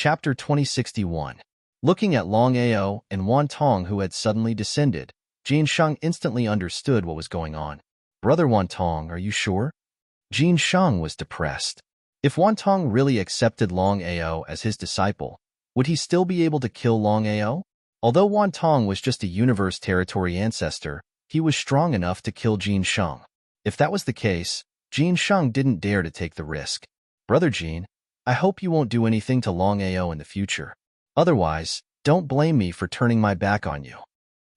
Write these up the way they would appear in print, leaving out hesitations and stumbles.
Chapter 2061. Looking at Longao and Wan Tong, who had suddenly descended, Jin Shang instantly understood what was going on. "Brother Wan Tong, are you sure?" Jin Shang was depressed. If Wan Tong really accepted Longao as his disciple, would he still be able to kill Longao? Although Wan Tong was just a universe territory ancestor, he was strong enough to kill Jin Shang. If that was the case, Jin Shang didn't dare to take the risk. "Brother Jin, I hope you won't do anything to Longao in the future. Otherwise, don't blame me for turning my back on you."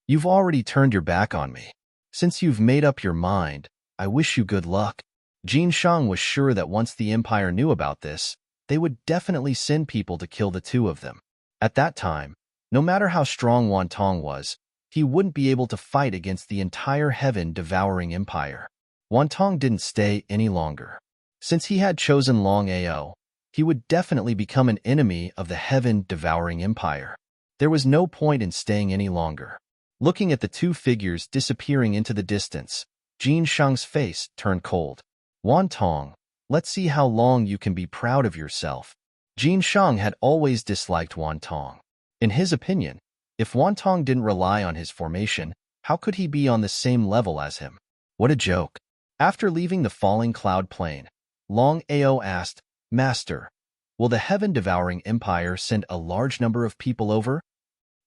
"You've already turned your back on me. Since you've made up your mind, I wish you good luck." Jin Shang was sure that once the Empire knew about this, they would definitely send people to kill the two of them. At that time, no matter how strong Wan Tong was, he wouldn't be able to fight against the entire heaven-devouring empire. Wan Tong didn't stay any longer. Since he had chosen Longao, he would definitely become an enemy of the heaven-devouring empire. There was no point in staying any longer. Looking at the two figures disappearing into the distance, Jin Shang's face turned cold. "Wan Tong, let's see how long you can be proud of yourself." Jin Shang had always disliked Wan Tong. In his opinion, if Wan Tong didn't rely on his formation, how could he be on the same level as him? What a joke. After leaving the falling cloud plain, Longao asked, "Master, will the heaven-devouring empire send a large number of people over?"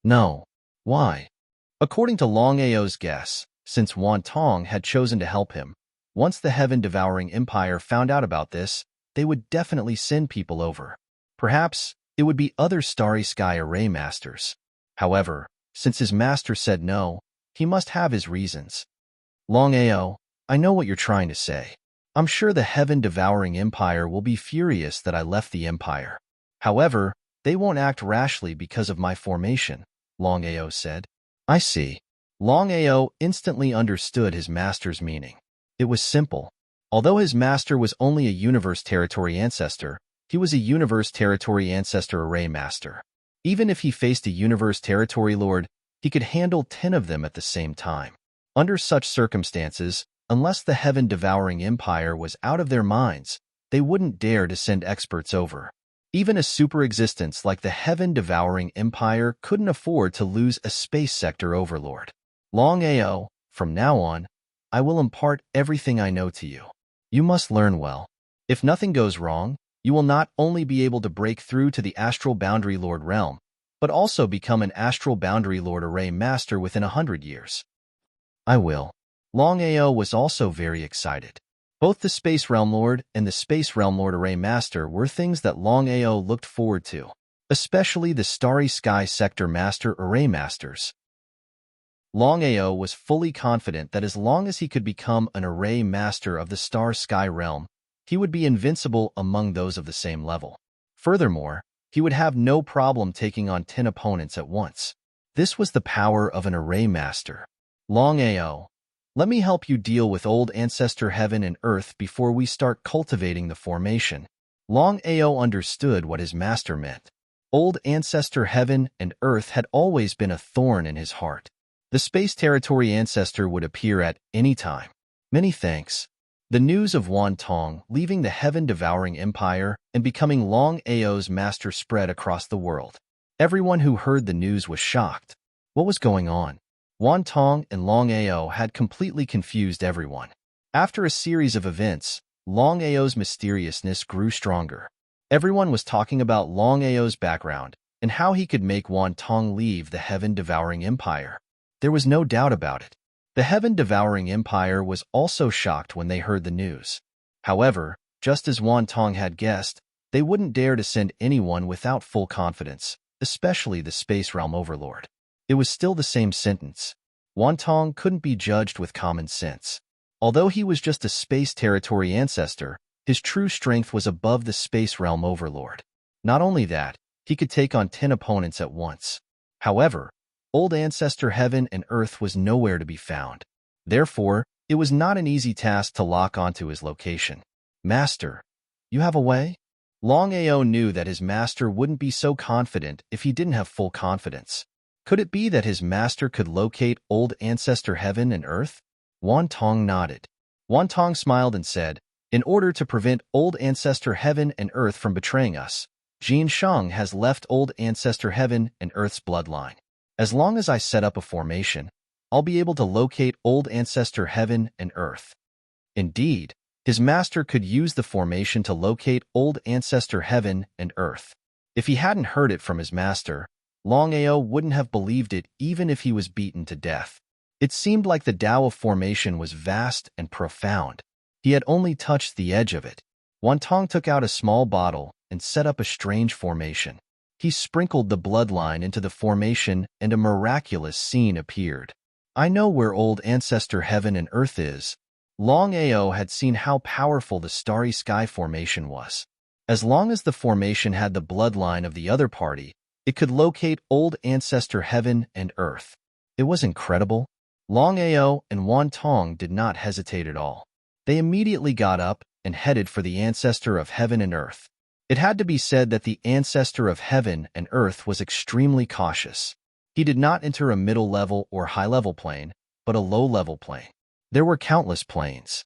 "No." "Why?" According to Longao's guess, since Wan Tong had chosen to help him, once the heaven-devouring empire found out about this, they would definitely send people over. Perhaps it would be other Starry Sky Array masters. However, since his master said no, he must have his reasons. "Longao, I know what you're trying to say. I'm sure the heaven-devouring empire will be furious that I left the empire. However, they won't act rashly because of my formation," Longao said. "I see." Longao instantly understood his master's meaning. It was simple. Although his master was only a universe territory ancestor, he was a universe territory ancestor array master. Even if he faced a universe territory lord, he could handle 10 of them at the same time. Under such circumstances, unless the heaven-devouring empire was out of their minds, they wouldn't dare to send experts over. Even a super existence like the heaven-devouring empire couldn't afford to lose a space sector overlord. "Longao, from now on, I will impart everything I know to you. You must learn well. If nothing goes wrong, you will not only be able to break through to the Astral Boundary Lord realm, but also become an Astral Boundary Lord Array Master within 100 years. "I will." Longao was also very excited. Both the Space Realm Lord and the Space Realm Lord Array Master were things that Longao looked forward to, especially the Starry Sky Sector Master Array Masters. Longao was fully confident that as long as he could become an Array Master of the Star Sky Realm, he would be invincible among those of the same level. Furthermore, he would have no problem taking on 10 opponents at once. This was the power of an Array Master. "Longao, let me help you deal with old ancestor heaven and earth before we start cultivating the formation." Longao understood what his master meant. Old ancestor heaven and earth had always been a thorn in his heart. The space territory ancestor would appear at any time. "Many thanks." The news of Wan Tong leaving the heaven-devouring empire and becoming Longao's master spread across the world. Everyone who heard the news was shocked. What was going on? Wan Tong and Longao had completely confused everyone. After a series of events, Longao's mysteriousness grew stronger. Everyone was talking about Longao's background and how he could make Wan Tong leave the heaven-devouring empire. There was no doubt about it. The heaven-devouring empire was also shocked when they heard the news. However, just as Wan Tong had guessed, they wouldn't dare to send anyone without full confidence, especially the Space Realm Overlord. It was still the same sentence. Wan Tong couldn't be judged with common sense. Although he was just a space territory ancestor, his true strength was above the Space Realm Overlord. Not only that, he could take on 10 opponents at once. However, old ancestor heaven and earth was nowhere to be found. Therefore, it was not an easy task to lock onto his location. "Master, you have a way?" Longao knew that his master wouldn't be so confident if he didn't have full confidence. Could it be that his master could locate old ancestor heaven and earth? Wan Tong nodded. Wan Tong smiled and said, "In order to prevent old ancestor heaven and earth from betraying us, Jin Shang has left old ancestor heaven and earth's bloodline. As long as I set up a formation, I'll be able to locate old ancestor heaven and earth. Indeed, his master could use the formation to locate old ancestor heaven and earth. If he hadn't heard it from his master, Longao wouldn't have believed it even if he was beaten to death. It seemed like the Tao of formation was vast and profound. He had only touched the edge of it. Wantong took out a small bottle and set up a strange formation. He sprinkled the bloodline into the formation and a miraculous scene appeared. I know where old ancestor heaven and earth is. Longao had seen how powerful the starry sky formation was. As long as the formation had the bloodline of the other party, it could locate old ancestor heaven and earth. It was incredible. Longao and Wantong did not hesitate at all. They immediately got up and headed for the ancestor of heaven and earth. It had to be said that the ancestor of heaven and earth was extremely cautious. He did not enter a middle-level or high-level plane, but a low-level plane. There were countless planes.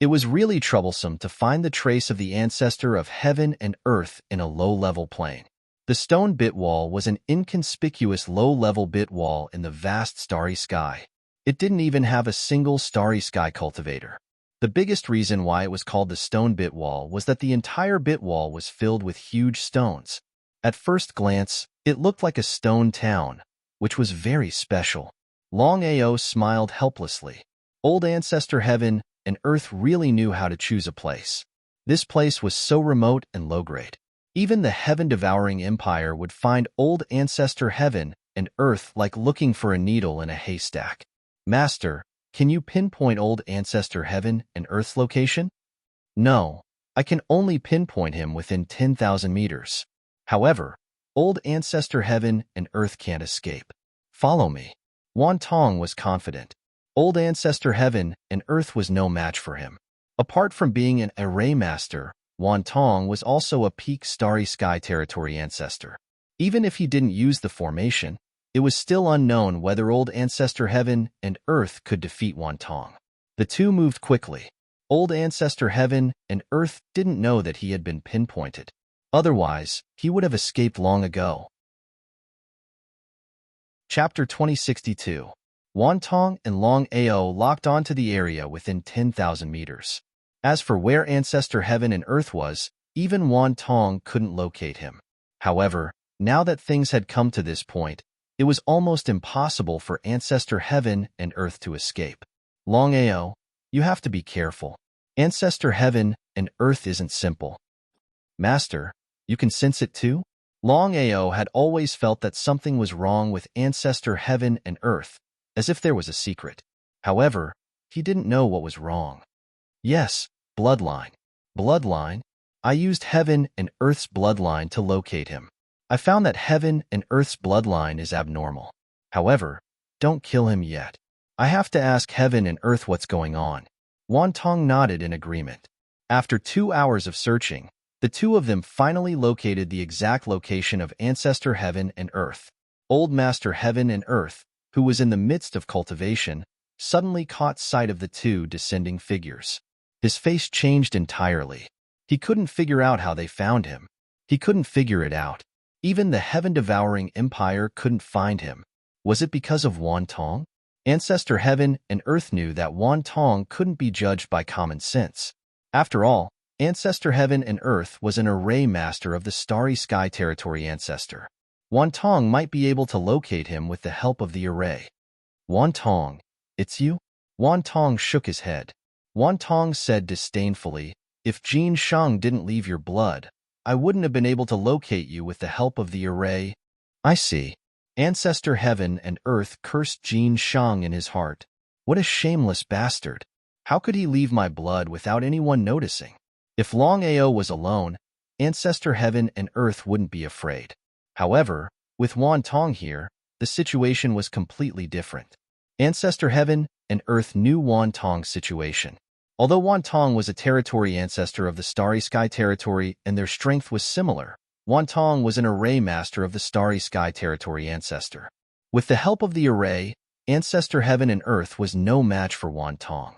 It was really troublesome to find the trace of the ancestor of heaven and earth in a low-level plane. The stone bit wall was an inconspicuous low-level bit wall in the vast starry sky. It didn't even have a single starry sky cultivator. The biggest reason why it was called the stone bit wall was that the entire bit wall was filled with huge stones. At first glance, it looked like a stone town, which was very special. Longao smiled helplessly. Old ancestor heaven and earth really knew how to choose a place. This place was so remote and low-grade. Even the heaven-devouring empire would find old ancestor heaven and earth like looking for a needle in a haystack. Master, can you pinpoint old ancestor heaven and earth's location? No, I can only pinpoint him within 10,000 meters. However, old ancestor heaven and earth can't escape. Follow me. Wantong was confident. Old ancestor heaven and earth was no match for him. Apart from being an array master, Wantong was also a peak starry sky territory ancestor. Even if he didn't use the formation, it was still unknown whether old ancestor heaven and earth could defeat Wantong. The two moved quickly. Old ancestor heaven and earth didn't know that he had been pinpointed. Otherwise, he would have escaped long ago. Chapter 2062. Wantong and Longao locked onto the area within 10,000 meters. As for where ancestor heaven and earth was, even Wantong couldn't locate him. However, now that things had come to this point, it was almost impossible for ancestor heaven and earth to escape. Longao, you have to be careful. Ancestor heaven and earth isn't simple. Master, you can sense it too? Longao had always felt that something was wrong with ancestor heaven and earth, as if there was a secret. However, he didn't know what was wrong. Yes, bloodline. Bloodline? I used heaven and earth's bloodline to locate him. I found that heaven and earth's bloodline is abnormal. However, don't kill him yet. I have to ask heaven and earth what's going on. Wantong nodded in agreement. After 2 hours of searching, the two of them finally located the exact location of ancestor heaven and earth. Old master heaven and earth, who was in the midst of cultivation, suddenly caught sight of the two descending figures. His face changed entirely. He couldn't figure out how they found him. He couldn't figure it out. Even the heaven-devouring empire couldn't find him. Was it because of Wantong? Ancestor heaven and earth knew that Wantong couldn't be judged by common sense. After all, ancestor heaven and earth was an array master of the starry sky territory ancestor. Wantong might be able to locate him with the help of the array. Wantong, it's you? Wantong shook his head. Wantong said disdainfully, if Jin Shang didn't leave your blood, I wouldn't have been able to locate you with the help of the array. I see. Ancestor heaven and earth cursed Jin Shang in his heart. What a shameless bastard. How could he leave my blood without anyone noticing? If Longao was alone, ancestor heaven and earth wouldn't be afraid. However, with Wantong here, the situation was completely different. Ancestor heaven and earth knew Wantong's situation. Although Wantong was a territory ancestor of the starry sky territory and their strength was similar, Wantong was an array master of the starry sky territory ancestor. With the help of the array, ancestor heaven and earth was no match for Wantong.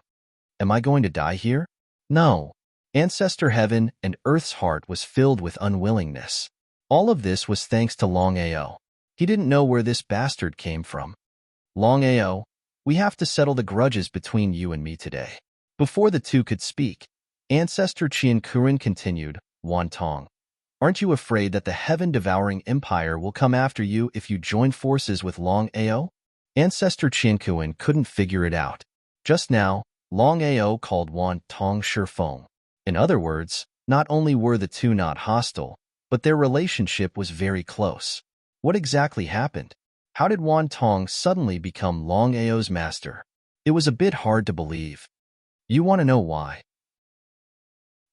Am I going to die here? No. Ancestor Heaven and Earth's heart was filled with unwillingness. All of this was thanks to Longao. He didn't know where this bastard came from. Longao, we have to settle the grudges between you and me today. Before the two could speak, Ancestor Qian Kuren continued, Wan Tong, aren't you afraid that the heaven-devouring empire will come after you if you join forces with Longao? Ancestor Qian Kuren couldn't figure it out. Just now, Longao called Wan Tong Shifeng. In other words, not only were the two not hostile, but their relationship was very close. What exactly happened? How did Wan Tong suddenly become Longao's master? It was a bit hard to believe. You want to know why?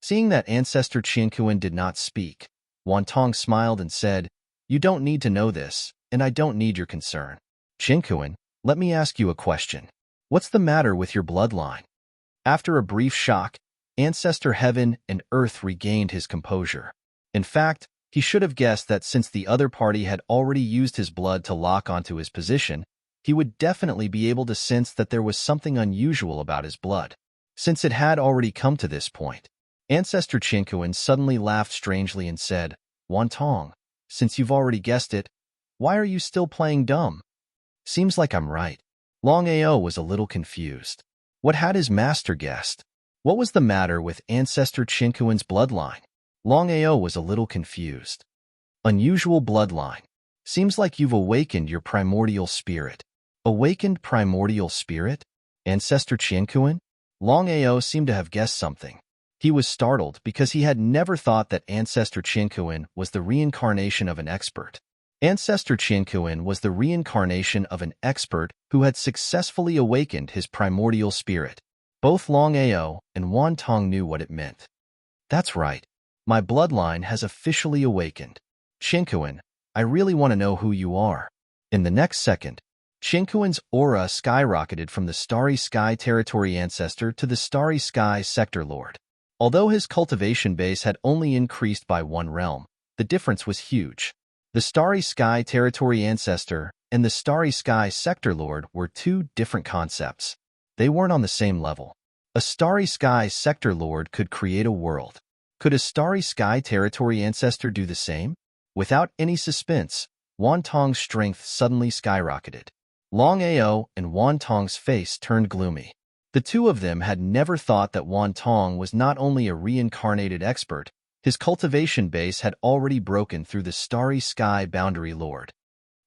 Seeing that Ancestor Qiankuan did not speak, Wan Tong smiled and said, You don't need to know this, and I don't need your concern. Qiankuan, let me ask you a question. What's the matter with your bloodline? After a brief shock, Ancestor Heaven and Earth regained his composure. In fact, he should have guessed that since the other party had already used his blood to lock onto his position, he would definitely be able to sense that there was something unusual about his blood. Since it had already come to this point, Ancestor Qiankuan suddenly laughed strangely and said, Wan Tong, since you've already guessed it, why are you still playing dumb? Seems like I'm right. Longao was a little confused. What had his master guessed? What was the matter with Ancestor Qiankuan's bloodline? Longao was a little confused. Unusual bloodline. Seems like you've awakened your primordial spirit. Awakened primordial spirit? Ancestor Qiankuan? Longao seemed to have guessed something. He was startled because he had never thought that Ancestor Qiankuan was the reincarnation of an expert. Ancestor Qiankuan was the reincarnation of an expert who had successfully awakened his primordial spirit. Both Longao and Wan Tong knew what it meant. That's right. My bloodline has officially awakened. Qiankuan, I really want to know who you are. In the next second, Qiankuan's aura skyrocketed from the Starry Sky Territory Ancestor to the Starry Sky Sector Lord. Although his cultivation base had only increased by one realm, the difference was huge. The Starry Sky Territory Ancestor and the Starry Sky Sector Lord were two different concepts. They weren't on the same level. A Starry Sky Sector Lord could create a world. Could a Starry Sky Territory Ancestor do the same? Without any suspense, Wan Tong's strength suddenly skyrocketed. Longao and Wan Tong's face turned gloomy. The two of them had never thought that Wan Tong was not only a reincarnated expert, his cultivation base had already broken through the Starry Sky Boundary Lord.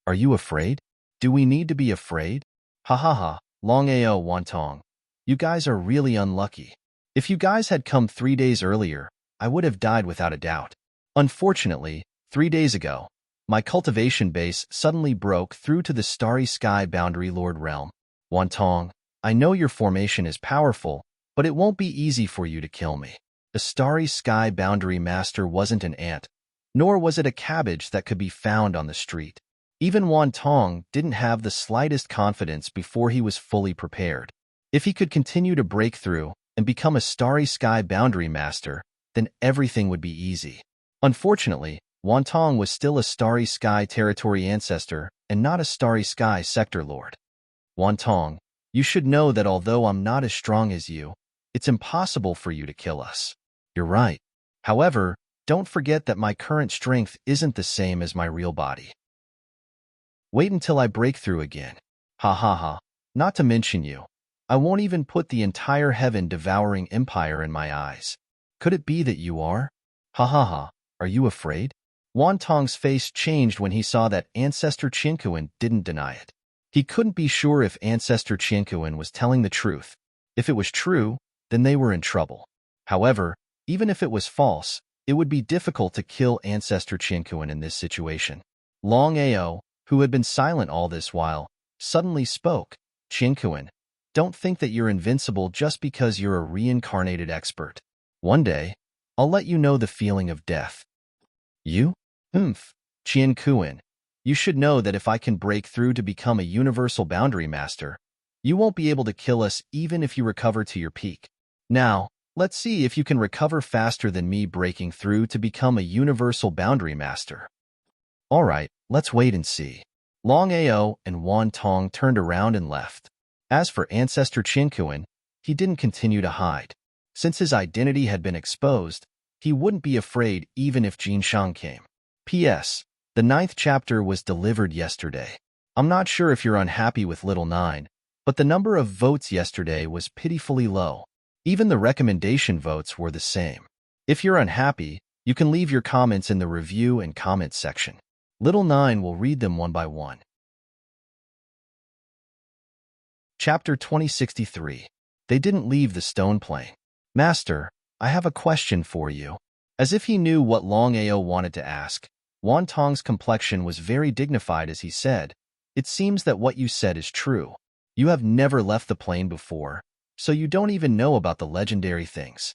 Are you afraid? Do we need to be afraid? Ha ha ha, Longao, Wan Tong. You guys are really unlucky. If you guys had come 3 days earlier, I would have died without a doubt. Unfortunately, 3 days ago, my cultivation base suddenly broke through to the Starry Sky Boundary Lord realm. Wan Tong, I know your formation is powerful, but it won't be easy for you to kill me. The Starry Sky Boundary Master wasn't an ant, nor was it a cabbage that could be found on the street. Even Wan Tong didn't have the slightest confidence before he was fully prepared. If he could continue to break through and become a Starry Sky Boundary Master, then everything would be easy. Unfortunately, Wan Tong was still a Starry Sky Territory Ancestor and not a Starry Sky Sector Lord. Wan Tong, you should know that although I'm not as strong as you, it's impossible for you to kill us. You're right. However, don't forget that my current strength isn't the same as my real body. Wait until I break through again. Ha ha ha. Not to mention you. I won't even put the entire heaven-devouring empire in my eyes. Could it be that you are? Ha ha ha. Are you afraid? Wan Tong's face changed when he saw that Ancestor Qiankuan didn't deny it. He couldn't be sure if Ancestor Qiankuan was telling the truth. If it was true, then they were in trouble. However, even if it was false, it would be difficult to kill Ancestor Qiankuan in this situation. Longao, who had been silent all this while, suddenly spoke. Qiankuan, don't think that you're invincible just because you're a reincarnated expert. One day, I'll let you know the feeling of death. You? Qiankuan. You should know that if I can break through to become a universal boundary master, you won't be able to kill us even if you recover to your peak. Now, let's see if you can recover faster than me breaking through to become a universal boundary master. Alright, let's wait and see. Longao and Wan Tong turned around and left. As for Ancestor Qiankuan, he didn't continue to hide. Since his identity had been exposed, he wouldn't be afraid even if Jin Shang came. P.S. The 9th chapter was delivered yesterday. I'm not sure if you're unhappy with Little 9, but the number of votes yesterday was pitifully low. Even the recommendation votes were the same. If you're unhappy, you can leave your comments in the review and comments section. Little 9 will read them one by one. Chapter 2063. They didn't leave the stone plane. Master, I have a question for you. As if he knew what Longao wanted to ask, Wan Tong's complexion was very dignified as he said, "It seems that what you said is true. You have never left the plane before, so you don't even know about the legendary things."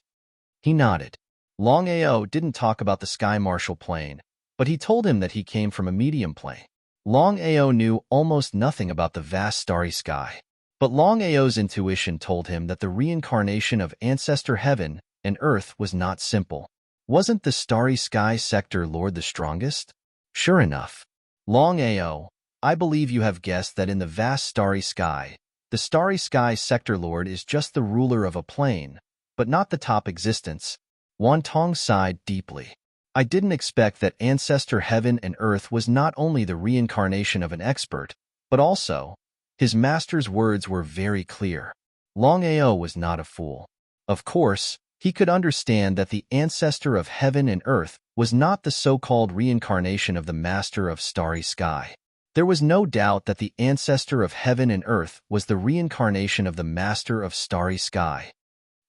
He nodded. Longao didn't talk about the Sky Marshal plane, but he told him that he came from a medium plane. Longao knew almost nothing about the vast starry sky. But Longao's intuition told him that the reincarnation of ancestor heaven and earth was not simple. Wasn't the starry sky sector lord the strongest? Sure enough. Longao, I believe you have guessed that in the vast starry sky, the starry sky sector lord is just the ruler of a plane, but not the top existence. Wan Tong sighed deeply. I didn't expect that ancestor heaven and earth was not only the reincarnation of an expert, but also, his master's words were very clear. Longao was not a fool. Of course, he could understand that the ancestor of heaven and earth was not the so-called reincarnation of the master of starry sky. There was no doubt that the ancestor of heaven and earth was the reincarnation of the master of starry sky.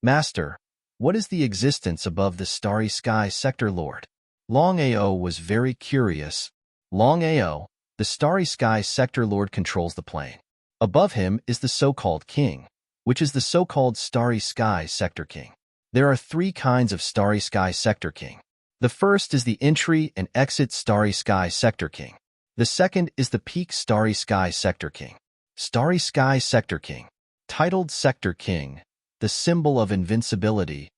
Master, what is the existence above the starry sky sector lord? Longao was very curious. Longao, the starry sky sector lord controls the plane. Above him is the so-called king, which is the so-called starry sky sector king. There are 3 kinds of starry sky sector king. The first is the entry and exit starry sky sector king. The second is the peak starry sky sector king. Starry sky sector king, titled sector king, the symbol of invincibility.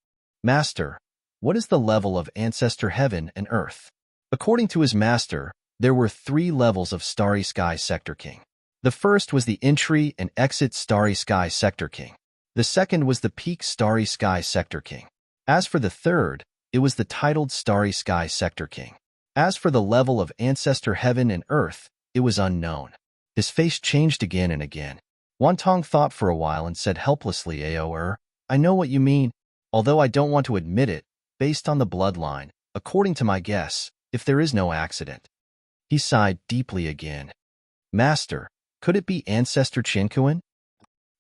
Master, what is the level of ancestor heaven and earth? According to his master, there were 3 levels of starry sky sector king. The first was the entry and exit starry sky sector king. The second was the peak starry sky sector king. As for the third, it was the titled starry sky sector king. As for the level of ancestor heaven and earth, it was unknown. His face changed again and again. Wan Tong thought for a while and said helplessly, Ao'er, I know what you mean, although I don't want to admit it, based on the bloodline, according to my guess, if there is no accident. He sighed deeply again. Master, could it be Ancestor Chinkuan?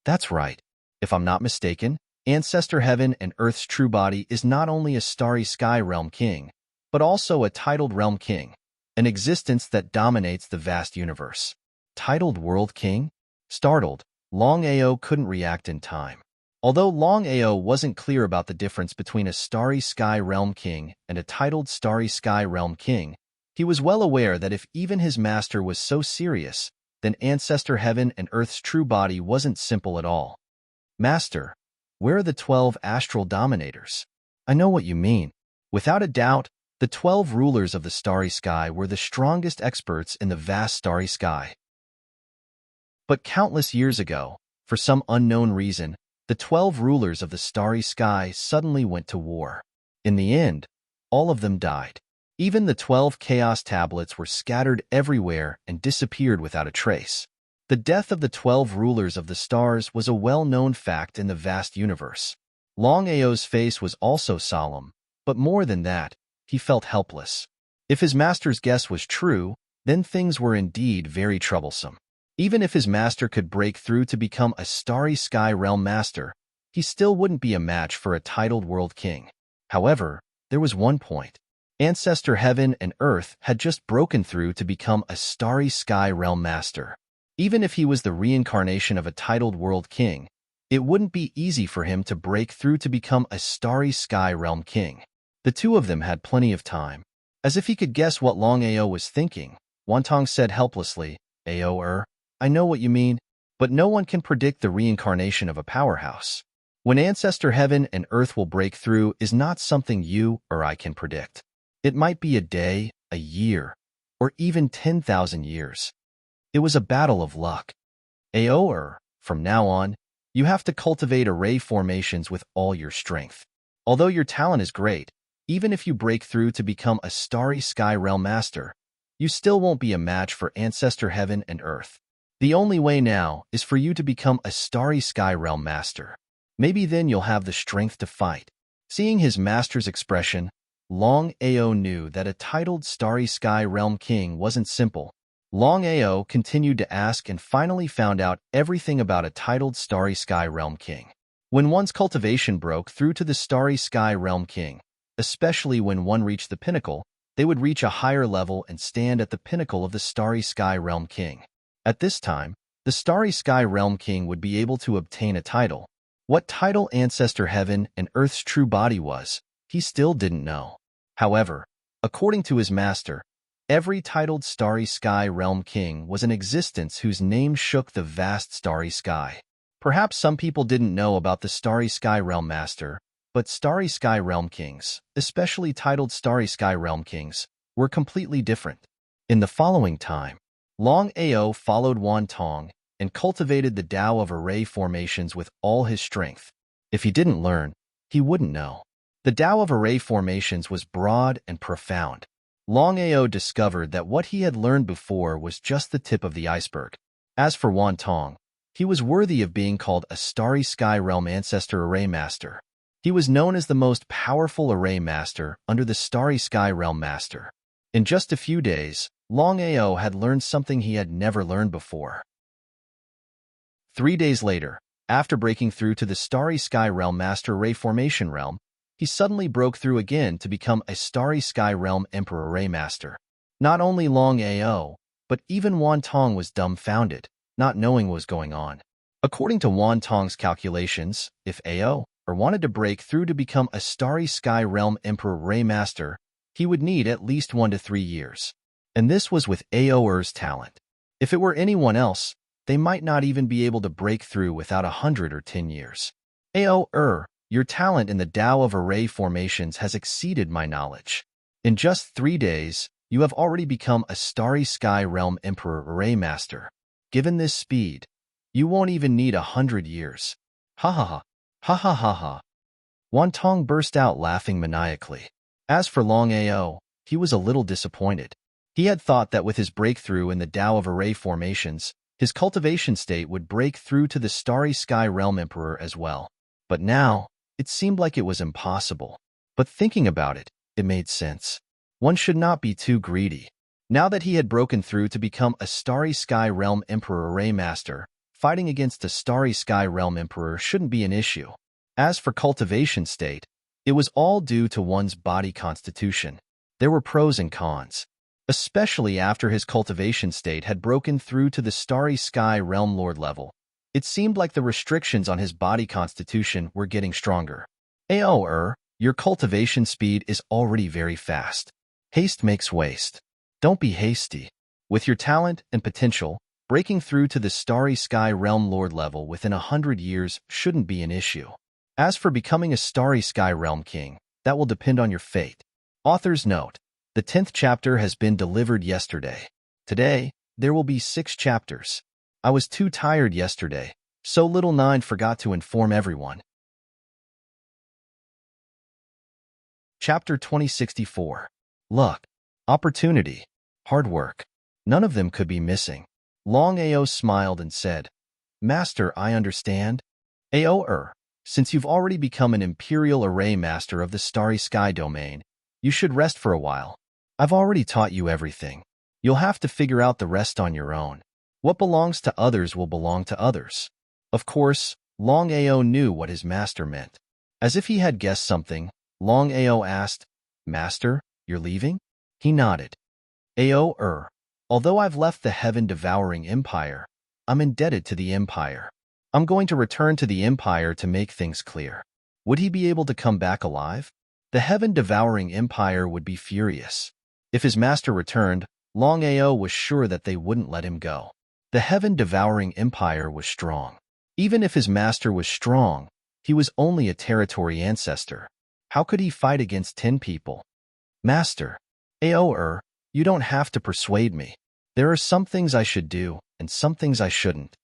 That's right. If I'm not mistaken, Ancestor Heaven and Earth's true body is not only a starry sky realm king, but also a titled realm king, an existence that dominates the vast universe. Titled world king? Startled, Longao couldn't react in time. Although Longao wasn't clear about the difference between a starry sky realm king and a titled starry sky realm king, he was well aware that if even his master was so serious, then Ancestor Heaven and Earth's true body wasn't simple at all. Master, where are the 12 astral dominators? I know what you mean. Without a doubt, the 12 rulers of the starry sky were the strongest experts in the vast starry sky. But countless years ago, for some unknown reason, the 12 rulers of the starry sky suddenly went to war. In the end, all of them died. Even the 12 chaos tablets were scattered everywhere and disappeared without a trace. The death of the 12 rulers of the stars was a well-known fact in the vast universe. Longao's face was also solemn, but more than that, he felt helpless. If his master's guess was true, then things were indeed very troublesome. Even if his master could break through to become a starry sky realm master, he still wouldn't be a match for a titled world king. However, there was one point. Ancestor Heaven and Earth had just broken through to become a starry sky realm master. Even if he was the reincarnation of a titled world king, it wouldn't be easy for him to break through to become a starry sky realm king. The two of them had plenty of time. As if he could guess what Longao was thinking, Wan Tong said helplessly, Ao'er, I know what you mean, but no one can predict the reincarnation of a powerhouse. When Ancestor Heaven and Earth will break through is not something you or I can predict. It might be a day, a year, or even 10,000 years. It was a battle of luck. Ao'er, from now on, You have to cultivate array formations with all your strength. Although your talent is great, even if you break through to become a starry sky realm master, you still won't be a match for ancestor heaven and earth. The only way now is for you to become a starry sky realm master. Maybe then you'll have the strength to fight. Seeing his master's expression, Longao knew that a titled starry sky realm king wasn't simple. Longao continued to ask and finally found out everything about a titled starry sky realm king. When one's cultivation broke through to the starry sky realm king, especially when one reached the pinnacle, they would reach a higher level and stand at the pinnacle of the starry sky realm king. At this time, the starry sky realm king would be able to obtain a title. What title ancestor heaven and earth's true body was, he still didn't know. However, according to his master, every titled starry sky realm king was in existence whose name shook the vast starry sky. Perhaps some people didn't know about the starry sky realm master, but starry sky realm kings, especially titled starry sky realm kings, were completely different. In the following time, Longao followed Wan Tong and cultivated the Tao of array formations with all his strength. If he didn't learn, he wouldn't know. The Tao of array formations was broad and profound. Longao discovered that what he had learned before was just the tip of the iceberg. As for Wan Tong, he was worthy of being called a starry sky realm ancestor array master. He was known as the most powerful array master under the starry sky realm master. In just a few days, Longao had learned something he had never learned before. 3 days later, after breaking through to the starry sky realm master array formation realm, he suddenly broke through again to become a starry sky realm emperor array master. Not only Longao, but even Wan Tong was dumbfounded, not knowing what was going on. According to Wan Tong's calculations, if Ao wanted to break through to become a starry sky realm emperor array master, he would need at least 1 to 3 years. And this was with Ao's talent. If it were anyone else, they might not even be able to break through without 100 or 10 years. Ao, your talent in the Tao of array formations has exceeded my knowledge. In just 3 days, you have already become a starry sky realm emperor array master. Given this speed, you won't even need 100 years. Ha ha ha, ha ha ha ha. Wan Tong burst out laughing maniacally. As for Longao, he was a little disappointed. He had thought that with his breakthrough in the Tao of array formations, his cultivation state would break through to the starry sky realm emperor as well. But now, it seemed like it was impossible. But thinking about it, it made sense. One should not be too greedy. Now that he had broken through to become a starry sky realm emperor array master, fighting against a starry sky realm emperor shouldn't be an issue. As for cultivation state, it was all due to one's body constitution. There were pros and cons. Especially after his cultivation state had broken through to the starry sky realm lord level, it seemed like the restrictions on his body constitution were getting stronger. Ao, your cultivation speed is already very fast. Haste makes waste. Don't be hasty. With your talent and potential, breaking through to the starry sky realm lord level within 100 years shouldn't be an issue. As for becoming a starry sky realm king, that will depend on your fate. Author's note: the 10th chapter has been delivered yesterday. Today, there will be 6 chapters. I was too tired yesterday, so little 9 forgot to inform everyone. Chapter 2064. Luck, opportunity, hard work. None of them could be missing. Longao smiled and said, Master, I understand. Ao, since you've already become an imperial array master of the starry sky domain, you should rest for a while. I've already taught you everything. You'll have to figure out the rest on your own. What belongs to others will belong to others. Of course, Longao knew what his master meant. As if he had guessed something, Longao asked, Master, you're leaving? He nodded. Ao, although I've left the heaven-devouring empire, I'm indebted to the empire. I'm going to return to the empire to make things clear. Would he be able to come back alive? The heaven-devouring empire would be furious. If his master returned, Longao was sure that they wouldn't let him go. The heaven-devouring empire was strong. Even if his master was strong, he was only a territory ancestor. How could he fight against 10 people? Master, Ao, you don't have to persuade me. There are some things I should do and some things I shouldn't.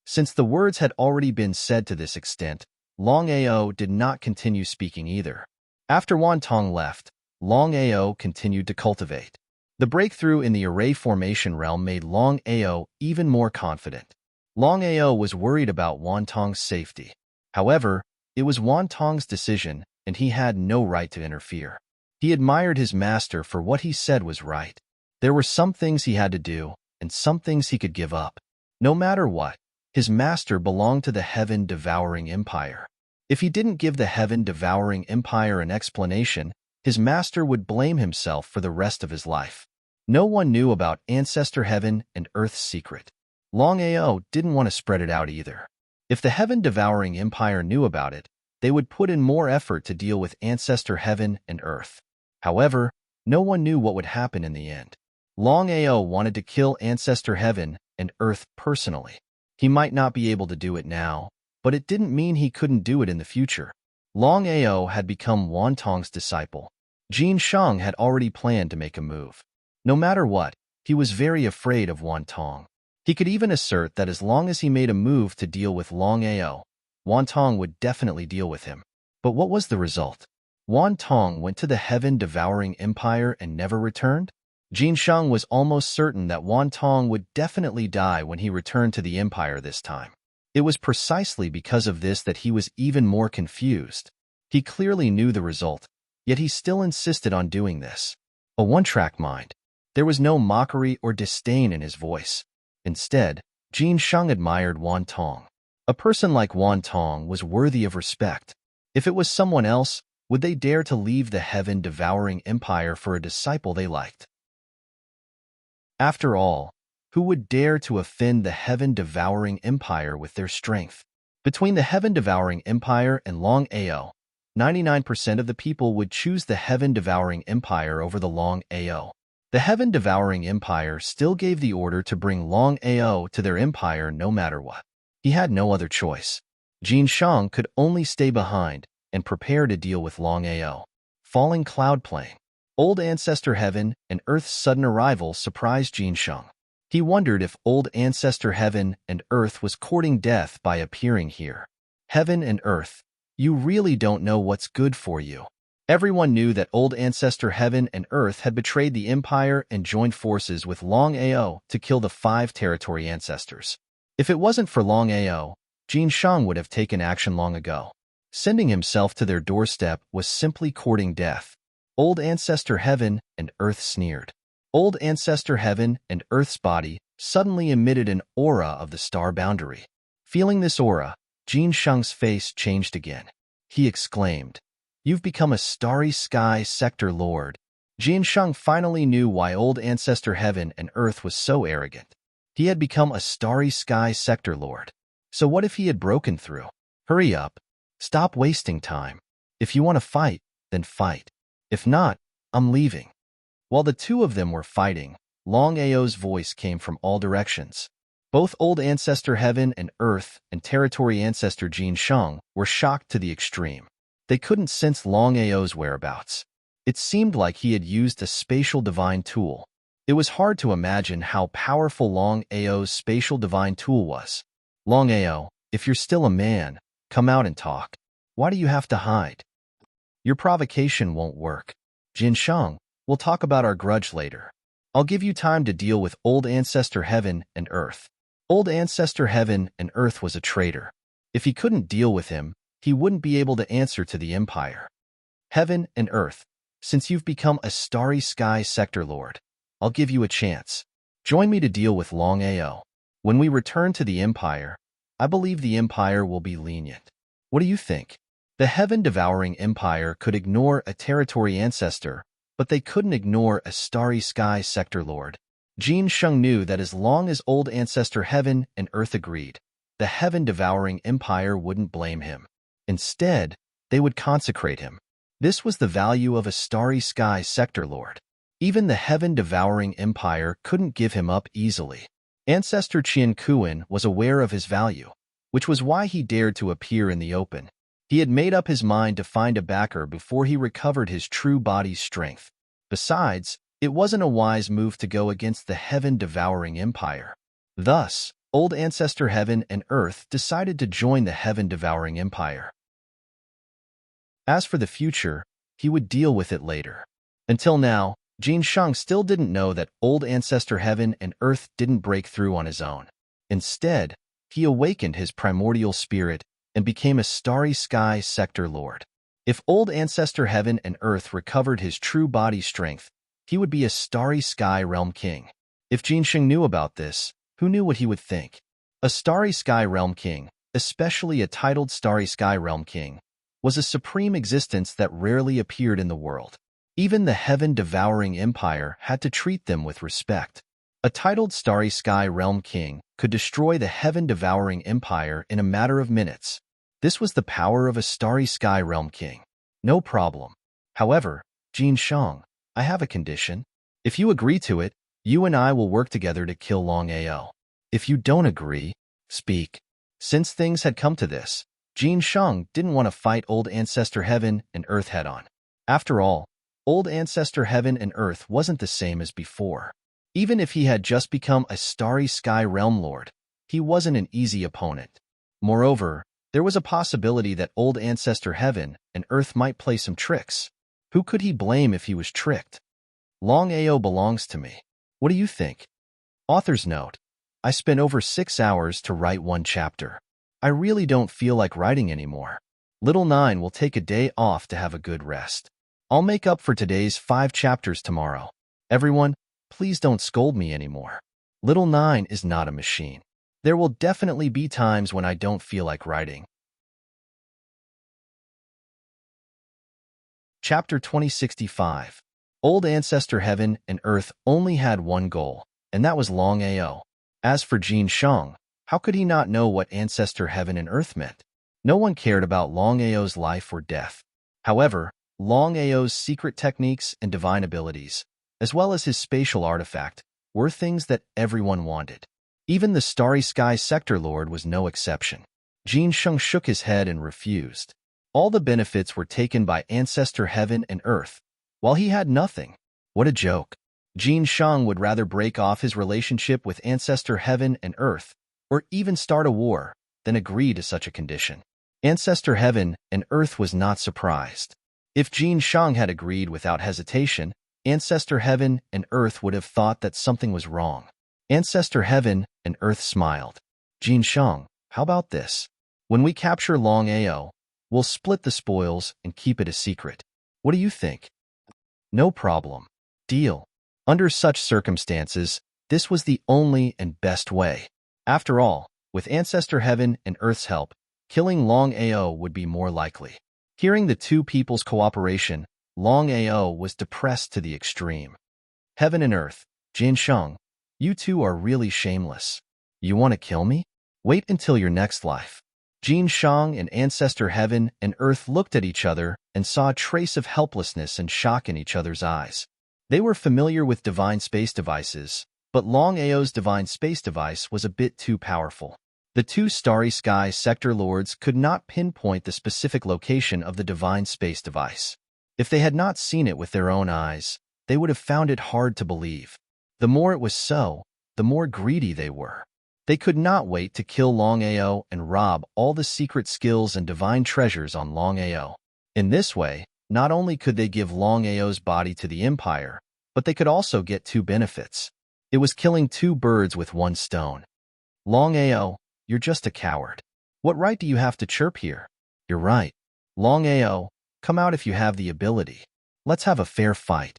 Since the words had already been said to this extent, Longao did not continue speaking either. After Wantong left, Longao continued to cultivate. The breakthrough in the array formation realm made Longao even more confident. Longao was worried about Wantong's safety. However, it was Wantong's decision, and he had no right to interfere. He admired his master for what he said was right. There were some things he had to do, and some things he could give up. No matter what, his master belonged to the heaven-devouring empire. If he didn't give the heaven-devouring empire an explanation, his master would blame himself for the rest of his life. No one knew about Ancestor Heaven and Earth's secret. Longao didn't want to spread it out either. If the heaven-devouring empire knew about it, they would put in more effort to deal with Ancestor Heaven and Earth. However, no one knew what would happen in the end. Longao wanted to kill Ancestor Heaven and Earth personally. He might not be able to do it now, but it didn't mean he couldn't do it in the future. Longao had become Wantong's disciple. Jin Shang had already planned to make a move. No matter what, he was very afraid of Wantong. He could even assert that as long as he made a move to deal with Longao, Wantong would definitely deal with him. But what was the result? Wantong went to the heaven-devouring empire and never returned? Jin Shang was almost certain that Wantong would definitely die when he returned to the empire this time. It was precisely because of this that he was even more confused. He clearly knew the result, yet he still insisted on doing this. A one-track mind. There was no mockery or disdain in his voice. Instead, Jin Shang admired Wantong. A person like Wantong was worthy of respect. If it was someone else, would they dare to leave the heaven-devouring empire for a disciple they liked? After all, who would dare to offend the heaven-devouring empire with their strength? Between the heaven-devouring empire and Longao, 99% of the people would choose the heaven-devouring empire over the Longao. The heaven-devouring empire still gave the order to bring Longao to their empire no matter what. He had no other choice. Jin Shang could only stay behind and prepare to deal with Longao. Falling cloud plane. Old Ancestor Heaven and Earth's sudden arrival surprised Jin Shang. He wondered if Old Ancestor Heaven and Earth was courting death by appearing here. Heaven and Earth, you really don't know what's good for you. Everyone knew that Old Ancestor Heaven and Earth had betrayed the Empire and joined forces with Longao to kill the 5 territory ancestors. If it wasn't for Longao, Jin Shang would have taken action long ago. Sending himself to their doorstep was simply courting death. Old Ancestor Heaven and Earth sneered. Old Ancestor Heaven and Earth's body suddenly emitted an aura of the star boundary. Feeling this aura, Jin Shang's face changed again. He exclaimed, "You've become a starry sky sector lord." Jin Shang finally knew why Old Ancestor Heaven and Earth was so arrogant. He had become a starry sky sector lord. So what if he had broken through? Hurry up. Stop wasting time. If you want to fight, then fight. If not, I'm leaving. While the two of them were fighting, Longao's voice came from all directions. Both Old Ancestor Heaven and Earth and Territory Ancestor Jin Shang were shocked to the extreme. They couldn't sense Longao's whereabouts. It seemed like he had used a spatial divine tool. It was hard to imagine how powerful Longao's spatial divine tool was. Longao, if you're still a man, come out and talk. Why do you have to hide? Your provocation won't work. Jin Shang, we'll talk about our grudge later. I'll give you time to deal with Old Ancestor Heaven and Earth. Old Ancestor Heaven and Earth was a traitor. If he couldn't deal with him, he wouldn't be able to answer to the Empire. Heaven and Earth, since you've become a starry sky sector lord, I'll give you a chance. Join me to deal with Longao. When we return to the Empire, I believe the Empire will be lenient. What do you think? The heaven-devouring Empire could ignore a territory ancestor, but they couldn't ignore a starry sky sector lord. Jin Shang knew that as long as Old Ancestor Heaven and Earth agreed, the heaven-devouring Empire wouldn't blame him. Instead, they would consecrate him. This was the value of a starry sky sector lord. Even the heaven-devouring Empire couldn't give him up easily. Ancestor Qian Kuan was aware of his value, which was why he dared to appear in the open. He had made up his mind to find a backer before he recovered his true body's strength. Besides, it wasn't a wise move to go against the heaven-devouring Empire. Thus, old ancestor Heaven and Earth decided to join the heaven-devouring empire. As for the future, he would deal with it later. Until now, Jin Shang still didn't know that old ancestor Heaven and Earth didn't break through on his own. Instead, he awakened his primordial spirit and became a starry sky sector lord. If old ancestor Heaven and Earth recovered his true body strength, he would be a starry sky realm king. If Jin Shang knew about this, who knew what he would think? A starry sky realm king, especially a titled starry sky realm king, was a supreme existence that rarely appeared in the world. Even the heaven-devouring empire had to treat them with respect. A titled starry sky realm king could destroy the heaven-devouring empire in a matter of minutes. This was the power of a starry sky realm king. No problem. However, Jin Shang, I have a condition. If you agree to it, you and I will work together to kill Longao. If you don't agree, speak. Since things had come to this, Jin Shang didn't want to fight old ancestor Heaven and Earth head-on. After all, old ancestor Heaven and Earth wasn't the same as before. Even if he had just become a starry sky realm lord, he wasn't an easy opponent. Moreover, there was a possibility that old ancestor Heaven and Earth might play some tricks. Who could he blame if he was tricked? Longao belongs to me. What do you think? Author's note: I spent over 6 hours to write one chapter. I really don't feel like writing anymore. Little 9 will take a day off to have a good rest. I'll make up for today's 5 chapters tomorrow. Everyone, please don't scold me anymore. Little 9 is not a machine. There will definitely be times when I don't feel like writing. Chapter 2065. Old ancestor Heaven and Earth only had one goal, and that was Longao. As for Jin Shang, how could he not know what ancestor Heaven and Earth meant? No one cared about Longao's life or death. However, Longao's secret techniques and divine abilities, as well as his spatial artifact, were things that everyone wanted. Even the starry sky sector lord was no exception. Jin Shang shook his head and refused. All the benefits were taken by ancestor Heaven and Earth, while he had nothing. What a joke. Jin Shang would rather break off his relationship with ancestor Heaven and Earth, or even start a war, than agree to such a condition. Ancestor Heaven and Earth was not surprised. If Jin Shang had agreed without hesitation, ancestor Heaven and Earth would have thought that something was wrong. Ancestor Heaven and Earth smiled. Jin Shang, how about this? When we capture Longao, we'll split the spoils and keep it a secret. What do you think? No problem. Deal. Under such circumstances, this was the only and best way. After all, with ancestor Heaven and Earth's help, killing Longao would be more likely. Hearing the two people's cooperation, Longao was depressed to the extreme. Heaven and Earth, Jin Shang, you two are really shameless. You want to kill me? Wait until your next life. Jin Shang and ancestor Heaven and Earth looked at each other and saw a trace of helplessness and shock in each other's eyes. They were familiar with divine space devices, but Longao's divine space device was a bit too powerful. The two starry sky sector lords could not pinpoint the specific location of the divine space device. If they had not seen it with their own eyes, they would have found it hard to believe. The more it was so, the more greedy they were. They could not wait to kill Longao and rob all the secret skills and divine treasures on Longao. In this way, not only could they give Longao's body to the Empire, but they could also get two benefits. It was killing two birds with one stone. Longao, you're just a coward. What right do you have to chirp here? You're right. Longao, come out if you have the ability. Let's have a fair fight.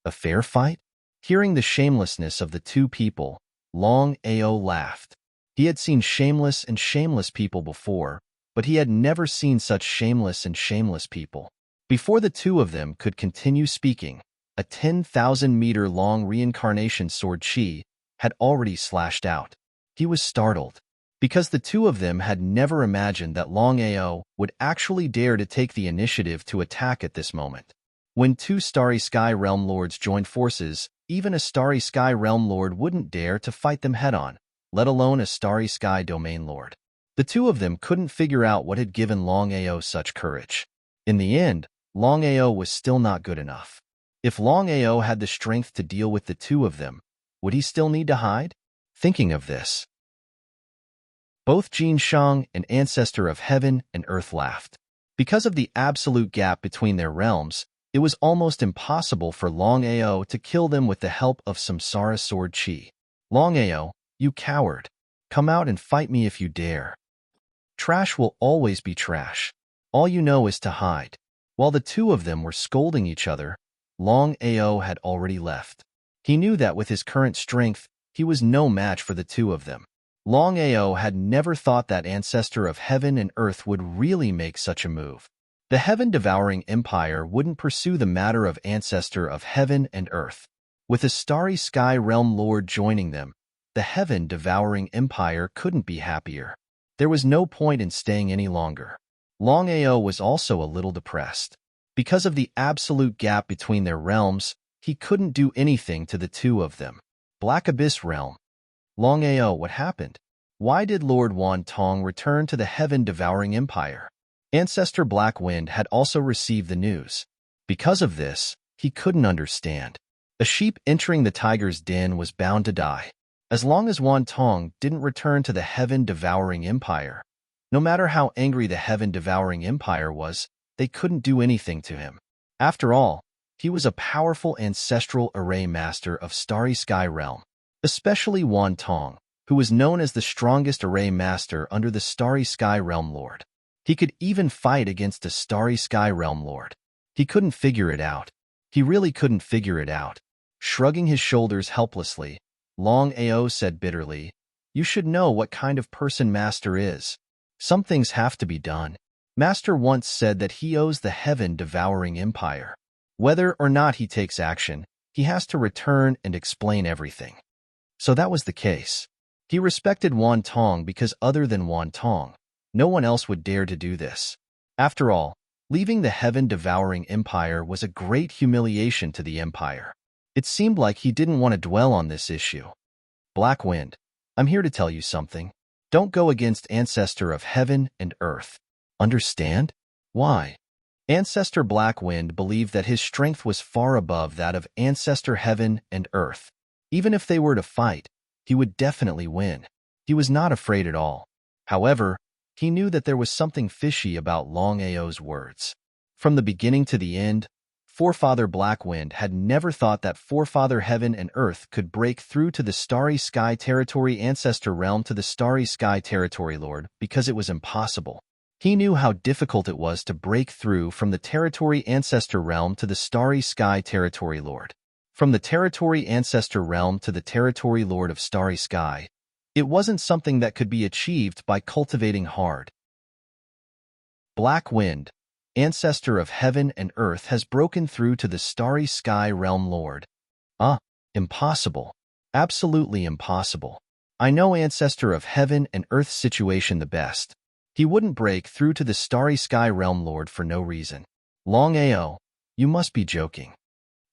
A fair fight? Hearing the shamelessness of the two people, Longao laughed. He had seen shameless and shameless people before, but he had never seen such shameless and shameless people. Before the two of them could continue speaking, a 10,000-meter-long reincarnation sword chi had already slashed out. He was startled, because the two of them had never imagined that Longao would actually dare to take the initiative to attack at this moment. When two Starry Sky Realm Lords joined forces, even a Starry Sky Realm Lord wouldn't dare to fight them head-on, let alone a Starry Sky Domain Lord. The two of them couldn't figure out what had given Longao such courage. In the end, Longao was still not good enough. If Longao had the strength to deal with the two of them, would he still need to hide? Thinking of this, Both Jin Shang and Ancestor of Heaven and Earth laughed. Because of the absolute gap between their realms, it was almost impossible for Longao to kill them with the help of Samsara Sword Chi. Longao, you coward. Come out and fight me if you dare. Trash will always be trash. All you know is to hide. While the two of them were scolding each other, Longao had already left. He knew that with his current strength, he was no match for the two of them. Longao had never thought that Ancestor of Heaven and Earth would really make such a move. The heaven-devouring empire wouldn't pursue the matter of Ancestor of Heaven and Earth. With a starry sky realm lord joining them, the heaven-devouring empire couldn't be happier. There was no point in staying any longer. Longao was also a little depressed. Because of the absolute gap between their realms, he couldn't do anything to the two of them. Black Abyss Realm. Longao, what happened? Why did Lord Wan Tong return to the heaven-devouring empire? Ancestor Black Wind had also received the news. Because of this, he couldn't understand. A sheep entering the tiger's den was bound to die. As long as Wan Tong didn't return to the heaven-devouring empire, no matter how angry the heaven-devouring empire was, they couldn't do anything to him. After all, he was a powerful ancestral array master of Starry Sky Realm. Especially Wan Tong, who was known as the strongest array master under the Starry Sky Realm Lord. He could even fight against a Starry Sky Realm Lord. He couldn't figure it out. He really couldn't figure it out. Shrugging his shoulders helplessly, Longao said bitterly, "You should know what kind of person Master is. Some things have to be done. Master once said that he owes the heaven-devouring empire. Whether or not he takes action, he has to return and explain everything." So that was the case. He respected Wan Tong because other than Wan Tong, no one else would dare to do this. After all, leaving the heaven-devouring empire was a great humiliation to the empire. It seemed like he didn't want to dwell on this issue. Black Wind, I'm here to tell you something. Don't go against Ancestor of Heaven and Earth. Understand? Why? Ancestor Black Wind believed that his strength was far above that of Ancestor Heaven and Earth. Even if they were to fight, he would definitely win. He was not afraid at all. However, he knew that there was something fishy about Longao's words. From the beginning to the end, Forefather Blackwind had never thought that Forefather Heaven and Earth could break through to the Starry Sky Territory Ancestor Realm to the Starry Sky Territory Lord because it was impossible. He knew how difficult it was to break through from the Territory Ancestor Realm to the Starry Sky Territory Lord. From the Territory Ancestor Realm to the Territory Lord of Starry Sky, it wasn't something that could be achieved by cultivating hard. Black Wind, Ancestor of Heaven and Earth, has broken through to the Starry Sky Realm Lord. Impossible. Absolutely impossible. I know Ancestor of Heaven and Earth's situation the best. He wouldn't break through to the Starry Sky Realm Lord for no reason. Longao, you must be joking.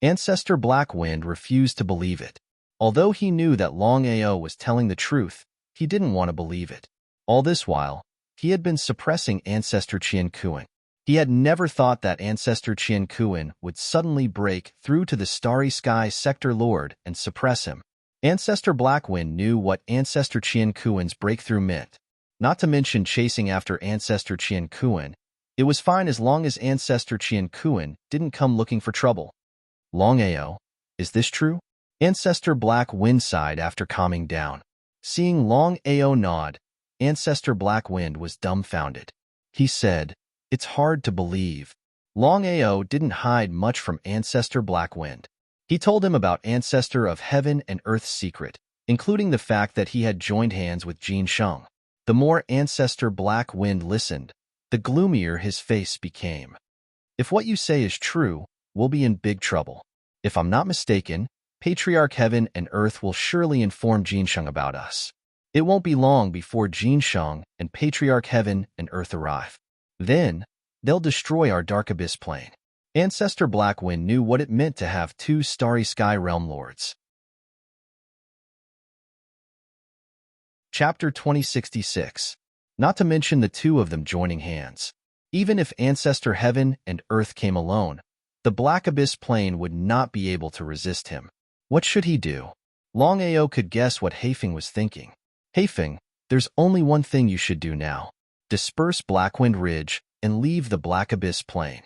Ancestor Black Wind refused to believe it. Although he knew that Longao was telling the truth, he didn't want to believe it. All this while, he had been suppressing Ancestor Qian Kuan. He had never thought that Ancestor Qian Kuan would suddenly break through to the Starry Sky Sector Lord and suppress him. Ancestor Blackwind knew what Ancestor Qian Kuan's breakthrough meant. Not to mention chasing after Ancestor Qian Kuan, it was fine as long as Ancestor Qian Kuan didn't come looking for trouble. Longao, is this true? Ancestor Black Wind sighed after calming down. Seeing Longao nod, Ancestor Black Wind was dumbfounded. He said, "It's hard to believe." Longao didn't hide much from Ancestor Black Wind. He told him about Ancestor of Heaven and Earth's secret, including the fact that he had joined hands with Jin Shang. The more Ancestor Black Wind listened, the gloomier his face became. "If what you say is true, we'll be in big trouble. If I'm not mistaken, Patriarch Heaven and Earth will surely inform Jin Shang about us. It won't be long before Jin Shang and Patriarch Heaven and Earth arrive. Then, they'll destroy our Dark Abyss plane." Ancestor Blackwind knew what it meant to have two Starry Sky Realm Lords. Chapter 2066. Not to mention the two of them joining hands. Even if Ancestor Heaven and Earth came alone, the Black Abyss plane would not be able to resist him. What should he do? Longao could guess what Haifeng was thinking. "Haifeng, There's only one thing you should do now. Disperse Blackwind Ridge and leave the Black Abyss Plain.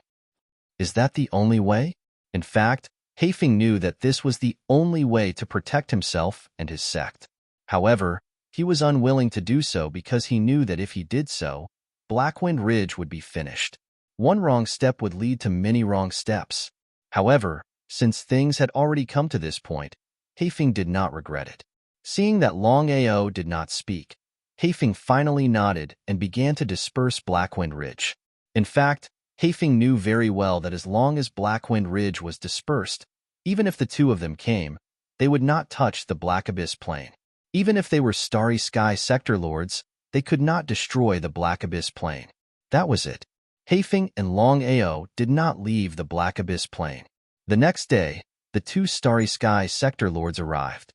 Is that the only way? In fact, Haifeng knew that this was the only way to protect himself and his sect. However, he was unwilling to do so because he knew that if he did so, Blackwind Ridge would be finished. One wrong step would lead to many wrong steps. However, since things had already come to this point, Haifeng did not regret it. Seeing that Longao did not speak, Haifeng finally nodded and began to disperse Blackwind Ridge. In fact, Haifeng knew very well that as long as Blackwind Ridge was dispersed, even if the two of them came, they would not touch the Black Abyss Plain. Even if they were Starry Sky Sector Lords, they could not destroy the Black Abyss Plain. That was it. Haifeng and Longao did not leave the Black Abyss Plain. The next day, the two Starry Sky Sector Lords arrived.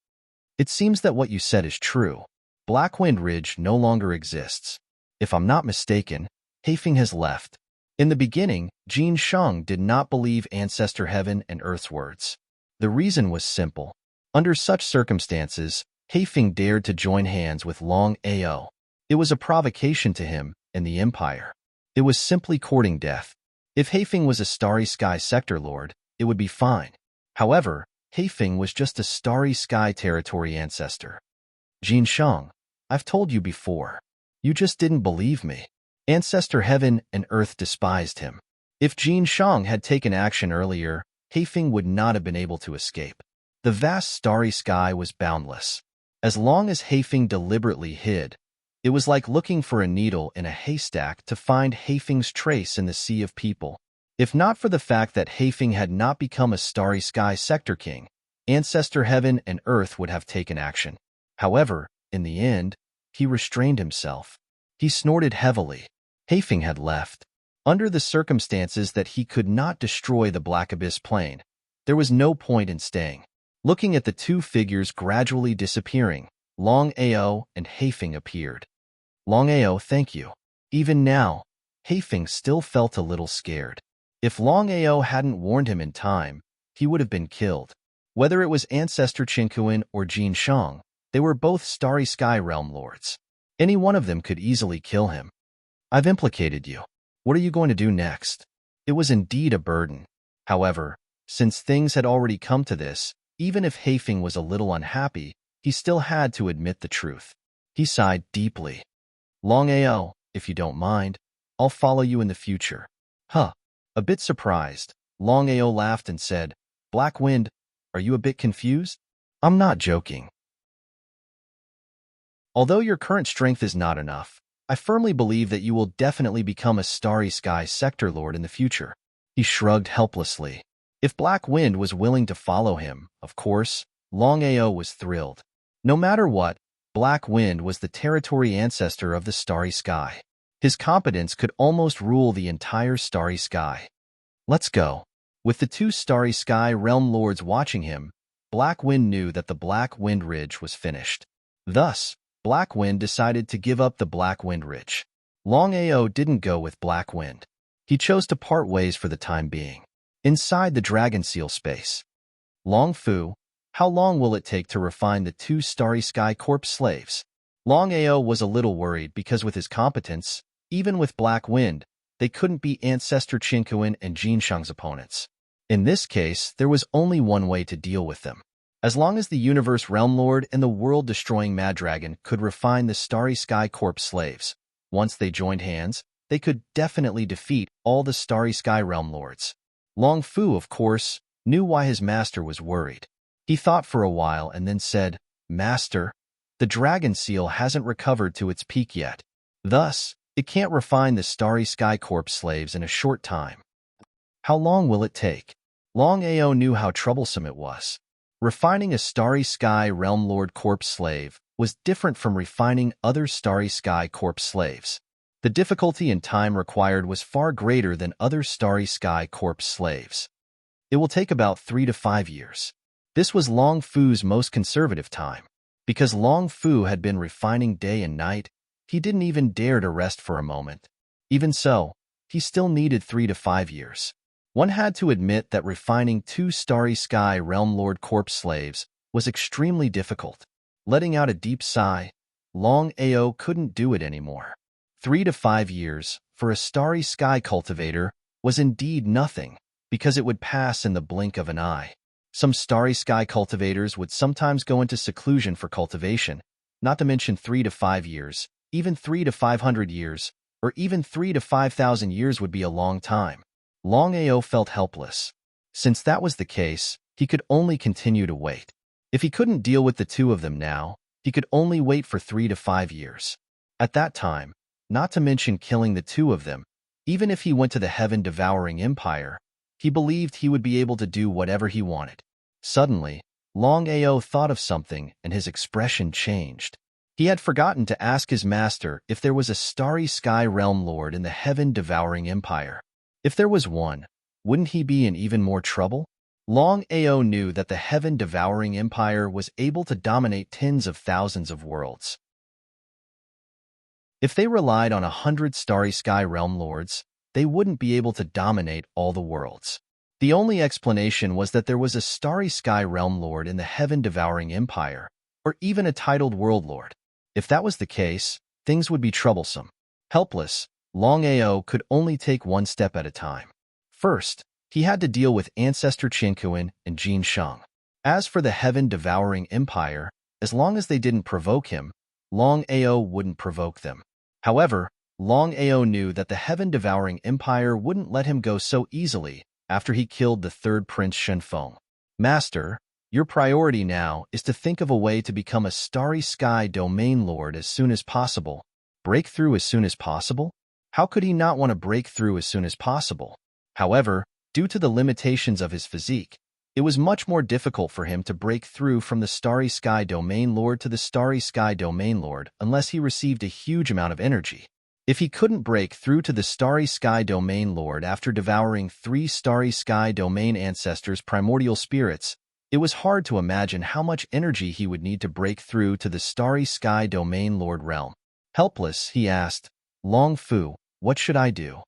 It seems that what you said is true. Blackwind Ridge no longer exists. If I'm not mistaken, Haifeng has left. In the beginning, Jin Shang did not believe Ancestor Heaven and Earth's words. The reason was simple. Under such circumstances, Haifeng dared to join hands with Longao. It was a provocation to him and the Empire. It was simply courting death. If Haifeng was a Starry Sky Sector Lord, it would be fine. However, Haifeng was just a Starry Sky Territory ancestor. Jin Shang, I've told you before. You just didn't believe me. Ancestor Heaven and Earth despised him. If Jin Shang had taken action earlier, Haifeng would not have been able to escape. The vast starry sky was boundless. As long as Haifeng deliberately hid, it was like looking for a needle in a haystack to find Haifeng's trace in the sea of people. If not for the fact that Haifeng had not become a Starry Sky Sector King, Ancestor Heaven and Earth would have taken action. However, in the end, he restrained himself. He snorted heavily. Haifeng had left. Under the circumstances that he could not destroy the Black Abyss Plain, there was no point in staying. Looking at the two figures gradually disappearing, Longao and Haifeng appeared. Longao, thank you. Even now, Haifeng still felt a little scared. If Longao hadn't warned him in time, he would have been killed. Whether it was Ancestor Qinkuan or Jin Shang, they were both Starry Sky Realm Lords. Any one of them could easily kill him. I've implicated you. What are you going to do next? It was indeed a burden. However, since things had already come to this, even if Haifeng was a little unhappy, he still had to admit the truth. He sighed deeply. Longao, if you don't mind, I'll follow you in the future. Huh. A bit surprised, Longao laughed and said, Blackwind, are you a bit confused? I'm not joking. Although your current strength is not enough, I firmly believe that you will definitely become a Starry Sky Sector Lord in the future. He shrugged helplessly. If Blackwind was willing to follow him, of course, Longao was thrilled. No matter what, Blackwind was the territory ancestor of the Starry Sky. His competence could almost rule the entire Starry Sky. Let's go. With the two Starry Sky Realm Lords watching him, Blackwind knew that the Blackwind Ridge was finished. Thus, Blackwind decided to give up the Blackwind Ridge. Longao didn't go with Blackwind. He chose to part ways for the time being. Inside the Dragon Seal space. Long Fu, how long will it take to refine the two Starry Sky Corpse slaves? Longao was a little worried because with his competence, even with Blackwind, they couldn't be Ancestor Qinkuan and Jin Shang's opponents. In this case, there was only one way to deal with them. As long as the Universe Realm Lord and the world-destroying Mad Dragon could refine the Starry Sky Corpse slaves, once they joined hands, they could definitely defeat all the Starry Sky Realm Lords. Long Fu, of course, knew why his master was worried. He thought for a while and then said, Master, the Dragon Seal hasn't recovered to its peak yet. Thus, it can't refine the Starry Sky Corpse slaves in a short time. How long will it take? Longao knew how troublesome it was. Refining a Starry Sky Realm Lord Corpse slave was different from refining other Starry Sky Corpse slaves. The difficulty and time required was far greater than other Starry Sky Corpse slaves. It will take about 3 to 5 years. This was Long Fu's most conservative time. Because Long Fu had been refining day and night, he didn't even dare to rest for a moment. Even so, he still needed 3 to 5 years. One had to admit that refining 2 Starry Sky Realm Lord Corpse slaves was extremely difficult. Letting out a deep sigh, Longao couldn't do it anymore. 3 to 5 years, for a starry sky cultivator, was indeed nothing, because it would pass in the blink of an eye. Some starry sky cultivators would sometimes go into seclusion for cultivation, not to mention 3 to 5 years, even 3 to 500 years, or even 3 to 5,000 years would be a long time. Longao felt helpless. Since that was the case, he could only continue to wait. If he couldn't deal with the two of them now, he could only wait for 3 to 5 years. At that time, not to mention killing the two of them, even if he went to the heaven-devouring empire, he believed he would be able to do whatever he wanted. Suddenly, Longao thought of something and his expression changed. He had forgotten to ask his master if there was a starry sky realm lord in the heaven-devouring empire. If there was one, wouldn't he be in even more trouble? Longao knew that the heaven-devouring empire was able to dominate tens of thousands of worlds. If they relied on 100 starry sky realm lords, they wouldn't be able to dominate all the worlds. The only explanation was that there was a starry sky realm lord in the heaven-devouring empire, or even a titled world lord. If that was the case, things would be troublesome. Helpless, Longao could only take one step at a time. First, he had to deal with Ancestor Qianquan and Jin Shang. As for the heaven-devouring empire, as long as they didn't provoke him, Longao wouldn't provoke them. However, Longao knew that the heaven-devouring empire wouldn't let him go so easily after he killed the third Prince Shenfeng. Master, your priority now is to think of a way to become a starry sky domain lord as soon as possible. Break through as soon as possible? How could he not want to break through as soon as possible? However, due to the limitations of his physique, it was much more difficult for him to break through from the Starry Sky Domain Lord to the Starry Sky Domain Lord unless he received a huge amount of energy. If he couldn't break through to the Starry Sky Domain Lord after devouring 3 Starry Sky Domain Ancestors' primordial spirits, it was hard to imagine how much energy he would need to break through to the Starry Sky Domain Lord realm. Helpless, he asked, Long Fu, what should I do?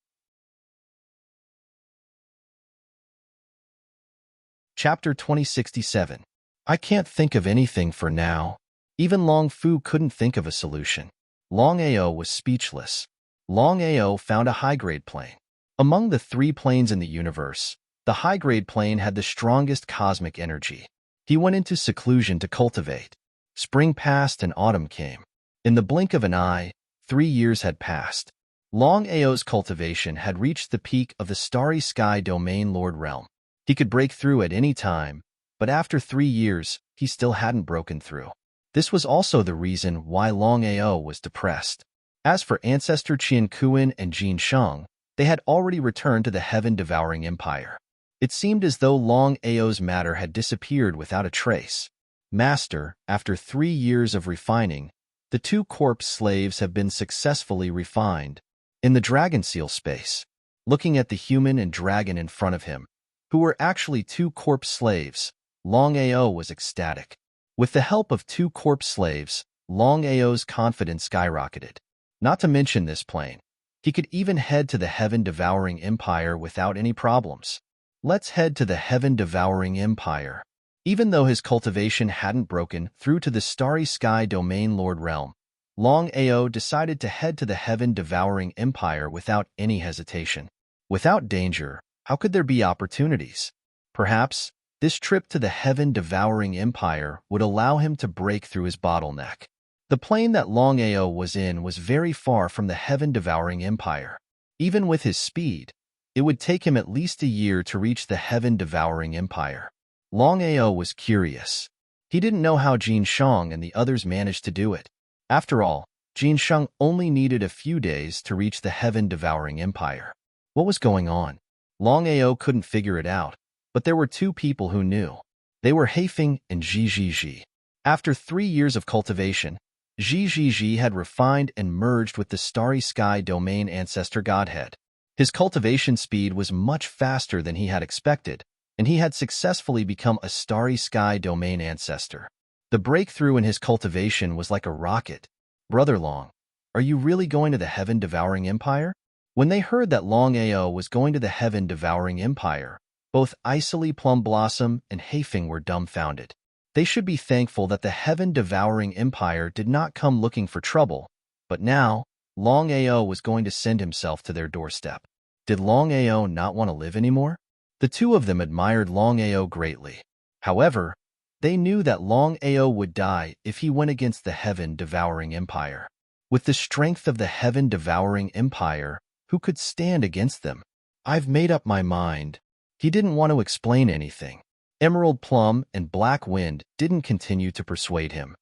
Chapter 2067. I can't think of anything for now. Even Long Fu couldn't think of a solution. Longao was speechless. Longao found a high-grade plane. Among the 3 planes in the universe, the high-grade plane had the strongest cosmic energy. He went into seclusion to cultivate. Spring passed and autumn came. In the blink of an eye, 3 years had passed. Longao's cultivation had reached the peak of the Starry Sky Domain Lord realm. He could break through at any time, but after 3 years, he still hadn't broken through. This was also the reason why Longao was depressed. As for Ancestor Qianquan and Jin Shang, they had already returned to the heaven-devouring empire. It seemed as though Longao's matter had disappeared without a trace. Master, after 3 years of refining, the 2 corpse slaves have been successfully refined. In the dragon seal space, looking at the human and dragon in front of him, who were actually 2 corpse slaves, Longao was ecstatic. With the help of 2 corpse slaves, Longao's confidence skyrocketed. Not to mention this plane, he could even head to the heaven-devouring empire without any problems. Let's head to the heaven-devouring empire. Even though his cultivation hadn't broken through to the Starry Sky Domain Lord realm, Longao decided to head to the heaven-devouring empire without any hesitation. Without danger, how could there be opportunities? Perhaps, this trip to the heaven-devouring empire would allow him to break through his bottleneck. The plane that Longao was in was very far from the heaven-devouring empire. Even with his speed, it would take him at least a year to reach the heaven-devouring empire. Longao was curious. He didn't know how Jin Shang and the others managed to do it. After all, Jin Shang only needed a few days to reach the heaven-devouring empire. What was going on? Longao couldn't figure it out, but there were 2 people who knew. They were Haifeng and Zhi. After 3 years of cultivation, Zhi had refined and merged with the Starry Sky Domain Ancestor Godhead. His cultivation speed was much faster than he had expected, and he had successfully become a Starry Sky Domain Ancestor. The breakthrough in his cultivation was like a rocket. Brother Long, are you really going to the heaven-devouring empire? When they heard that Longao was going to the heaven-devouring empire, both Isoli Plum Blossom and Haifeng were dumbfounded. They should be thankful that the heaven-devouring empire did not come looking for trouble, but now, Longao was going to send himself to their doorstep. Did Longao not want to live anymore? The two of them admired Longao greatly. However, they knew that Longao would die if he went against the heaven-devouring empire. With the strength of the heaven-devouring empire, who could stand against them? I've made up my mind. He didn't want to explain anything. Emerald Plum and Black Wind didn't continue to persuade him.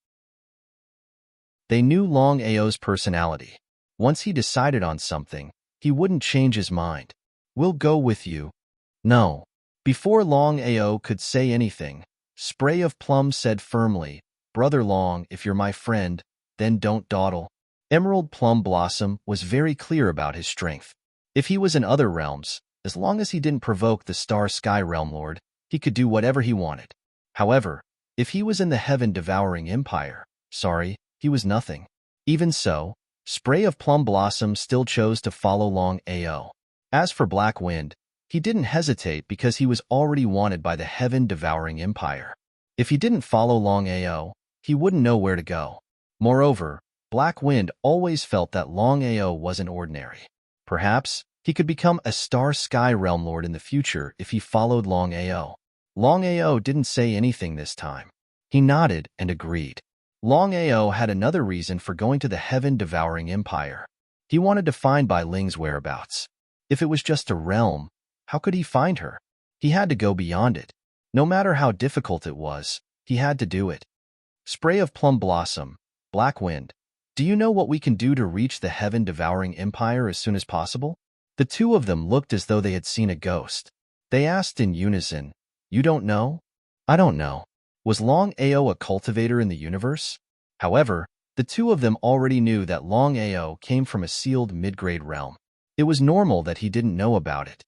They knew Longao's personality. Once he decided on something, he wouldn't change his mind. We'll go with you. No. Before Longao could say anything, Spray of Plum said firmly, Brother Long, if you're my friend, then don't dawdle. Emerald Plum Blossom was very clear about his strength. If he was in other realms, as long as he didn't provoke the Star Sky Realm Lord, he could do whatever he wanted. However, if he was in the heaven-devouring empire, he was nothing. Even so, Spray of Plum Blossom still chose to follow Longao. As for Black Wind, he didn't hesitate because he was already wanted by the heaven-devouring empire. If he didn't follow Longao, he wouldn't know where to go. Moreover, Black Wind always felt that Longao wasn't ordinary. Perhaps he could become a Star Sky Realm Lord in the future if he followed Longao. Longao didn't say anything this time. He nodded and agreed. Longao had another reason for going to the heaven-devouring empire. He wanted to find Bai Ling's whereabouts. If it was just a realm, how could he find her? He had to go beyond it. No matter how difficult it was, he had to do it. Spray of Plum Blossom, Black Wind, do you know what we can do to reach the heaven-devouring empire as soon as possible? The two of them looked as though they had seen a ghost. They asked in unison, You don't know? I don't know. Was Longao a cultivator in the universe? However, the two of them already knew that Longao came from a sealed mid-grade realm. It was normal that he didn't know about it.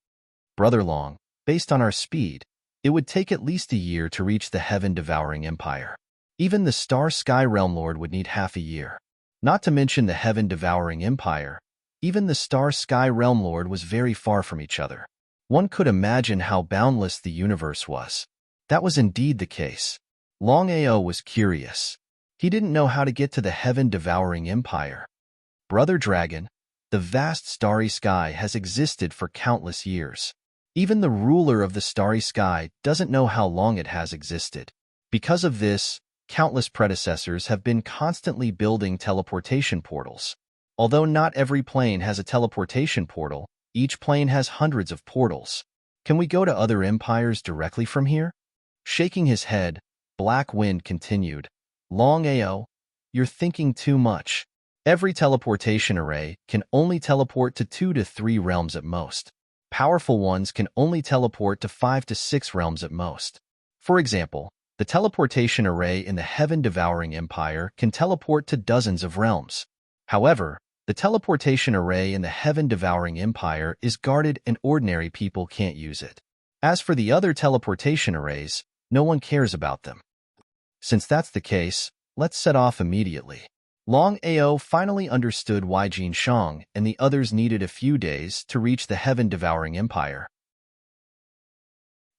Brother Long, based on our speed, it would take at least a year to reach the heaven-devouring empire. Even the Star Sky Realm Lord would need half a year. Not to mention the heaven-devouring empire, even the Star Sky Realm Lord was very far from each other. One could imagine how boundless the universe was. That was indeed the case. Longao was curious. He didn't know how to get to the heaven-devouring empire. Brother Dragon, the vast starry sky has existed for countless years. Even the ruler of the starry sky doesn't know how long it has existed. Because of this, countless predecessors have been constantly building teleportation portals. Although not every plane has a teleportation portal, each plane has hundreds of portals. Can we go to other empires directly from here? Shaking his head, Black Wind continued, Longao, you're thinking too much. Every teleportation array can only teleport to 2 to 3 realms at most. Powerful ones can only teleport to 5 to 6 realms at most. For example, the teleportation array in the heaven-devouring empire can teleport to dozens of realms. However, the teleportation array in the heaven-devouring empire is guarded and ordinary people can't use it. As for the other teleportation arrays, no one cares about them. Since that's the case, let's set off immediately. Longao finally understood why Jin Shang and the others needed a few days to reach the heaven-devouring empire.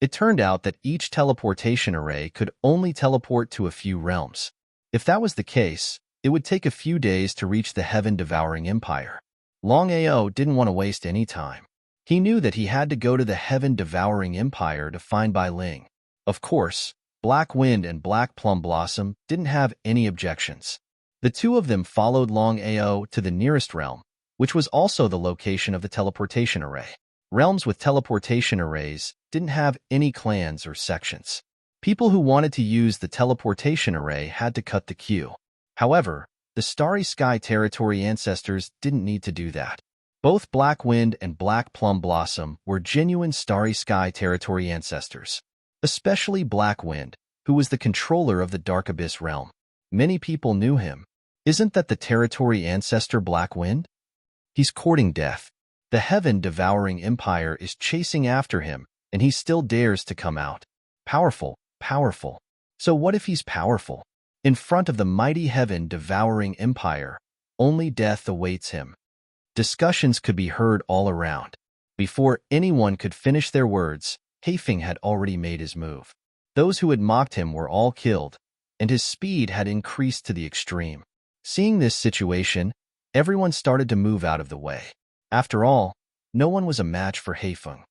It turned out that each teleportation array could only teleport to a few realms. If that was the case, it would take a few days to reach the heaven-devouring empire. Longao didn't want to waste any time. He knew that he had to go to the heaven-devouring empire to find Bai Ling. Of course, Black Wind and Black Plum Blossom didn't have any objections. The two of them followed Longao to the nearest realm, which was also the location of the teleportation array. Realms with teleportation arrays didn't have any clans or sections. People who wanted to use the teleportation array had to cut the queue. However, the Starry Sky Territory ancestors didn't need to do that. Both Black Wind and Black Plum Blossom were genuine Starry Sky Territory ancestors. Especially Black Wind, who was the controller of the Dark Abyss realm. Many people knew him. Isn't that the territory ancestor Black Wind? He's courting death. The heaven-devouring empire is chasing after him, and he still dares to come out. Powerful, powerful. So what if he's powerful? In front of the mighty heaven-devouring empire, only death awaits him. Discussions could be heard all around. Before anyone could finish their words, Haifeng had already made his move. Those who had mocked him were all killed, and his speed had increased to the extreme. Seeing this situation, everyone started to move out of the way. After all, no one was a match for Heifeng.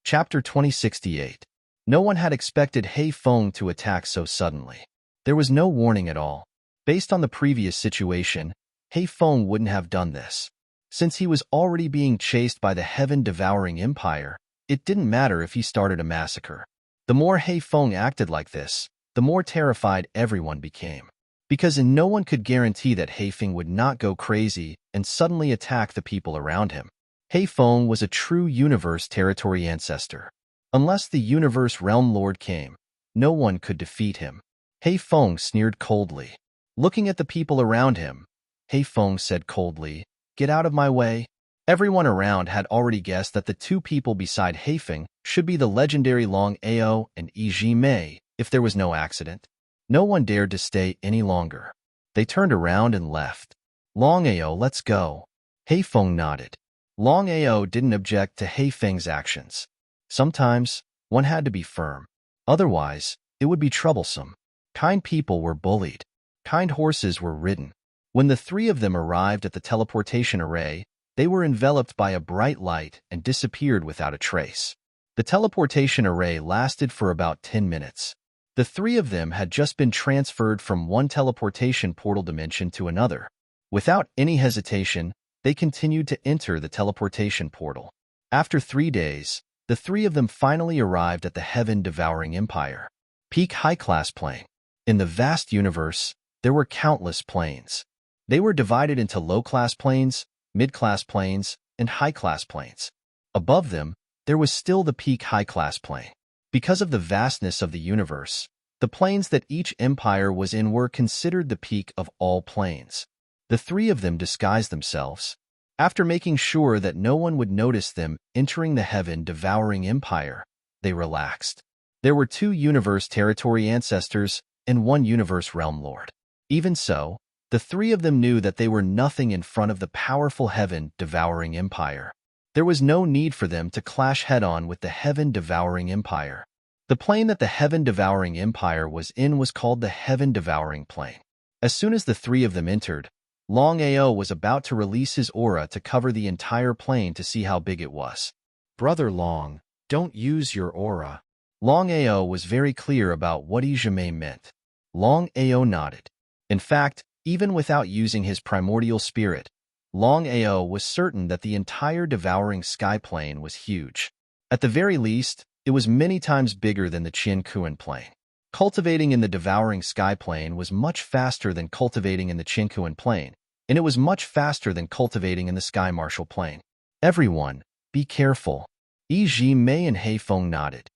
Chapter 2068. No one had expected Heifeng to attack so suddenly. There was no warning at all. Based on the previous situation, Heifeng wouldn't have done this. Since he was already being chased by the heaven-devouring empire, it didn't matter if he started a massacre. The more Heifeng acted like this, the more terrified everyone became. Because no one could guarantee that Heifeng would not go crazy and suddenly attack the people around him. Heifeng was a true universe territory ancestor. Unless the universe realm lord came, no one could defeat him. Heifeng sneered coldly. Looking at the people around him, Heifeng said coldly, "Get out of my way." Everyone around had already guessed that the two people beside Heifeng should be the legendary Longao and Mei if there was no accident. No one dared to stay any longer. They turned around and left. "Longao, let's go." Heifeng nodded. Longao didn't object to Heifeng's actions. Sometimes, one had to be firm. Otherwise, it would be troublesome. Kind people were bullied. Kind horses were ridden. When the three of them arrived at the teleportation array, they were enveloped by a bright light and disappeared without a trace. The teleportation array lasted for about 10 minutes. The three of them had just been transferred from one teleportation portal dimension to another. Without any hesitation, they continued to enter the teleportation portal. After 3 days, the three of them finally arrived at the heaven-devouring empire. Peak high-class plane. In the vast universe, there were countless planes. They were divided into low-class planes, mid-class planes, and high-class planes. Above them, there was still the peak high-class plane. Because of the vastness of the universe, the planes that each empire was in were considered the peak of all planes. The three of them disguised themselves. After making sure that no one would notice them entering the heaven-devouring empire, they relaxed. There were 2 universe territory ancestors and 1 universe realm lord. Even so, the three of them knew that they were nothing in front of the powerful heaven-devouring empire. There was no need for them to clash head-on with the heaven-devouring empire. The plane that the heaven-devouring empire was in was called the heaven-devouring plane. As soon as the three of them entered, Longao was about to release his aura to cover the entire plane to see how big it was. "Brother Long, don't use your aura." Longao was very clear about what Ijime meant. Longao nodded. In fact, even without using his primordial spirit, Longao was certain that the entire devouring sky plane was huge. At the very least, it was many times bigger than the Qianquan plane. Cultivating in the devouring sky plane was much faster than cultivating in the Qianquan plane, and it was much faster than cultivating in the sky martial plane. "Everyone, be careful." Mei and Heifeng nodded.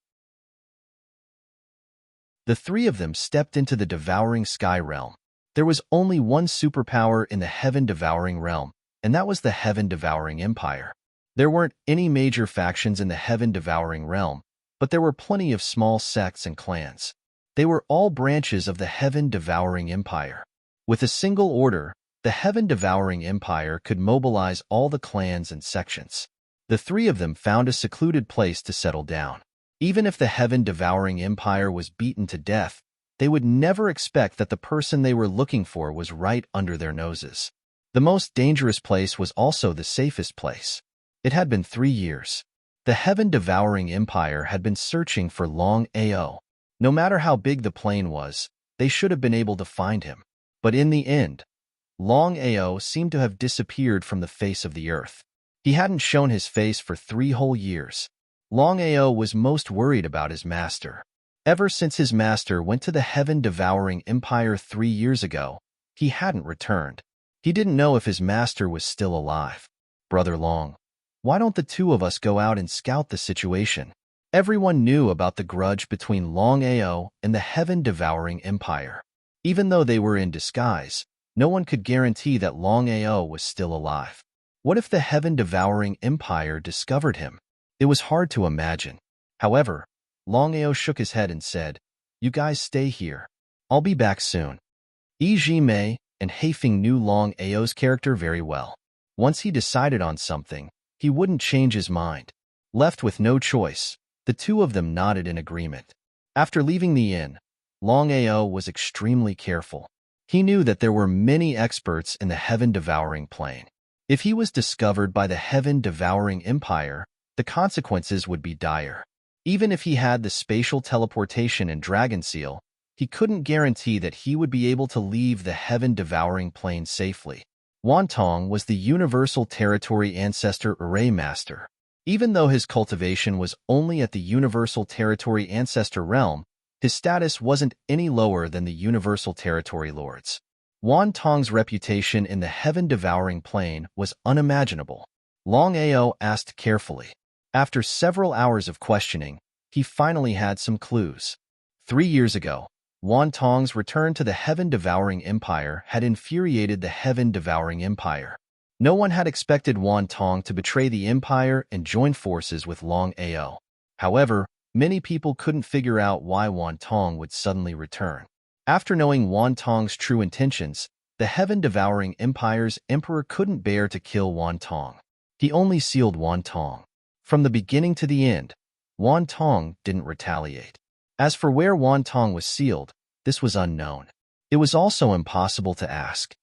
The three of them stepped into the devouring sky realm. There was only one superpower in the heaven-devouring realm, and that was the heaven-devouring empire. There weren't any major factions in the heaven-devouring realm, but there were plenty of small sects and clans. They were all branches of the heaven-devouring empire. With a single order, the heaven-devouring empire could mobilize all the clans and sections. The three of them found a secluded place to settle down. Even if the heaven-devouring empire was beaten to death, they would never expect that the person they were looking for was right under their noses. The most dangerous place was also the safest place. It had been 3 years. The heaven-devouring empire had been searching for Longao. No matter how big the plane was, they should have been able to find him. But in the end, Longao seemed to have disappeared from the face of the earth. He hadn't shown his face for 3 whole years. Longao was most worried about his master. Ever since his master went to the heaven-devouring empire 3 years ago, he hadn't returned. He didn't know if his master was still alive. "Brother Long, why don't the 2 of us go out and scout the situation?" Everyone knew about the grudge between Longao and the heaven-devouring empire. Even though they were in disguise, no one could guarantee that Longao was still alive. What if the heaven-devouring empire discovered him? It was hard to imagine. However, Longao shook his head and said, "You guys stay here. I'll be back soon." Mei and Heifeng knew Longao's character very well. Once he decided on something, he wouldn't change his mind. Left with no choice, the two of them nodded in agreement. After leaving the inn, Longao was extremely careful. He knew that there were many experts in the heaven-devouring plane. If he was discovered by the heaven-devouring empire, the consequences would be dire. Even if he had the spatial teleportation and dragon seal, he couldn't guarantee that he would be able to leave the heaven-devouring plane safely. Wantong was the Universal Territory Ancestor Array Master. Even though his cultivation was only at the Universal Territory Ancestor realm, his status wasn't any lower than the Universal Territory Lords. Wantong's reputation in the heaven-devouring plane was unimaginable. Longao asked carefully. After several hours of questioning, he finally had some clues. 3 years ago, Wantong's return to the heaven-devouring empire had infuriated the heaven-devouring empire. No one had expected Wantong to betray the empire and join forces with Longao. However, many people couldn't figure out why Wantong would suddenly return. After knowing Wantong's true intentions, the heaven-devouring empire's emperor couldn't bear to kill Wantong. He only sealed Wantong. From the beginning to the end, Wantong didn't retaliate. As for where Wantong was sealed, this was unknown. It was also impossible to ask.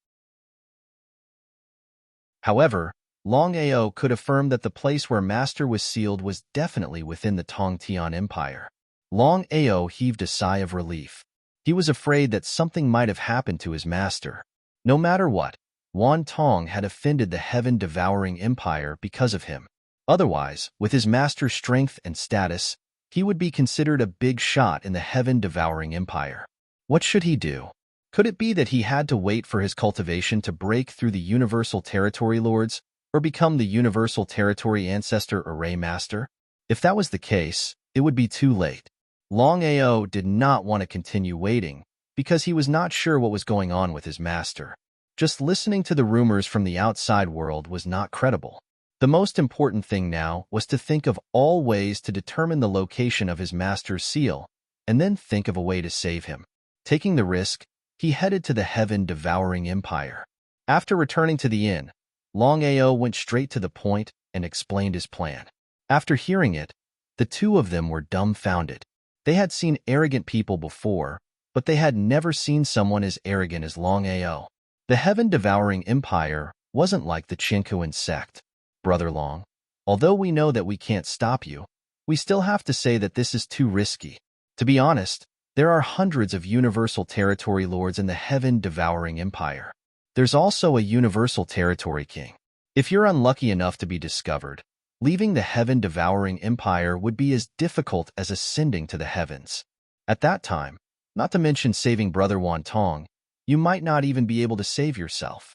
However, Longao could affirm that the place where Master was sealed was definitely within the Tongtian Empire. Longao heaved a sigh of relief. He was afraid that something might have happened to his master. No matter what, Wantong had offended the heaven-devouring empire because of him. Otherwise, with his master's strength and status, he would be considered a big shot in the heaven-devouring empire. What should he do? Could it be that he had to wait for his cultivation to break through the Universal Territory Lords, or become the Universal Territory Ancestor Array Master? If that was the case, it would be too late. Longao did not want to continue waiting, because he was not sure what was going on with his master. Just listening to the rumors from the outside world was not credible. The most important thing now was to think of all ways to determine the location of his master's seal, and then think of a way to save him. Taking the risk, he headed to the heaven-devouring empire. After returning to the inn, Longao went straight to the point and explained his plan. After hearing it, the two of them were dumbfounded. They had seen arrogant people before, but they had never seen someone as arrogant as Longao. The heaven-devouring empire wasn't like the Chinkuan sect. Brother Long, although we know that we can't stop you, we still have to say that this is too risky. To be honest, there are hundreds of Universal Territory Lords in the heaven-devouring empire. There's also a Universal Territory King. If you're unlucky enough to be discovered, leaving the heaven-devouring empire would be as difficult as ascending to the heavens. At that time, not to mention saving Brother Wantong, you might not even be able to save yourself.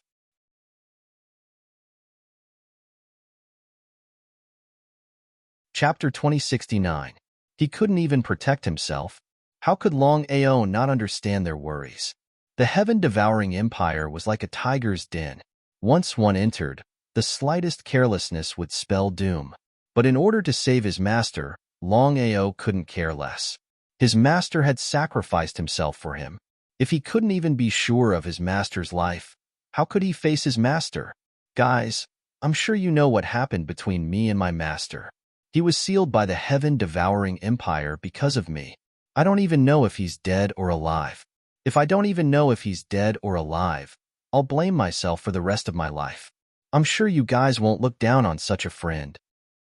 Chapter 2069. He couldn't even protect himself. How could Longao not understand their worries? The heaven-devouring empire was like a tiger's den. Once one entered, the slightest carelessness would spell doom. But in order to save his master, Longao couldn't care less. His master had sacrificed himself for him. If he couldn't even be sure of his master's life, how could he face his master? Guys, I'm sure you know what happened between me and my master. He was sealed by the heaven-devouring empire because of me. I don't even know if he's dead or alive. If I don't even know if he's dead or alive, I'll blame myself for the rest of my life. I'm sure you guys won't look down on such a friend.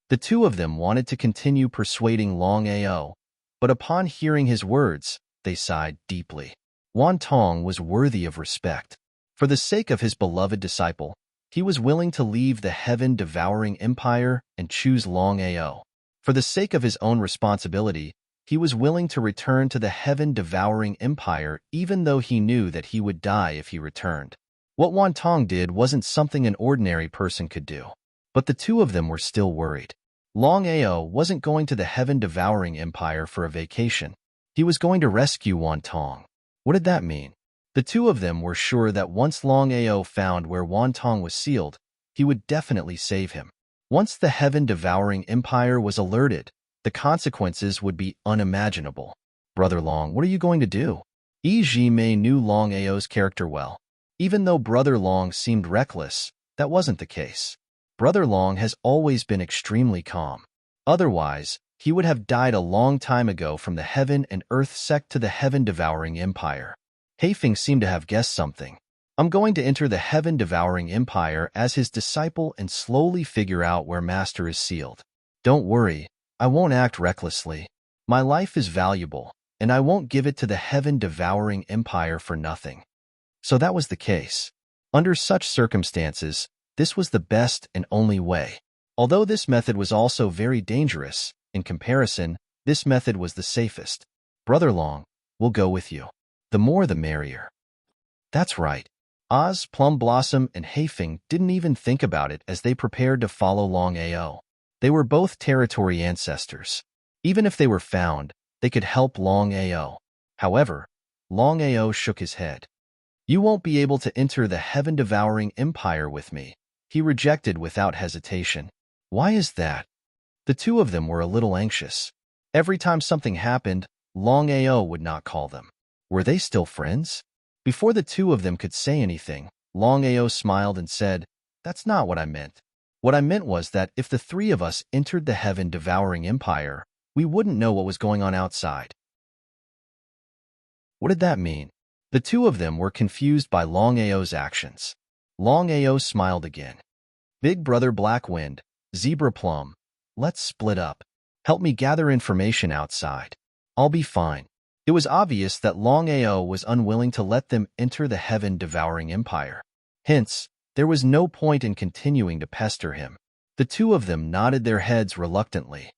The two of them wanted to continue persuading Longao, but upon hearing his words, they sighed deeply. Wantong was worthy of respect. For the sake of his beloved disciple, he was willing to leave the heaven-devouring empire and choose Longao. For the sake of his own responsibility, he was willing to return to the heaven-devouring empire even though he knew that he would die if he returned. What Wantong did wasn't something an ordinary person could do. But the two of them were still worried. Longao wasn't going to the heaven-devouring empire for a vacation. He was going to rescue Wantong. What did that mean? The two of them were sure that once Longao found where Wantong was sealed, he would definitely save him. Once the heaven-devouring empire was alerted, the consequences would be unimaginable. Brother Long, what are you going to do? Yi Jimei knew Longao's character well. Even though Brother Long seemed reckless, that wasn't the case. Brother Long has always been extremely calm. Otherwise, he would have died a long time ago from the heaven and earth sect to the heaven-devouring empire. Heifeng seemed to have guessed something. I'm going to enter the heaven-devouring empire as his disciple and slowly figure out where master is sealed. Don't worry, I won't act recklessly. My life is valuable, and I won't give it to the heaven-devouring empire for nothing. So that was the case. Under such circumstances, this was the best and only way. Although this method was also very dangerous, in comparison, this method was the safest. Brother Long, we'll go with you. The more the merrier. That's right. Oz, Plum Blossom, and Heifeng didn't even think about it as they prepared to follow Longao. They were both territory ancestors. Even if they were found, they could help Longao. However, Longao shook his head. You won't be able to enter the heaven-devouring empire with me, he rejected without hesitation. Why is that? The two of them were a little anxious. Every time something happened, Longao would not call them. Were they still friends? Before the two of them could say anything, Longao smiled and said, "That's not what I meant. What I meant was that if the three of us entered the heaven-devouring empire, we wouldn't know what was going on outside." What did that mean? The two of them were confused by Longao's actions. Longao smiled again. Big Brother Blackwind, Zebra Plum, let's split up. Help me gather information outside. I'll be fine. It was obvious that Longao was unwilling to let them enter the heaven-devouring empire. Hence, there was no point in continuing to pester him. The two of them nodded their heads reluctantly.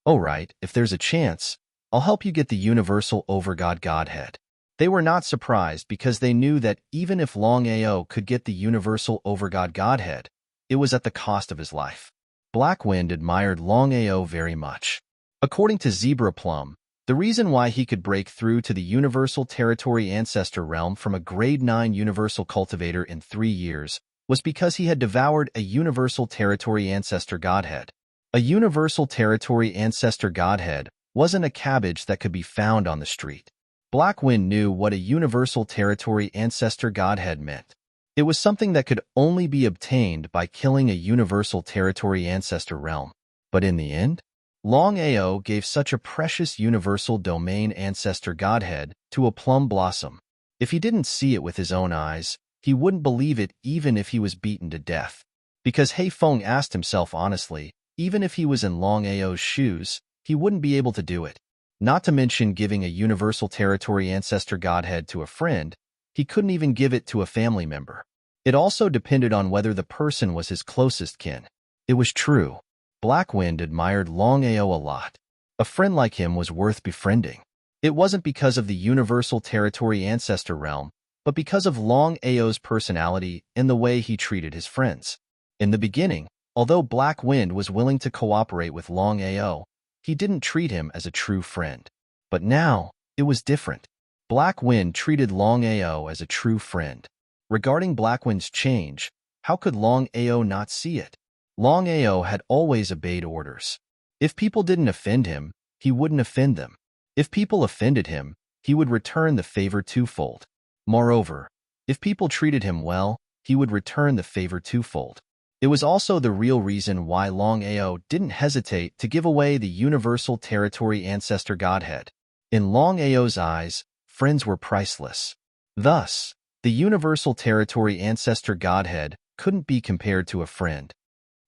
All right, if there's a chance, I'll help you get the universal overgod Godhead. They were not surprised because they knew that even if Longao could get the universal overgod Godhead, it was at the cost of his life. Blackwind admired Longao very much. According to Zebra Plum, the reason why he could break through to the Universal Territory Ancestor realm from a Grade 9 Universal Cultivator in 3 years was because he had devoured a Universal Territory Ancestor Godhead. A Universal Territory Ancestor Godhead wasn't a cabbage that could be found on the street. Blackwind knew what a Universal Territory Ancestor Godhead meant. It was something that could only be obtained by killing a Universal Territory Ancestor realm. But in the end, Longao gave such a precious Universal Domain Ancestor Godhead to a Plum Blossom. If he didn't see it with his own eyes, he wouldn't believe it even if he was beaten to death. Because Heifeng asked himself honestly, even if he was in Longao's shoes, he wouldn't be able to do it. Not to mention giving a Universal Territory Ancestor Godhead to a friend, he couldn't even give it to a family member. It also depended on whether the person was his closest kin. It was true. Blackwind admired Longao a lot. A friend like him was worth befriending. It wasn't because of the Universal Territory Ancestor realm, but because of Longao's personality and the way he treated his friends. In the beginning, although Blackwind was willing to cooperate with Longao, he didn't treat him as a true friend. But now, it was different. Blackwind treated Longao as a true friend. Regarding Blackwind's change, how could Longao not see it? Longao had always obeyed orders. If people didn't offend him, he wouldn't offend them. If people offended him, he would return the favor twofold. Moreover, if people treated him well, he would return the favor twofold. It was also the real reason why Longao didn't hesitate to give away the Universal Territory Ancestor Godhead. In Longao's eyes, friends were priceless. Thus, the Universal Territory Ancestor Godhead couldn't be compared to a friend.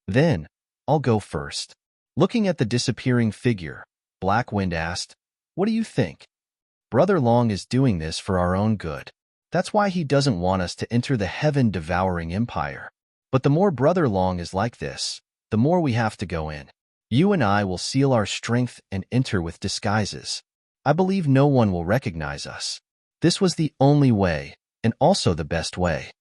Then, I'll go first. Looking at the disappearing figure, Blackwind asked, "What do you think? Brother Long is doing this for our own good. That's why he doesn't want us to enter the heaven-devouring empire. But the more Brother Long is like this, the more we have to go in. You and I will seal our strength and enter with disguises. I believe no one will recognize us. This was the only way, and also the best way."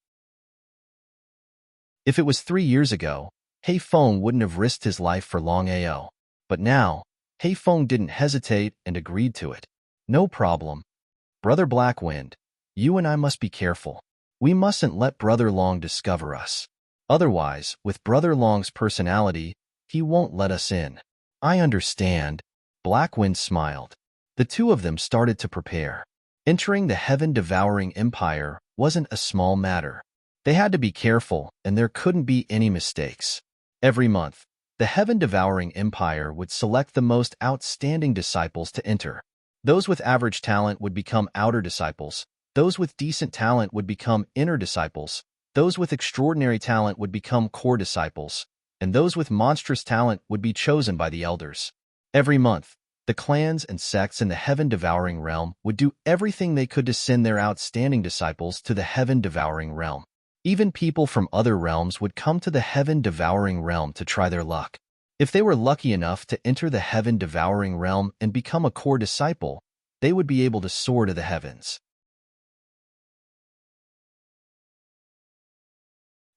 If it was 3 years ago, Heifeng wouldn't have risked his life for Longao. But now, Heifeng didn't hesitate and agreed to it. "No problem. Brother Blackwind, you and I must be careful. We mustn't let Brother Long discover us. Otherwise, with Brother Long's personality, he won't let us in." "I understand." Blackwind smiled. The two of them started to prepare. Entering the heaven-devouring empire wasn't a small matter. They had to be careful, and there couldn't be any mistakes. Every month, The heaven-devouring empire would select the most outstanding disciples to enter. Those with average talent would become outer disciples. Those with decent talent would become inner disciples. Those with extraordinary talent would become core disciples. And those with monstrous talent would be chosen by the elders. Every month, the clans and sects in the heaven-devouring realm would do everything they could to send their outstanding disciples to the heaven-devouring realm. Even people from other realms would come to the heaven-devouring realm to try their luck. If they were lucky enough to enter the heaven-devouring realm and become a core disciple, they would be able to soar to the heavens.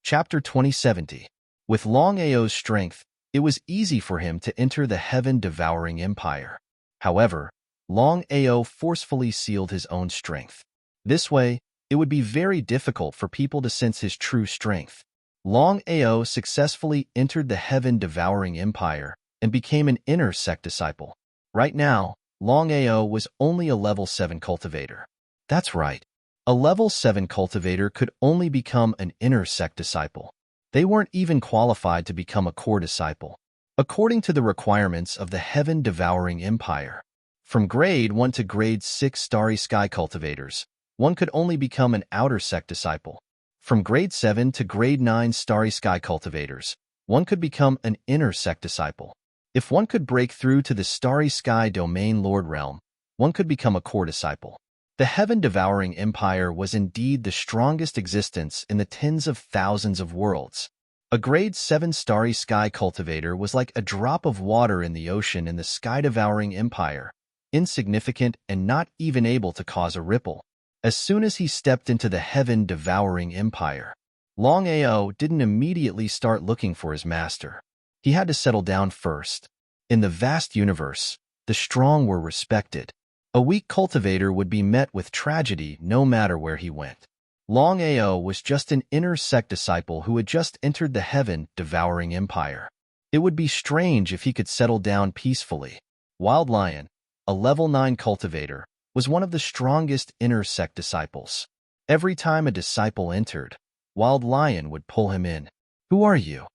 Chapter 2070. With Longao's strength, it was easy for him to enter the heaven-devouring empire. However, Longao forcefully sealed his own strength. This way, it would be very difficult for people to sense his true strength. Longao successfully entered the heaven-devouring empire and became an inner sect disciple. Right now, Longao was only a level 7 cultivator. That's right. A level 7 cultivator could only become an inner sect disciple. They weren't even qualified to become a core disciple. According to the requirements of the heaven-devouring empire, from grade 1 to grade 6 starry sky cultivators, one could only become an outer sect disciple. From grade 7 to grade 9 starry sky cultivators, one could become an inner sect disciple. If one could break through to the starry sky domain lord realm, one could become a core disciple. The heaven-devouring empire was indeed the strongest existence in the tens of thousands of worlds. A grade 7 starry sky cultivator was like a drop of water in the ocean in the sky-devouring empire, insignificant and not even able to cause a ripple. As soon as he stepped into the heaven-devouring empire, Longao didn't immediately start looking for his master. He had to settle down first. In the vast universe, the strong were respected. A weak cultivator would be met with tragedy no matter where he went. Longao was just an inner sect disciple who had just entered the heaven-devouring empire. It would be strange if he could settle down peacefully. Wild Lion, a level 9 cultivator, was one of the strongest inner sect disciples. Every time a disciple entered, Wild Lion would pull him in. "Who are you?"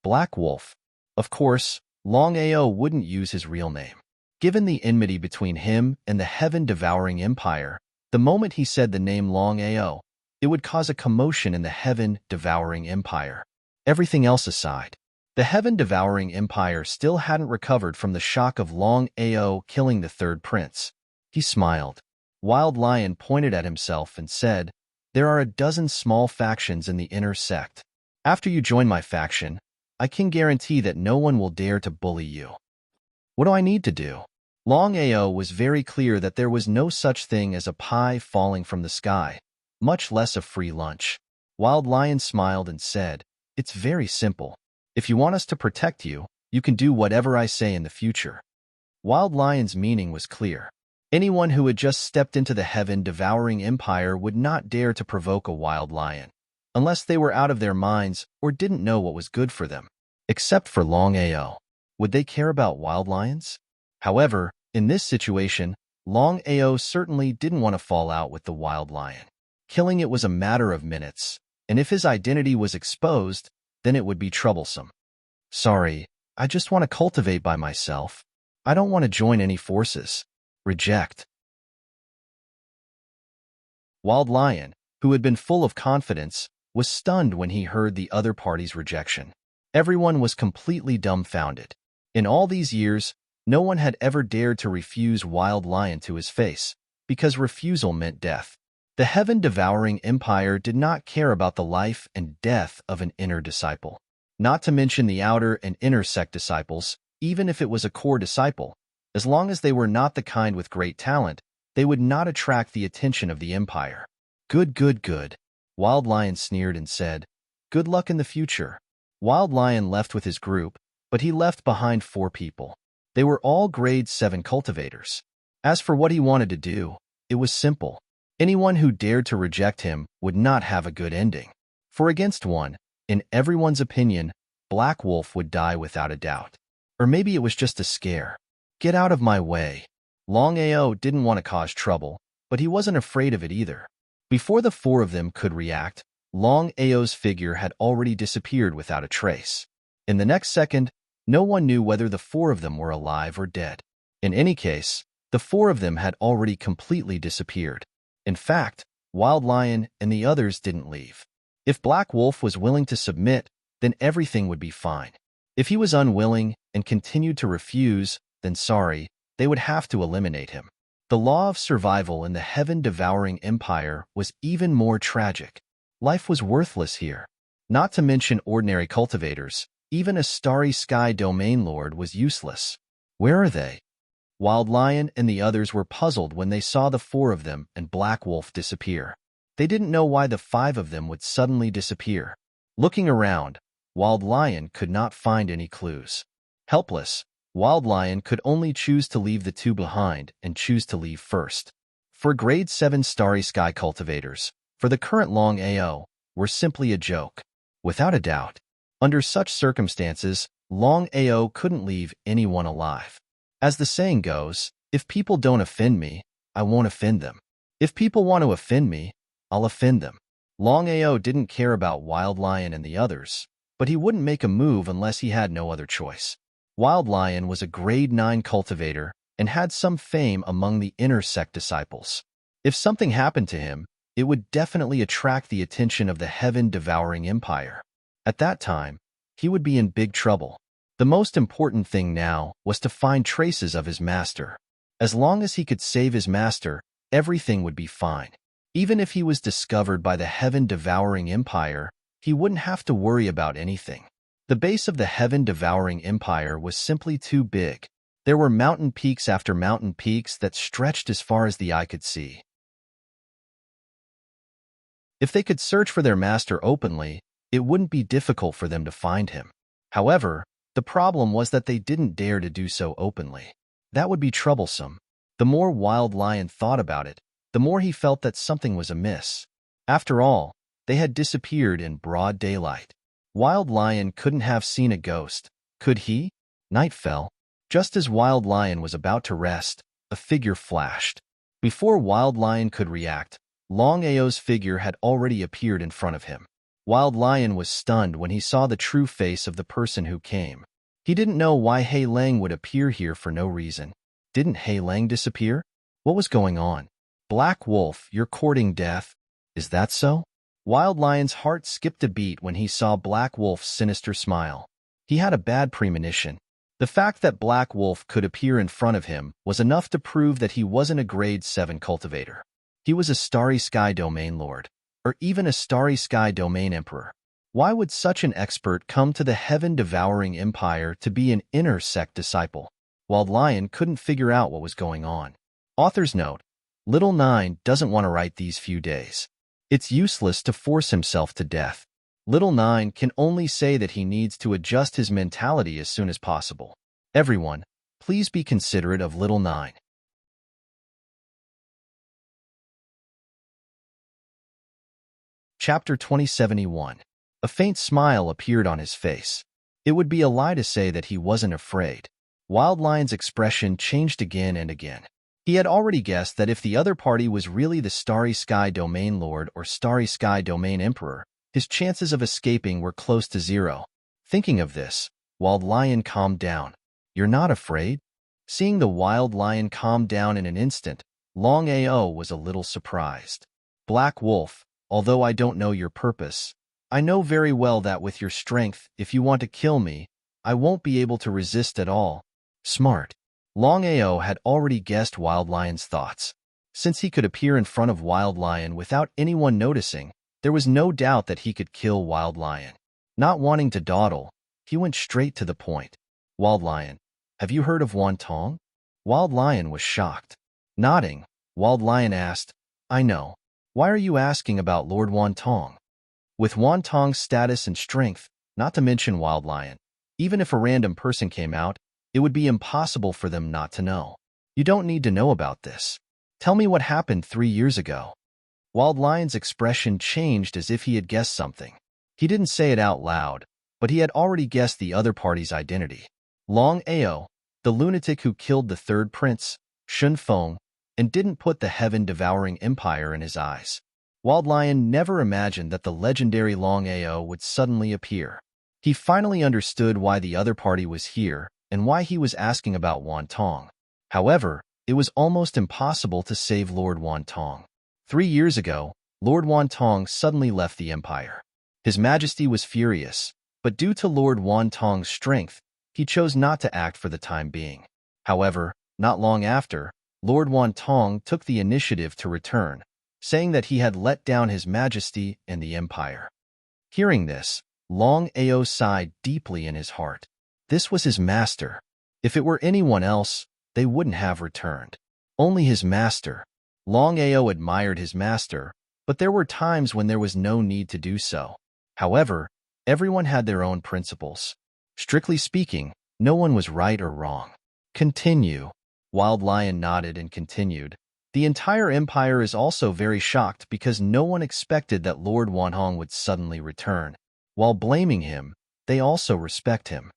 "Black Wolf." Of course, Longao wouldn't use his real name. Given the enmity between him and the heaven-devouring empire, the moment he said the name Longao, it would cause a commotion in the heaven-devouring empire. Everything else aside, the heaven-devouring empire still hadn't recovered from the shock of Longao killing the third prince. He smiled. Wild Lion pointed at himself and said, "There are a dozen small factions in the inner sect. After you join my faction, I can guarantee that no one will dare to bully you." "What do I need to do?" Longao was very clear that there was no such thing as a pie falling from the sky, much less a free lunch. Wild Lion smiled and said, "It's very simple. If you want us to protect you, you can do whatever I say in the future." Wild Lion's meaning was clear. Anyone who had just stepped into the heaven-devouring empire would not dare to provoke a Wild Lion, unless they were out of their minds or didn't know what was good for them. Except for Longao. Would they care about wild lions? However, in this situation, Longao certainly didn't want to fall out with the wild lion. Killing it was a matter of minutes, and if his identity was exposed, then it would be troublesome. "Sorry, I just want to cultivate by myself. I don't want to join any forces." "Reject." Wild Lion, who had been full of confidence, was stunned when he heard the other party's rejection. Everyone was completely dumbfounded. In all these years, no one had ever dared to refuse Wild Lion to his face, because refusal meant death. The heaven-devouring empire did not care about the life and death of an inner disciple. Not to mention the outer and inner sect disciples, even if it was a core disciple. As long as they were not the kind with great talent, they would not attract the attention of the empire. Good, good, good. Wild Lion sneered and said, "Good luck in the future." Wild Lion left with his group, but he left behind 4 people. They were all grade 7 cultivators. As for what he wanted to do, it was simple. Anyone who dared to reject him would not have a good ending. For against one, in everyone's opinion, Black Wolf would die without a doubt. Or maybe it was just a scare. "Get out of my way." Longao didn't want to cause trouble, but he wasn't afraid of it either. Before the 4 of them could react, Longao's figure had already disappeared without a trace. In the next second, No one knew whether the four of them were alive or dead. In any case, the four of them had already completely disappeared. In fact, Wild Lion and the others didn't leave. If Black Wolf was willing to submit, then everything would be fine. If he was unwilling and continued to refuse, then sorry, they would have to eliminate him. The law of survival in the heaven-devouring empire was even more tragic. Life was worthless here. Not to mention ordinary cultivators, even a starry sky domain lord was useless. Where are they? Wild Lion and the others were puzzled when they saw the four of them and Black Wolf disappear. They didn't know why the five of them would suddenly disappear. Looking around, Wild Lion could not find any clues. Helpless, Wild Lion could only choose to leave the two behind and choose to leave first. For Grade 7 Starry Sky cultivators, for the current Longao, were simply a joke. Without a doubt. Under such circumstances, Longao couldn't leave anyone alive. As the saying goes, if people don't offend me, I won't offend them. If people want to offend me, I'll offend them. Longao didn't care about Wild Lion and the others, but he wouldn't make a move unless he had no other choice. Wild Lion was a Grade 9 cultivator and had some fame among the inner sect disciples. If something happened to him, it would definitely attract the attention of the heaven-devouring empire. At that time, he would be in big trouble. The most important thing now was to find traces of his master. As long as he could save his master, everything would be fine. Even if he was discovered by the heaven-devouring empire, he wouldn't have to worry about anything. The base of the heaven-devouring empire was simply too big. There were mountain peaks after mountain peaks that stretched as far as the eye could see. If they could search for their master openly, it wouldn't be difficult for them to find him. However, the problem was that they didn't dare to do so openly. That would be troublesome. The more Wild Lion thought about it, the more he felt that something was amiss. After all, they had disappeared in broad daylight. Wild Lion couldn't have seen a ghost, could he? Night fell. Just as Wild Lion was about to rest, a figure flashed. Before Wild Lion could react, Longao's figure had already appeared in front of him. Wild Lion was stunned when he saw the true face of the person who came. He didn't know why Hei Lang would appear here for no reason. Didn't Hei Lang disappear? What was going on? Black Wolf, you're courting death. Is that so? Wild Lion's heart skipped a beat when he saw Black Wolf's sinister smile. He had a bad premonition. The fact that Black Wolf could appear in front of him was enough to prove that he wasn't a Grade 7 cultivator. He was a Starry Sky Domain Lord, or even a Starry Sky Domain Emperor. Why would such an expert come to the heaven-devouring empire to be an inner sect disciple? Wild Lion couldn't figure out what was going on. Author's note: Little Nine doesn't want to write these few days. It's useless to force himself to death. Little Nine can only say that he needs to adjust his mentality as soon as possible. Everyone, please be considerate of Little Nine. Chapter 2071. A faint smile appeared on his face. It would be a lie to say that he wasn't afraid. Wild Lion's expression changed again and again. He had already guessed that if the other party was really the Starry Sky Domain Lord or Starry Sky Domain Emperor, his chances of escaping were close to zero. Thinking of this, Wild Lion calmed down. You're not afraid? Seeing the Wild Lion calm down in an instant, Longao was a little surprised. Black Wolf, although I don't know your purpose, I know very well that with your strength, if you want to kill me, I won't be able to resist at all. Smart. Longao had already guessed Wild Lion's thoughts. Since he could appear in front of Wild Lion without anyone noticing, there was no doubt that he could kill Wild Lion. Not wanting to dawdle, he went straight to the point. Wild Lion, have you heard of Wantong? Wild Lion was shocked. Nodding, Wild Lion asked, I know. Why are you asking about Lord Wantong? With Wantong's status and strength, not to mention Wild Lion, even if a random person came out, it would be impossible for them not to know. You don't need to know about this. Tell me what happened 3 years ago. Wild Lion's expression changed as if he had guessed something. He didn't say it out loud, but he had already guessed the other party's identity. Longao, the lunatic who killed the third prince, Shun Feng, and didn't put the heaven-devouring empire in his eyes. Wild Lion never imagined that the legendary Longao would suddenly appear. He finally understood why the other party was here and why he was asking about Wan Tong. However, it was almost impossible to save Lord Wan Tong. 3 years ago, Lord Wan Tong suddenly left the empire. His Majesty was furious, but due to Lord Wan Tong's strength, he chose not to act for the time being. However, not long after, Lord Wan Tong took the initiative to return, saying that he had let down His Majesty and the empire. Hearing this, Longao sighed deeply in his heart. This was his master. If it were anyone else, they wouldn't have returned. Only his master. Longao admired his master, but there were times when there was no need to do so. However, everyone had their own principles. Strictly speaking, no one was right or wrong. Continue. Wild Lion nodded and continued. The entire empire is also very shocked because no one expected that Lord Wanhong would suddenly return. While blaming him, they also respect him.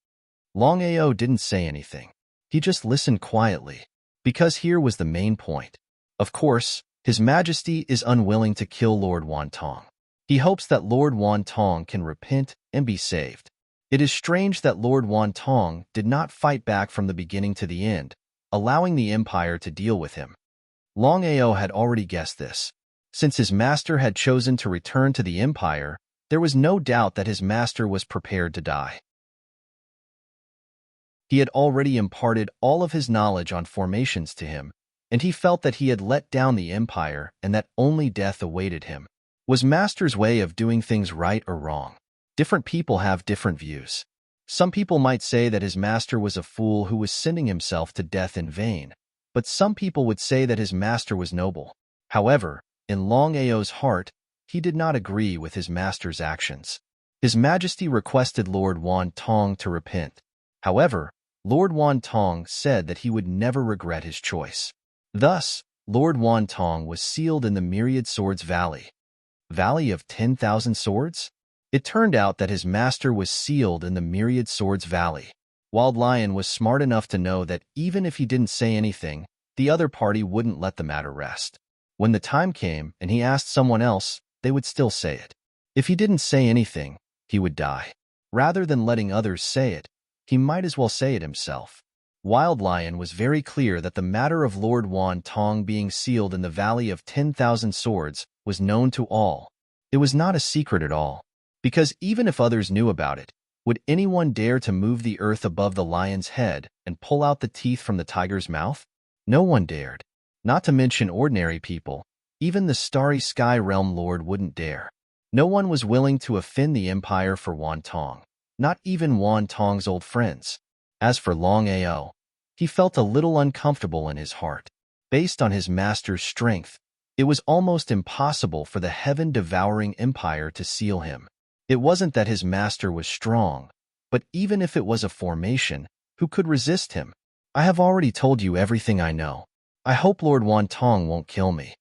Longao didn't say anything. He just listened quietly, because here was the main point. Of course, His Majesty is unwilling to kill Lord Wan Tong. He hopes that Lord Wan Tong can repent and be saved. It is strange that Lord Wan Tong did not fight back from the beginning to the end, allowing the empire to deal with him. Longao had already guessed this. Since his master had chosen to return to the empire, there was no doubt that his master was prepared to die. He had already imparted all of his knowledge on formations to him, and he felt that he had let down the empire and that only death awaited him. Was master's way of doing things right or wrong? Different people have different views. Some people might say that his master was a fool who was sending himself to death in vain, but some people would say that his master was noble. However, in Longao's heart, he did not agree with his master's actions. His Majesty requested Lord Wan Tong to repent. However, Lord Wan Tong said that he would never regret his choice. Thus, Lord Wan Tong was sealed in the Myriad Swords Valley. Valley of 10,000 Swords? It turned out that his master was sealed in the Myriad Swords Valley. Wild Lion was smart enough to know that even if he didn't say anything, the other party wouldn't let the matter rest. When the time came and he asked someone else, they would still say it. If he didn't say anything, he would die. Rather than letting others say it, he might as well say it himself. Wild Lion was very clear that the matter of Lord Wan Tong being sealed in the Valley of 10,000 Swords was known to all. It was not a secret at all, because even if others knew about it, would anyone dare to move the earth above the lion's head and pull out the teeth from the tiger's mouth? No one dared. Not to mention ordinary people, even the Starry Sky Realm Lord wouldn't dare. No one was willing to offend the empire for Wan Tong, not even Wan Tong's old friends. As for Longao, he felt a little uncomfortable in his heart. Based on his master's strength, it was almost impossible for the heaven-devouring empire to seal him. It wasn't that his master was strong, but even if it was a formation, who could resist him? I have already told you everything I know. I hope Lord Wan Tong won't kill me.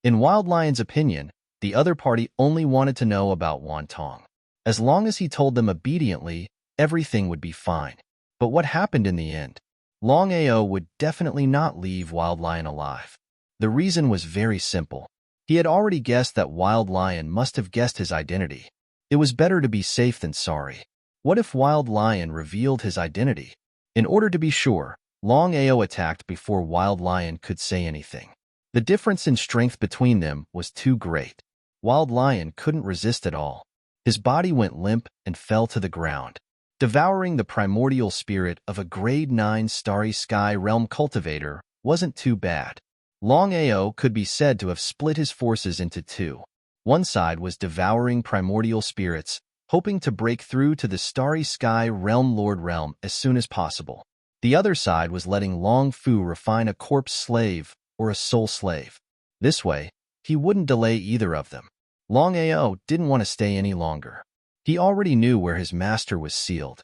In Wild Lion's opinion, the other party only wanted to know about Wan Tong. As long as he told them obediently, everything would be fine. But what happened in the end? Longao would definitely not leave Wild Lion alive. The reason was very simple. He had already guessed that Wild Lion must have guessed his identity. It was better to be safe than sorry. What if Wild Lion revealed his identity? In order to be sure, Longao attacked before Wild Lion could say anything. The difference in strength between them was too great. Wild Lion couldn't resist at all. His body went limp and fell to the ground. Devouring the primordial spirit of a grade 9 Starry Sky Realm cultivator wasn't too bad. Longao could be said to have split his forces into two. One side was devouring primordial spirits, hoping to break through to the Starry Sky Realm Lord Realm as soon as possible. The other side was letting Long Fu refine a corpse slave or a soul slave. This way, he wouldn't delay either of them. Longao didn't want to stay any longer. He already knew where his master was sealed.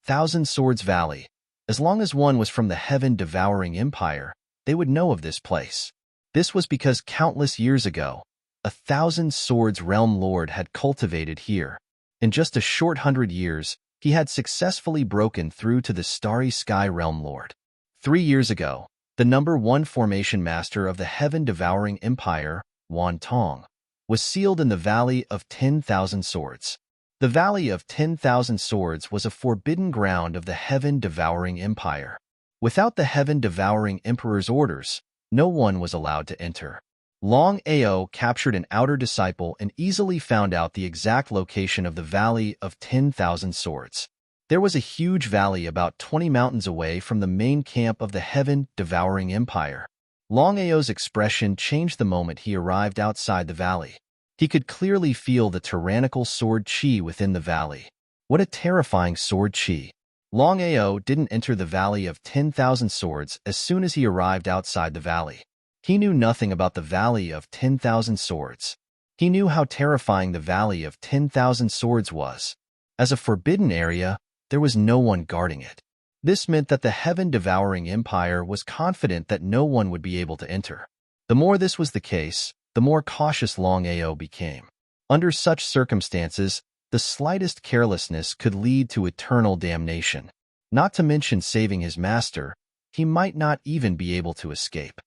Thousand Swords Valley. As long as one was from the heaven-devouring empire, they would know of this place. This was because countless years ago, 1,000 Swords Realm Lord had cultivated here. In just a short 100 years, he had successfully broken through to the Starry Sky Realm Lord. 3 years ago, the number 1 formation master of the heaven-devouring empire, Wan Tong, was sealed in the Valley of 10,000 Swords. The Valley of 10,000 Swords was a forbidden ground of the heaven-devouring empire. Without the heaven-devouring emperor's orders, no one was allowed to enter. Longao captured an outer disciple and easily found out the exact location of the Valley of 10,000 Swords. There was a huge valley about 20 mountains away from the main camp of the heaven-devouring empire. Longao's expression changed the moment he arrived outside the valley. He could clearly feel the tyrannical sword chi within the valley. What a terrifying sword chi! Longao didn't enter the Valley of 10,000 Swords as soon as he arrived outside the valley. He knew nothing about the Valley of 10,000 Swords. He knew how terrifying the Valley of 10,000 Swords was. As a forbidden area, there was no one guarding it. This meant that the heaven-devouring empire was confident that no one would be able to enter. The more this was the case, the more cautious Longao became. Under such circumstances, the slightest carelessness could lead to eternal damnation. Not to mention saving his master, he might not even be able to escape.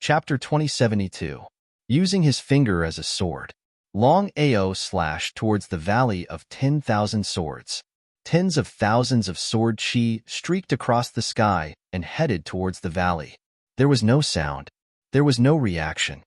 Chapter 2072. Using his finger as a sword. Longao slashed towards the Valley of 10,000 Swords. Tens of thousands of sword chi streaked across the sky and headed towards the valley. There was no sound. There was no reaction.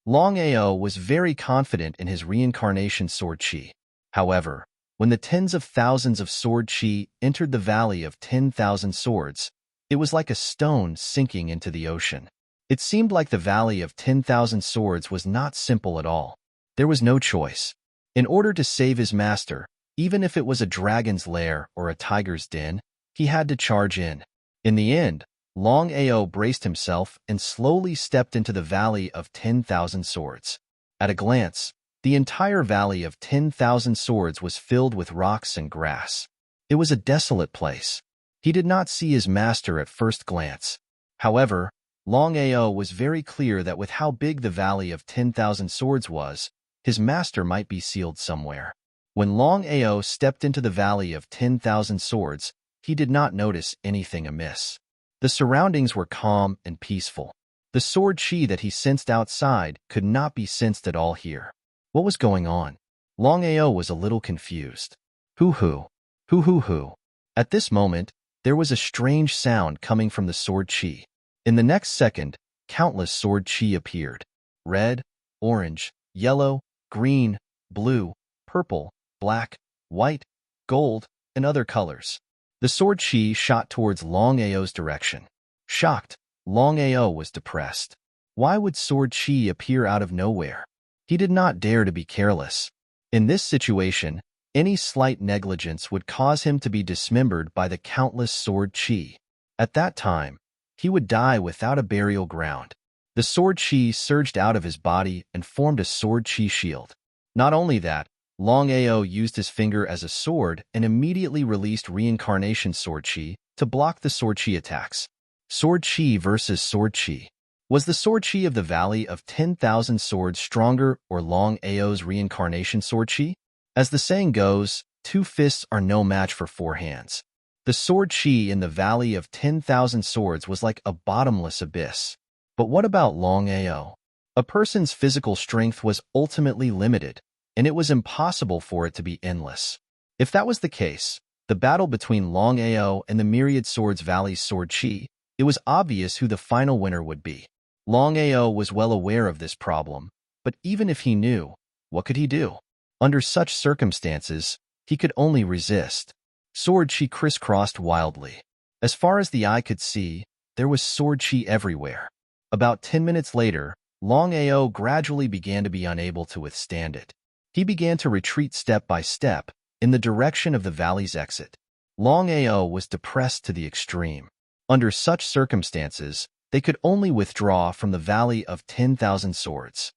Longao was very confident in his reincarnation sword chi. However, when the tens of thousands of sword chi entered the Valley of 10,000 Swords, it was like a stone sinking into the ocean. It seemed like the Valley of 10,000 Swords was not simple at all. There was no choice. In order to save his master, even if it was a dragon's lair or a tiger's den, he had to charge in. In the end, Longao braced himself and slowly stepped into the Valley of 10,000 Swords. At a glance, the entire Valley of 10,000 Swords was filled with rocks and grass. It was a desolate place. He did not see his master at first glance. However, Longao was very clear that with how big the Valley of 10,000 Swords was, his master might be sealed somewhere. When Longao stepped into the Valley of 10,000 Swords, he did not notice anything amiss. The surroundings were calm and peaceful. The sword chi that he sensed outside could not be sensed at all here. What was going on? Longao was a little confused. Hoo-hoo. Hoo-hoo-hoo. At this moment, there was a strange sound coming from the sword chi. In the next second, countless sword chi appeared. Red, orange, yellow, green, blue, purple, black, white, gold, and other colors. The sword chi shot towards Longao's direction. Shocked, Longao was depressed. Why would sword chi appear out of nowhere? He did not dare to be careless. In this situation, any slight negligence would cause him to be dismembered by the countless sword chi. At that time, he would die without a burial ground. The sword chi surged out of his body and formed a sword chi shield. Not only that, Longao used his finger as a sword and immediately released reincarnation sword chi to block the sword chi attacks. Sword chi versus sword chi. Was the sword chi of the Valley of 10,000 Swords stronger or Longao's reincarnation sword chi? As the saying goes, 2 fists are no match for 4 hands. The sword chi in the Valley of 10,000 Swords was like a bottomless abyss. But what about Longao? A person's physical strength was ultimately limited, and it was impossible for it to be endless. If that was the case, the battle between Longao and the Myriad Swords Valley's sword chi, it was obvious who the final winner would be. Longao was well aware of this problem, but even if he knew, what could he do? Under such circumstances, he could only resist. Sword chi crisscrossed wildly. As far as the eye could see, there was sword chi everywhere. About 10 minutes later, Longao gradually began to be unable to withstand it. He began to retreat step by step in the direction of the valley's exit. Longao was depressed to the extreme. Under such circumstances, they could only withdraw from the Valley of 10,000 Swords.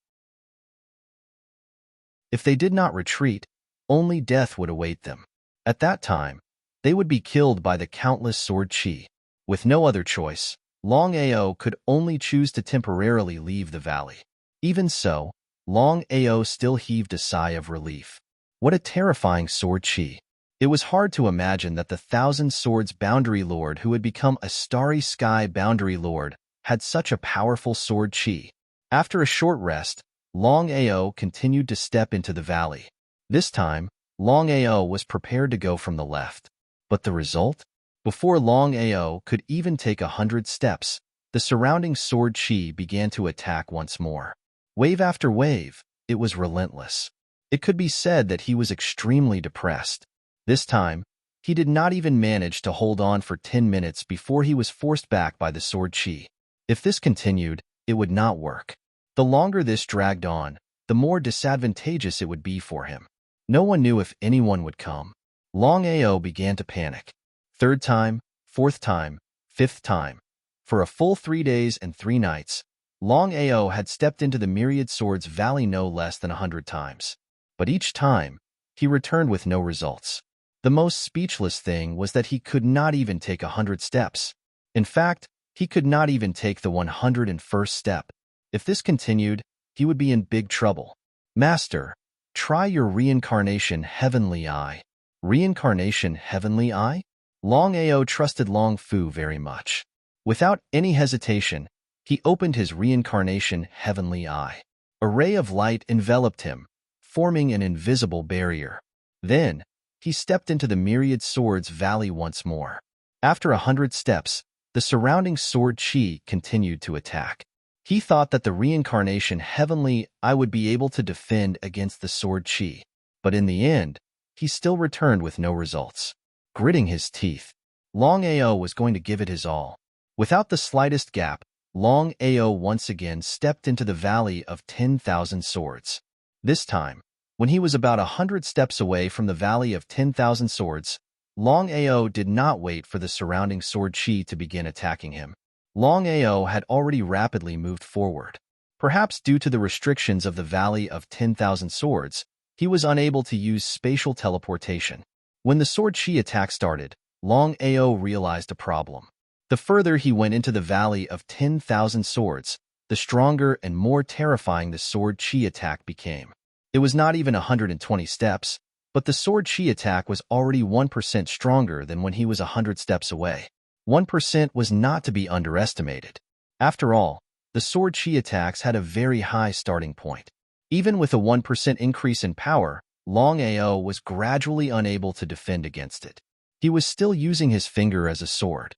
If they did not retreat, only death would await them. At that time, they would be killed by the countless sword chi. With no other choice, Longao could only choose to temporarily leave the valley. Even so, Longao still heaved a sigh of relief. What a terrifying sword chi! It was hard to imagine that the Thousand Swords Boundary Lord who had become a Starry Sky Boundary Lord had such a powerful sword chi. After a short rest, Longao continued to step into the valley. This time, Longao was prepared to go from the left. But the result? Before Longao could even take 100 steps, the surrounding sword chi began to attack once more. Wave after wave, it was relentless. It could be said that he was extremely depressed. This time, he did not even manage to hold on for 10 minutes before he was forced back by the sword chi. If this continued, it would not work. The longer this dragged on, the more disadvantageous it would be for him. No one knew if anyone would come. Longao began to panic. Third time, fourth time, fifth time. For a full 3 days and 3 nights, Longao had stepped into the Myriad Swords Valley no less than 100 times. But each time, he returned with no results. The most speechless thing was that he could not even take 100 steps. In fact, he could not even take the 101st step. If this continued, he would be in big trouble. Master, try your reincarnation heavenly eye. Reincarnation heavenly eye? Longao trusted Long Fu very much. Without any hesitation, he opened his reincarnation heavenly eye. A ray of light enveloped him, forming an invisible barrier. Then, he stepped into the Myriad Swords Valley once more. After 100 steps, the surrounding sword chi continued to attack. He thought that the reincarnation heavenly eye would be able to defend against the sword chi, but in the end, he still returned with no results. Gritting his teeth, Longao was going to give it his all. Without the slightest gap, Longao once again stepped into the Valley of 10,000 Swords. This time, when he was about 100 steps away from the Valley of 10,000 Swords, Longao did not wait for the surrounding sword chi to begin attacking him. Longao had already rapidly moved forward. Perhaps due to the restrictions of the Valley of 10,000 Swords, he was unable to use spatial teleportation. When the sword chi attack started, Longao realized a problem. The further he went into the Valley of 10,000 Swords, the stronger and more terrifying the sword chi attack became. It was not even 120 steps, but the sword chi attack was already 1% stronger than when he was 100 steps away. 1% was not to be underestimated. After all, the sword chi attacks had a very high starting point. Even with a 1% increase in power, Longao was gradually unable to defend against it. He was still using his finger as a sword.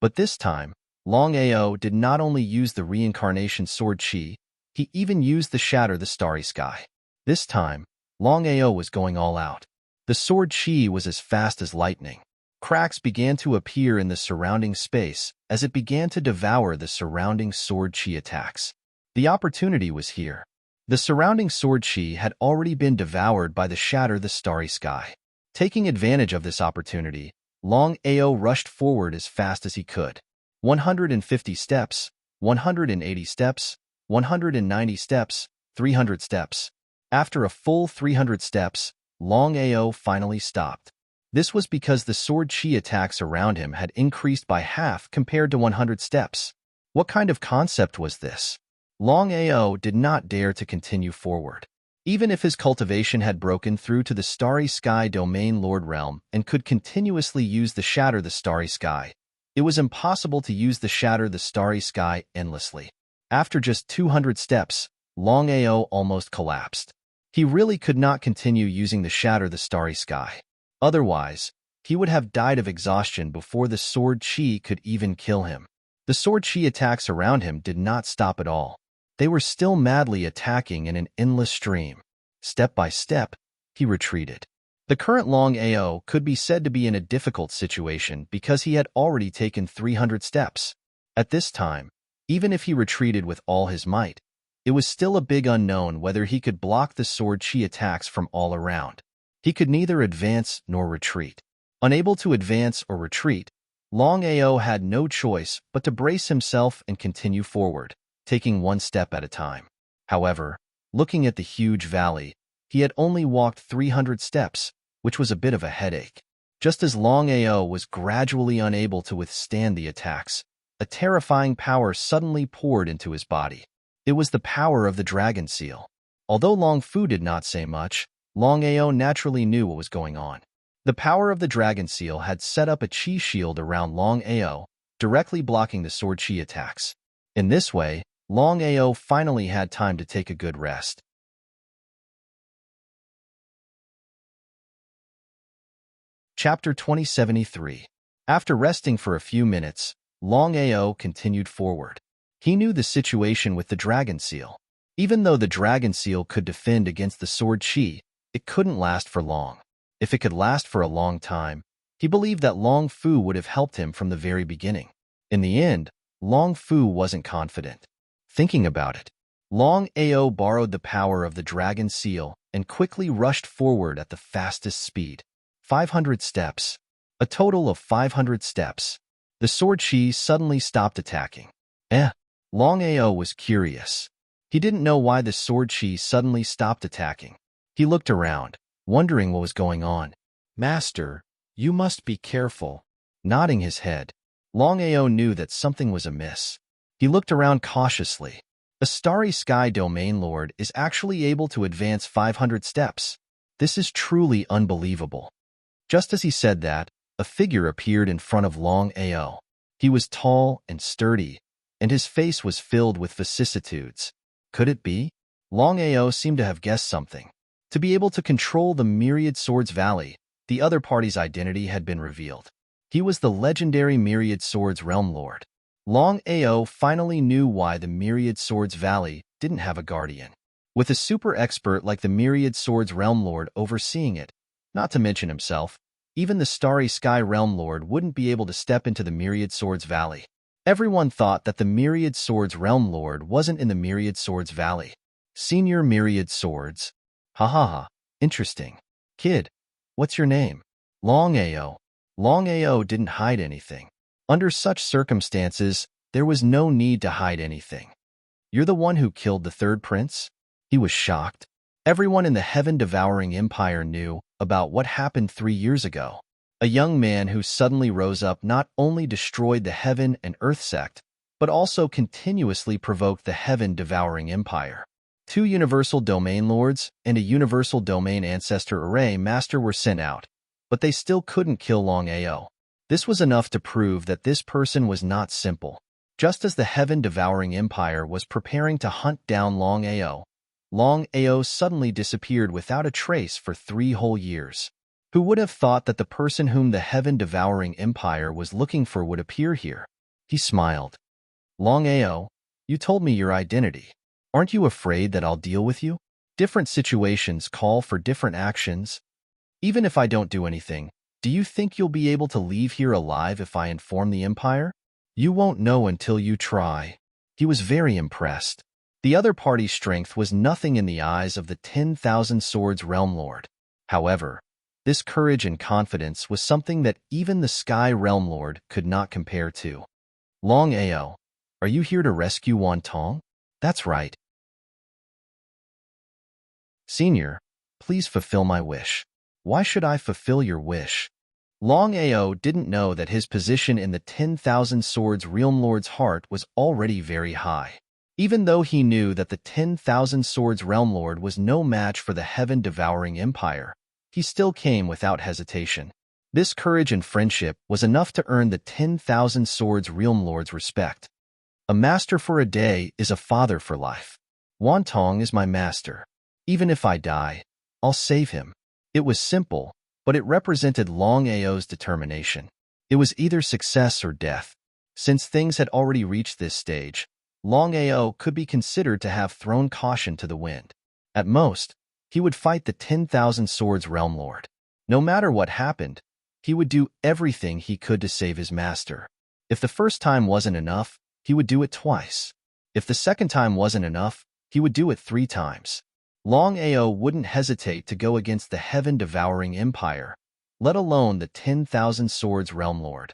But this time, Longao did not only use the reincarnation sword chi, he even used the Shatter the Starry Sky. This time, Longao was going all out. The sword chi was as fast as lightning. Cracks began to appear in the surrounding space as it began to devour the surrounding sword chi attacks. The opportunity was here. The surrounding sword chi had already been devoured by the Shatter the Starry Sky. Taking advantage of this opportunity, Longao rushed forward as fast as he could. 150 steps, 180 steps, 190 steps, 300 steps. After a full 300 steps, Longao finally stopped. This was because the sword chi attacks around him had increased by half compared to 100 steps. What kind of concept was this? Longao did not dare to continue forward. Even if his cultivation had broken through to the Starry Sky Domain Lord Realm and could continuously use the Shatter the Starry Sky, it was impossible to use the Shatter the Starry Sky endlessly. After just 200 steps, Longao almost collapsed. He really could not continue using the Shatter the Starry Sky. Otherwise, he would have died of exhaustion before the sword chi could even kill him. The sword chi attacks around him did not stop at all. They were still madly attacking in an endless stream. Step by step, he retreated. The current Longao could be said to be in a difficult situation because he had already taken 300 steps. At this time, even if he retreated with all his might, it was still a big unknown whether he could block the sword chi attacks from all around. He could neither advance nor retreat. Unable to advance or retreat, Longao had no choice but to brace himself and continue forward, taking one step at a time. However, looking at the huge valley, he had only walked 300 steps, which was a bit of a headache. Just as Longao was gradually unable to withstand the attacks, a terrifying power suddenly poured into his body. It was the power of the dragon seal. Although Long Fu did not say much, Longao naturally knew what was going on. The power of the dragon seal had set up a chi shield around Longao, directly blocking the sword chi attacks. In this way, Longao finally had time to take a good rest. Chapter 2073. After resting for a few minutes, Longao continued forward. He knew the situation with the dragon seal. Even though the dragon seal could defend against the sword chi, it couldn't last for long. If it could last for a long time, he believed that Long Fu would have helped him from the very beginning. In the end, Long Fu wasn't confident. Thinking about it, Longao borrowed the power of the dragon seal and quickly rushed forward at the fastest speed. 500 steps. A total of 500 steps. The sword chi suddenly stopped attacking. Longao was curious. He didn't know why the sword chi suddenly stopped attacking. He looked around, wondering what was going on. Master, you must be careful. Nodding his head, Longao knew that something was amiss. He looked around cautiously. A starry sky domain lord is actually able to advance 500 steps. This is truly unbelievable. Just as he said that, a figure appeared in front of Longao. He was tall and sturdy, and his face was filled with vicissitudes. Could it be? Longao seemed to have guessed something. To be able to control the Myriad Swords Valley, the other party's identity had been revealed. He was the legendary Myriad Swords Realm Lord. Longao finally knew why the Myriad Swords Valley didn't have a guardian. With a super expert like the Myriad Swords Realm Lord overseeing it, not to mention himself, even the Starry Sky Realm Lord wouldn't be able to step into the Myriad Swords Valley. Everyone thought that the Myriad Swords Realm Lord wasn't in the Myriad Swords Valley. Senior Myriad Swords. Ha ha ha. Interesting. Kid, what's your name? Longao. Longao didn't hide anything. Under such circumstances, there was no need to hide anything. You're the one who killed the third prince? He was shocked. Everyone in the Heaven-Devouring Empire knew about what happened 3 years ago. A young man who suddenly rose up not only destroyed the Heaven and Earth sect, but also continuously provoked the Heaven-Devouring Empire. 2 Universal Domain Lords and a Universal Domain Ancestor Array Master were sent out, but they still couldn't kill Longao. This was enough to prove that this person was not simple. Just as the Heaven-Devouring Empire was preparing to hunt down Longao, Longao suddenly disappeared without a trace for 3 whole years. Who would have thought that the person whom the Heaven-Devouring Empire was looking for would appear here? He smiled. Longao, you told me your identity. Aren't you afraid that I'll deal with you? Different situations call for different actions. Even if I don't do anything, do you think you'll be able to leave here alive if I inform the Empire? You won't know until you try. He was very impressed. The other party's strength was nothing in the eyes of the 10,000 Swords Realm Lord. However, this courage and confidence was something that even the Sky Realm Lord could not compare to. Longao, are you here to rescue Wantong? That's right. Senior, please fulfill my wish. Why should I fulfill your wish? Longao didn't know that his position in the 10,000 Swords Realm Lord's heart was already very high. Even though he knew that the 10,000 Swords Realm Lord was no match for the Heaven-Devouring Empire, he still came without hesitation. This courage and friendship was enough to earn the 10,000 Swords Realm Lord's respect. A master for a day is a father for life. Wantong is my master. Even if I die, I'll save him. It was simple, but it represented Longao's determination. It was either success or death. Since things had already reached this stage, Longao could be considered to have thrown caution to the wind. At most, he would fight the 10,000 Swords Realm Lord. No matter what happened, he would do everything he could to save his master. If the first time wasn't enough, he would do it twice. If the second time wasn't enough, he would do it 3 times. Longao wouldn't hesitate to go against the Heaven-Devouring Empire, let alone the 10,000 Swords Realm Lord.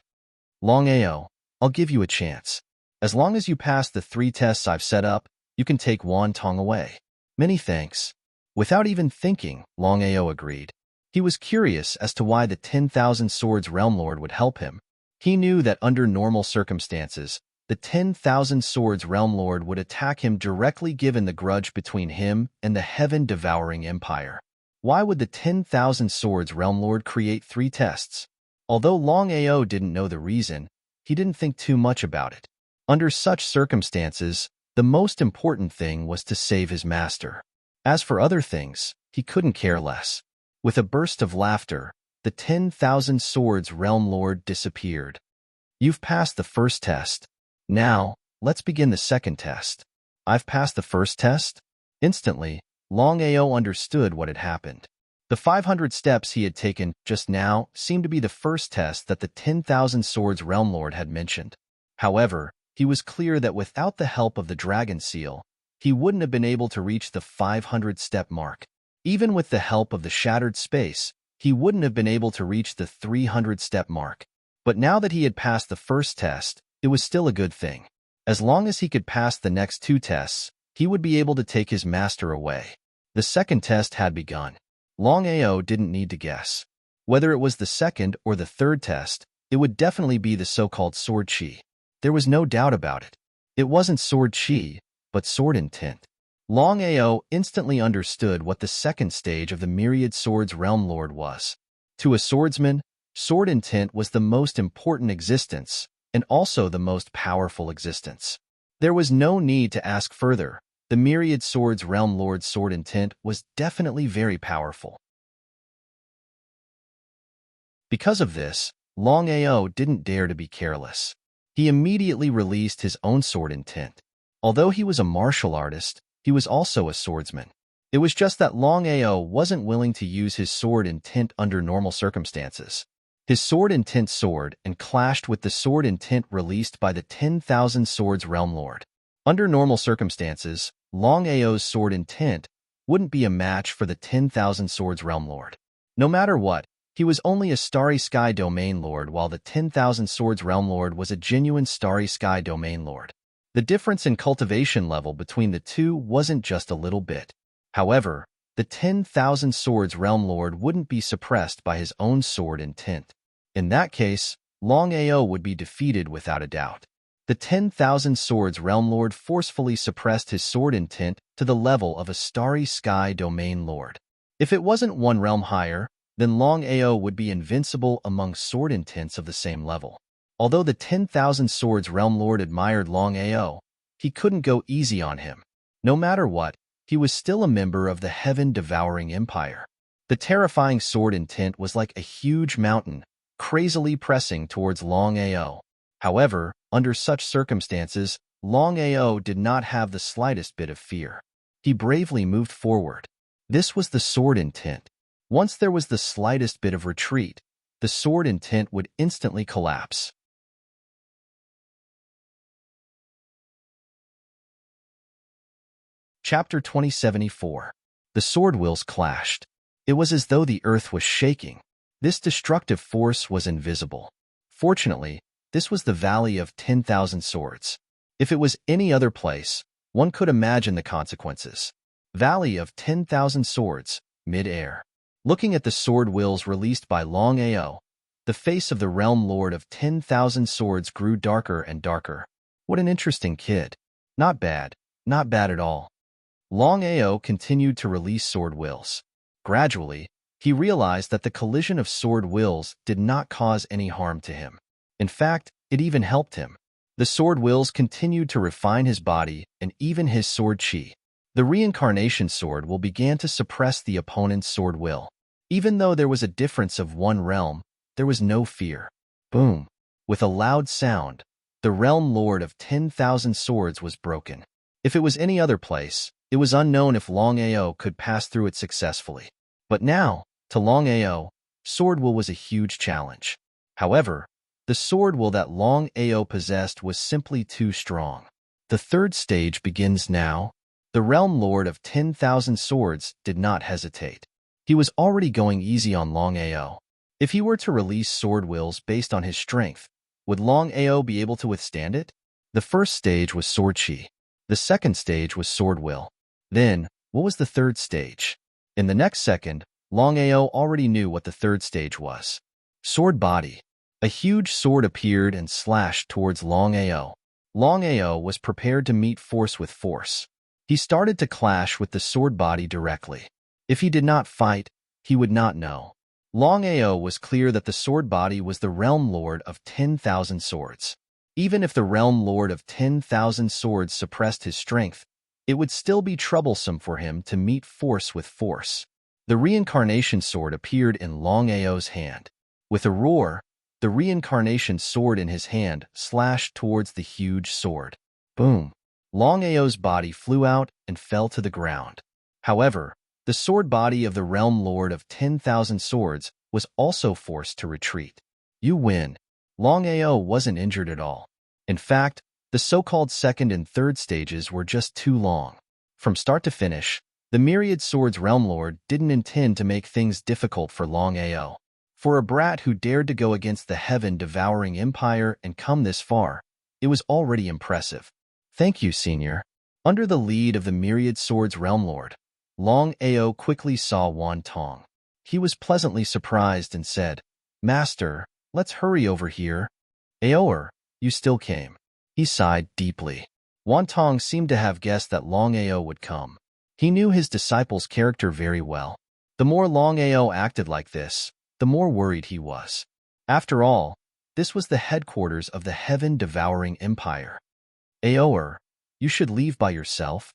Longao, I'll give you a chance. As long as you pass the 3 tests I've set up, you can take Wantong away. Many thanks. Without even thinking, Longao agreed. He was curious as to why the 10,000 Swords Realm Lord would help him. He knew that under normal circumstances, the 10,000 Swords Realm Lord would attack him directly given the grudge between him and the Heaven-Devouring Empire. Why would the 10,000 Swords Realm Lord create 3 tests? Although Longao didn't know the reason, he didn't think too much about it. Under such circumstances, the most important thing was to save his master. As for other things, he couldn't care less. With a burst of laughter, the 10,000 Swords Realm Lord disappeared. You've passed the first test. Now, let's begin the second test. I've passed the first test? Instantly, Longao understood what had happened. The 500 steps he had taken just now seemed to be the first test that the 10,000 Swords Realm Lord had mentioned. However, he was clear that without the help of the Dragon Seal, he wouldn't have been able to reach the 500-step mark. Even with the help of the Shattered Space, he wouldn't have been able to reach the 300-step mark. But now that he had passed the first test, it was still a good thing. As long as he could pass the next 2 tests, he would be able to take his master away. The second test had begun. Longao didn't need to guess. Whether it was the second or the third test, it would definitely be the so-called Sword Chi. There was no doubt about it. It wasn't Sword Chi, but Sword Intent. Longao instantly understood what the second stage of the Myriad Swords Realm Lord was. To a swordsman, Sword Intent was the most important existence, and also the most powerful existence. There was no need to ask further. The Myriad Swords Realm Lord's Sword Intent was definitely very powerful. Because of this, Longao didn't dare to be careless. He immediately released his own Sword Intent. Although he was a martial artist, he was also a swordsman. It was just that Longao wasn't willing to use his Sword Intent under normal circumstances. His Sword Intent soared and clashed with the Sword Intent released by the 10,000 Swords Realm Lord. Under normal circumstances, Longao's Sword Intent wouldn't be a match for the 10,000 Swords Realm Lord. No matter what, he was only a Starry Sky Domain Lord, while the 10,000 Swords Realm Lord was a genuine Starry Sky Domain Lord. The difference in cultivation level between the two wasn't just a little bit. However, the 10,000 Swords Realm Lord wouldn't be suppressed by his own Sword Intent. In that case, Longao would be defeated without a doubt. The 10,000 Swords Realm Lord forcefully suppressed his Sword Intent to the level of a Starry Sky Domain Lord. If it wasn't one realm higher, then Longao would be invincible among Sword Intents of the same level. Although the 10,000 Swords Realm Lord admired Longao, he couldn't go easy on him. No matter what, he was still a member of the Heaven-Devouring Empire. The terrifying Sword Intent was like a huge mountain, crazily pressing towards Longao. However, under such circumstances, Longao did not have the slightest bit of fear. He bravely moved forward. This was the Sword Intent. Once there was the slightest bit of retreat, the Sword Intent would instantly collapse. Chapter 2074. The sword wills clashed. It was as though the earth was shaking. This destructive force was invisible. Fortunately, this was the Valley of 10,000 Swords. If it was any other place, one could imagine the consequences. Valley of 10,000 Swords, mid-air. Looking at the sword wills released by Longao, the face of the Realm Lord of 10,000 Swords grew darker and darker. What an interesting kid. Not bad at all. Longao continued to release sword wills. Gradually, he realized that the collision of sword wills did not cause any harm to him. In fact, it even helped him. The sword wills continued to refine his body and even his sword chi. The reincarnation sword will began to suppress the opponent's sword will. Even though there was a difference of one realm, there was no fear. Boom! With a loud sound, the Realm Lord of 10,000 Swords was broken. If it was any other place, it was unknown if Longao could pass through it successfully. But now, to Longao, sword will was a huge challenge. However, the sword will that Longao possessed was simply too strong. The third stage begins now. The Realm Lord of 10,000 Swords did not hesitate. He was already going easy on Longao. If he were to release sword wills based on his strength, would Longao be able to withstand it? The first stage was sword chi. The second stage was sword will. Then, what was the third stage? In the next second, Longao already knew what the third stage was. Sword body. A huge sword appeared and slashed towards Longao. Longao was prepared to meet force with force. He started to clash with the sword body directly. If he did not fight, he would not know. Longao was clear that the sword body was the Realm Lord of 10,000 Swords. Even if the realm lord of 10,000 swords suppressed his strength, it would still be troublesome for him to meet force with force. The reincarnation sword appeared in Longao's hand. With a roar, the reincarnation sword in his hand slashed towards the huge sword. Boom! Longao's body flew out and fell to the ground. However, the sword body of the realm lord of 10,000 swords was also forced to retreat. You win. Longao wasn't injured at all. In fact, the so-called second and third stages were just too long. From start to finish, the Myriad Swords Realm Lord didn't intend to make things difficult for Longao. For a brat who dared to go against the heaven-devouring empire and come this far, it was already impressive. Thank you, Senior. Under the lead of the Myriad Swords Realm Lord, Longao quickly saw Wan Tong. He was pleasantly surprised and said, Master, let's hurry over here. Aoer, you still came. He sighed deeply. Wan Tong seemed to have guessed that Longao would come. He knew his disciple's character very well. The more Longao acted like this, the more worried he was. After all, this was the headquarters of the heaven-devouring empire. Aoer, you should leave by yourself.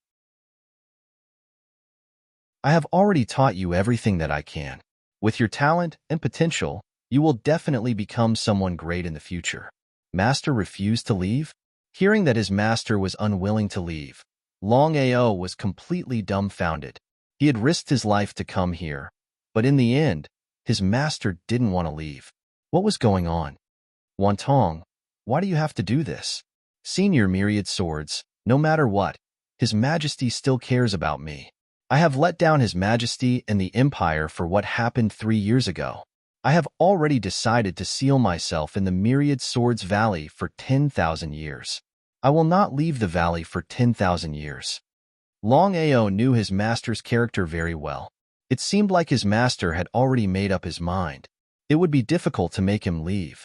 I have already taught you everything that I can. With your talent and potential, you will definitely become someone great in the future. Master refused to leave? Hearing that his master was unwilling to leave, Longao was completely dumbfounded. He had risked his life to come here, but in the end, his master didn't want to leave. What was going on? Wan Tong, why do you have to do this? Senior Myriad Swords, no matter what, His Majesty still cares about me. I have let down His Majesty and the Empire for what happened 3 years ago. I have already decided to seal myself in the Myriad Swords Valley for 10,000 years. I will not leave the valley for 10,000 years. Longao knew his master's character very well. It seemed like his master had already made up his mind. It would be difficult to make him leave.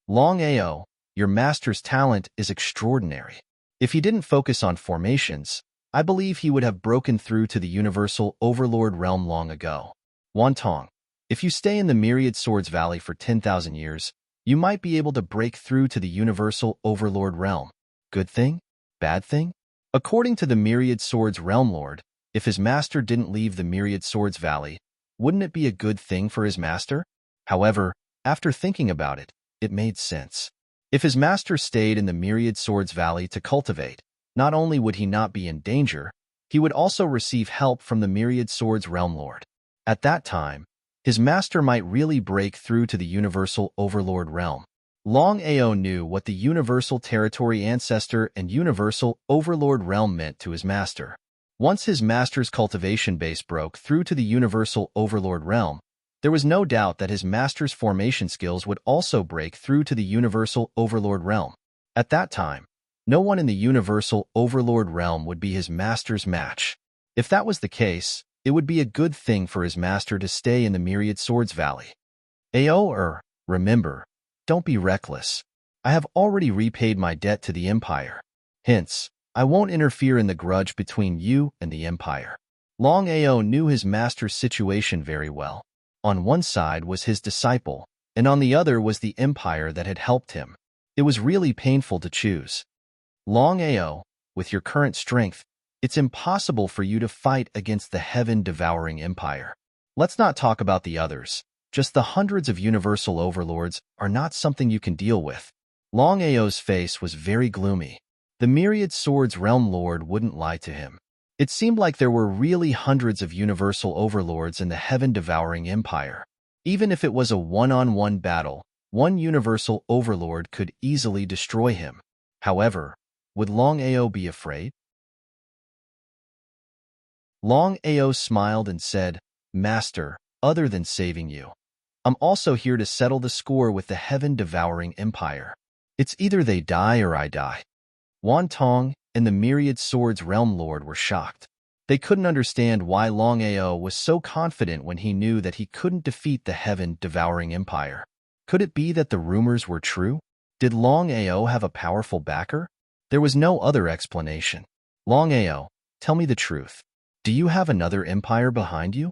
Longao, your master's talent is extraordinary. If he didn't focus on formations, I believe he would have broken through to the Universal Overlord realm long ago. Wan Tong, if you stay in the Myriad Swords Valley for 10,000 years, you might be able to break through to the Universal Overlord realm. Good thing? Bad thing? According to the Myriad Swords Realm Lord, if his master didn't leave the Myriad Swords Valley, wouldn't it be a good thing for his master? However, after thinking about it, it made sense. If his master stayed in the Myriad Swords Valley to cultivate, not only would he not be in danger, he would also receive help from the Myriad Swords Realm Lord. At that time, his master might really break through to the Universal Overlord realm. Longao knew what the Universal Territory Ancestor and Universal Overlord realm meant to his master. Once his master's cultivation base broke through to the Universal Overlord realm, there was no doubt that his master's formation skills would also break through to the Universal Overlord realm. At that time, no one in the Universal Overlord realm would be his master's match. If that was the case, it would be a good thing for his master to stay in the Myriad Swords Valley. Aoer, remember, don't be reckless. I have already repaid my debt to the Empire. Hence, I won't interfere in the grudge between you and the Empire. Longao knew his master's situation very well. On one side was his disciple, and on the other was the Empire that had helped him. It was really painful to choose. Longao, with your current strength, it's impossible for you to fight against the heaven-devouring Empire. Let's not talk about the others. Just the hundreds of Universal Overlords are not something you can deal with. Longao's face was very gloomy. The Myriad Swords Realm Lord wouldn't lie to him. It seemed like there were really hundreds of Universal Overlords in the heaven-devouring Empire. Even if it was a one-on-one battle, one Universal Overlord could easily destroy him. However, would Longao be afraid? Longao smiled and said, Master, other than saving you, I'm also here to settle the score with the heaven-devouring Empire. It's either they die or I die. Wan Tong and the Myriad Swords Realm Lord were shocked. They couldn't understand why Longao was so confident when he knew that he couldn't defeat the heaven-devouring Empire. Could it be that the rumors were true? Did Longao have a powerful backer? There was no other explanation. Longao, tell me the truth. Do you have another empire behind you?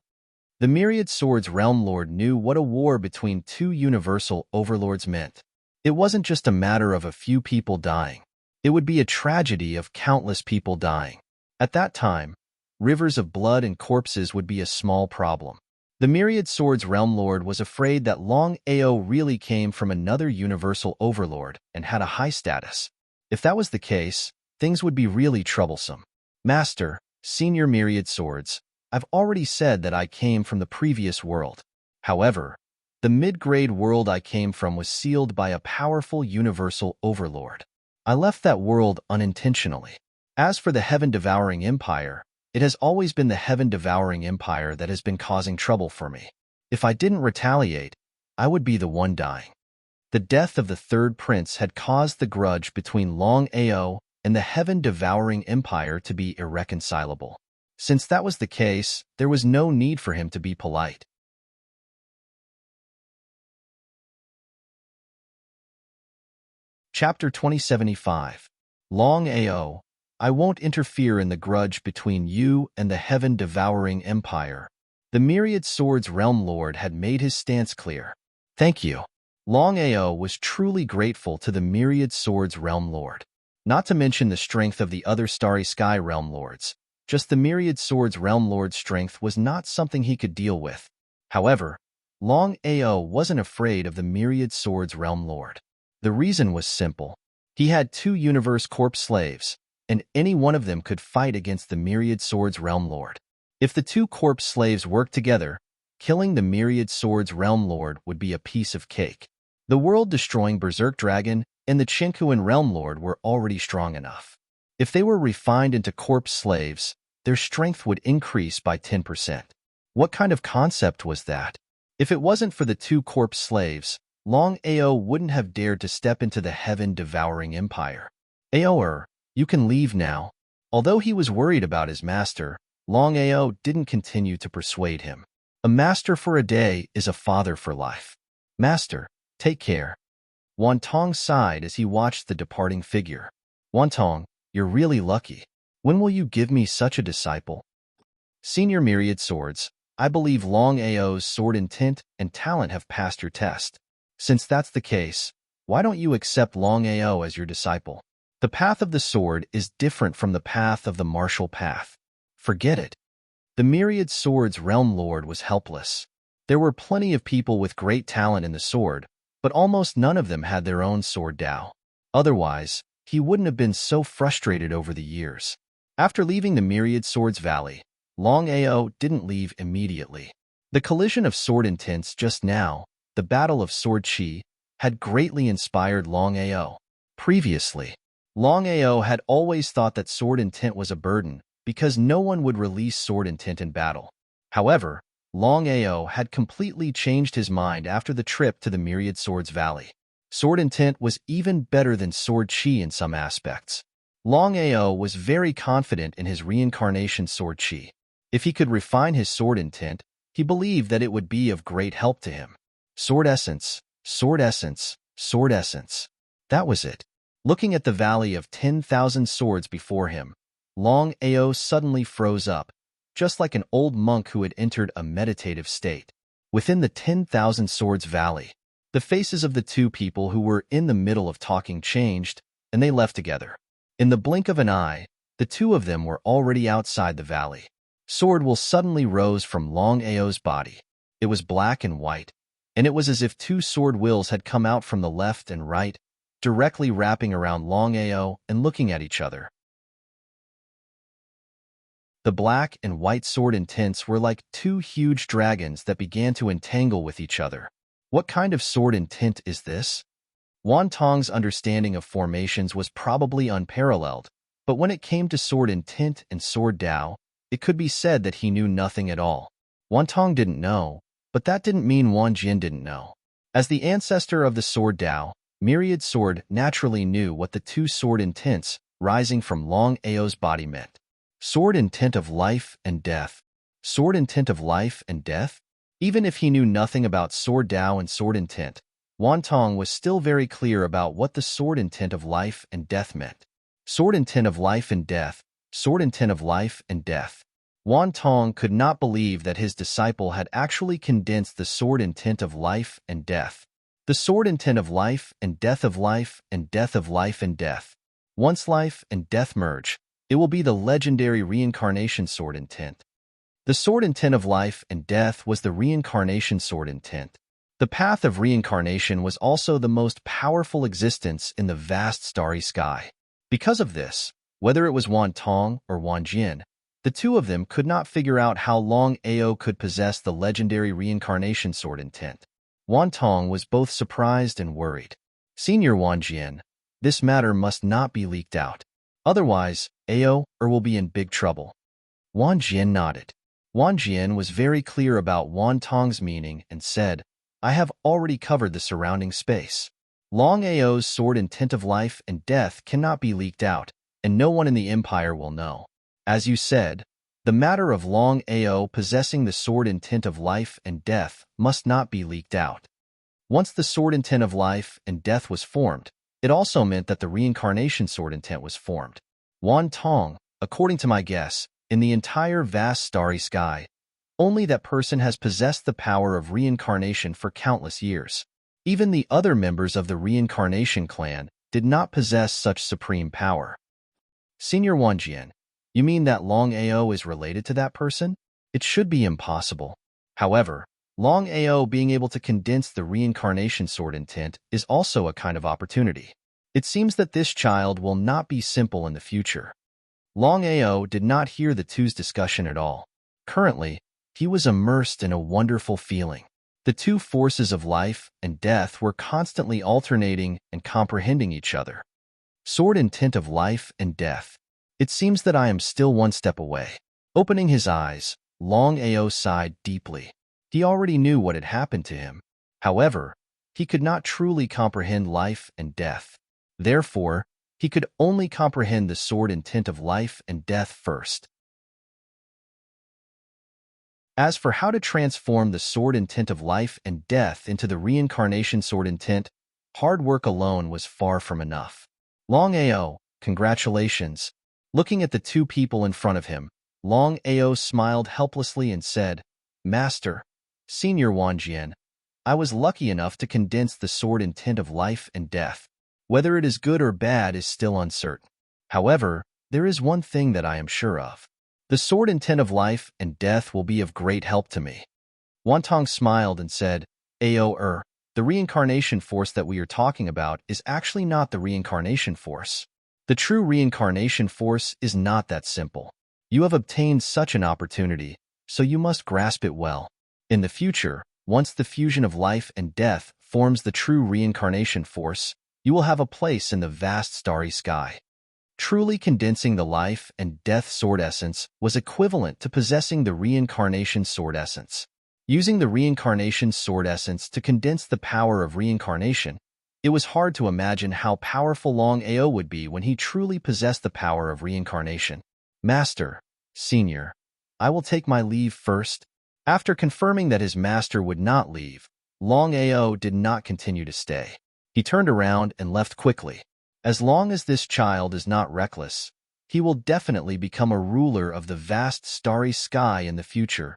The Myriad Swords Realm Lord knew what a war between two Universal Overlords meant. It wasn't just a matter of a few people dying. It would be a tragedy of countless people dying. At that time, rivers of blood and corpses would be a small problem. The Myriad Swords Realm Lord was afraid that Longao really came from another universal overlord and had a high status. If that was the case, things would be really troublesome. Master, Senior Myriad Swords, I've already said that I came from the previous world. However, the mid-grade world I came from was sealed by a powerful universal overlord. I left that world unintentionally. As for the Heaven-Devouring Empire, it has always been the Heaven-Devouring Empire that has been causing trouble for me. If I didn't retaliate, I would be the one dying. The death of the third prince had caused the grudge between Longao and the Heaven-Devouring Empire to be irreconcilable. Since that was the case, there was no need for him to be polite. Chapter 2075. Longao, I won't interfere in the grudge between you and the Heaven-Devouring Empire. The Myriad Swords Realm Lord had made his stance clear. Thank you. Longao was truly grateful to the Myriad Swords Realm Lord. Not to mention the strength of the other Starry Sky Realm Lords. Just the Myriad Swords Realm Lord's strength was not something he could deal with. However, Longao wasn't afraid of the Myriad Swords Realm Lord. The reason was simple. He had 2 Universe Corp slaves, and any one of them could fight against the Myriad Swords Realm Lord. If the 2 Corp slaves worked together, killing the Myriad Swords Realm Lord would be a piece of cake. The world-destroying Berserk Dragon and the Chinkuan Realm Lord were already strong enough. If they were refined into Corp slaves, their strength would increase by 10%. What kind of concept was that? If it wasn't for the 2 Corp slaves, Longao wouldn't have dared to step into the Heaven-Devouring Empire. Aoer, you can leave now. Although he was worried about his master, Longao didn't continue to persuade him. A master for a day is a father for life. Master, take care. Wantong sighed as he watched the departing figure. Wantong, you're really lucky. When will you give me such a disciple? Senior Myriad Swords, I believe Longao's sword intent and talent have passed your test. Since that's the case, why don't you accept Longao as your disciple? The path of the sword is different from the path of the martial path. Forget it. The Myriad Swords Realm Lord was helpless. There were plenty of people with great talent in the sword, but almost none of them had their own sword Dao. Otherwise, he wouldn't have been so frustrated over the years. After leaving the Myriad Swords Valley, Longao didn't leave immediately. The collision of sword intents just now, the Battle of Sword Chi, had greatly inspired Longao. Previously, Longao had always thought that sword intent was a burden because no one would release sword intent in battle. However, Longao had completely changed his mind after the trip to the Myriad Swords Valley. Sword intent was even better than sword chi in some aspects. Longao was very confident in his reincarnation sword chi. If he could refine his sword intent, he believed that it would be of great help to him. Sword essence, sword essence, sword essence. That was it. Looking at the valley of 10,000 swords before him, Longao suddenly froze up, just like an old monk who had entered a meditative state. Within the 10,000 swords valley, the faces of the 2 people who were in the middle of talking changed, and they left together. In the blink of an eye, the 2 of them were already outside the valley. Sword will suddenly rose from Longao's body. It was black and white, and it was as if 2 sword wills had come out from the left and right, directly wrapping around Longao and looking at each other. The black and white sword intents were like 2 huge dragons that began to entangle with each other. What kind of sword intent is this? Wantong's understanding of formations was probably unparalleled, but when it came to sword intent and sword Dao, it could be said that he knew nothing at all. Wantong didn't know, but that didn't mean Wan Jin didn't know. As the ancestor of the sword Dao, Myriad Sword naturally knew what the 2 sword intents rising from Longao's body meant. Sword intent of life and death. Sword intent of life and death? Even if he knew nothing about sword Dao and sword intent, Wantong was still very clear about what the sword intent of life and death meant. Sword intent of life and death. Sword intent of life and death. Wantong could not believe that his disciple had actually condensed the sword intent of life and death. The sword intent of life and death of life and death of life and death. Once life and death merge, it will be the legendary reincarnation sword intent. The sword intent of life and death was the reincarnation sword intent. The path of reincarnation was also the most powerful existence in the vast starry sky. Because of this, whether it was Wan Tong or Wan Jin, the two of them could not figure out how Longao could possess the legendary reincarnation sword intent. Wan Tong was both surprised and worried. Senior Wan Jin, this matter must not be leaked out. Otherwise, Ao will be in big trouble. Wan Jin nodded. Wan Jin was very clear about Wan Tong's meaning and said, I have already covered the surrounding space. Longao's sword intent of life and death cannot be leaked out, and no one in the Empire will know. As you said, the matter of Longao possessing the sword intent of life and death must not be leaked out. Once the sword intent of life and death was formed, it also meant that the reincarnation sword intent was formed. Wan Tong, according to my guess, in the entire vast starry sky, only that person has possessed the power of reincarnation for countless years. Even the other members of the reincarnation clan did not possess such supreme power. Senior Wan Jin, you mean that Longao is related to that person? It should be impossible. However, Longao being able to condense the reincarnation sword intent is also a kind of opportunity. It seems that this child will not be simple in the future. Longao did not hear the two's discussion at all. Currently, he was immersed in a wonderful feeling. The two forces of life and death were constantly alternating and comprehending each other. Sword intent of life and death. It seems that I am still one step away. Opening his eyes, Longao sighed deeply. He already knew what had happened to him. However, he could not truly comprehend life and death. Therefore, he could only comprehend the sword intent of life and death first. As for how to transform the sword intent of life and death into the reincarnation sword intent, hard work alone was far from enough. Longao, congratulations. Looking at the two people in front of him, Longao smiled helplessly and said, Master, Senior Wan Jin, I was lucky enough to condense the sword intent of life and death. Whether it is good or bad is still uncertain. However, there is one thing that I am sure of. The sword intent of life and death will be of great help to me. Wan Tong smiled and said, Ao, the reincarnation force that we are talking about is actually not the reincarnation force. The true reincarnation force is not that simple. You have obtained such an opportunity, so you must grasp it well. In the future, once the fusion of life and death forms the true reincarnation force, you will have a place in the vast starry sky. Truly condensing the life and death sword essence was equivalent to possessing the reincarnation sword essence. Using the reincarnation sword essence to condense the power of reincarnation, it was hard to imagine how powerful Longao would be when he truly possessed the power of reincarnation. Master, Senior, I will take my leave first. After confirming that his master would not leave, Longao did not continue to stay. He turned around and left quickly. As long as this child is not reckless, he will definitely become a ruler of the vast starry sky in the future.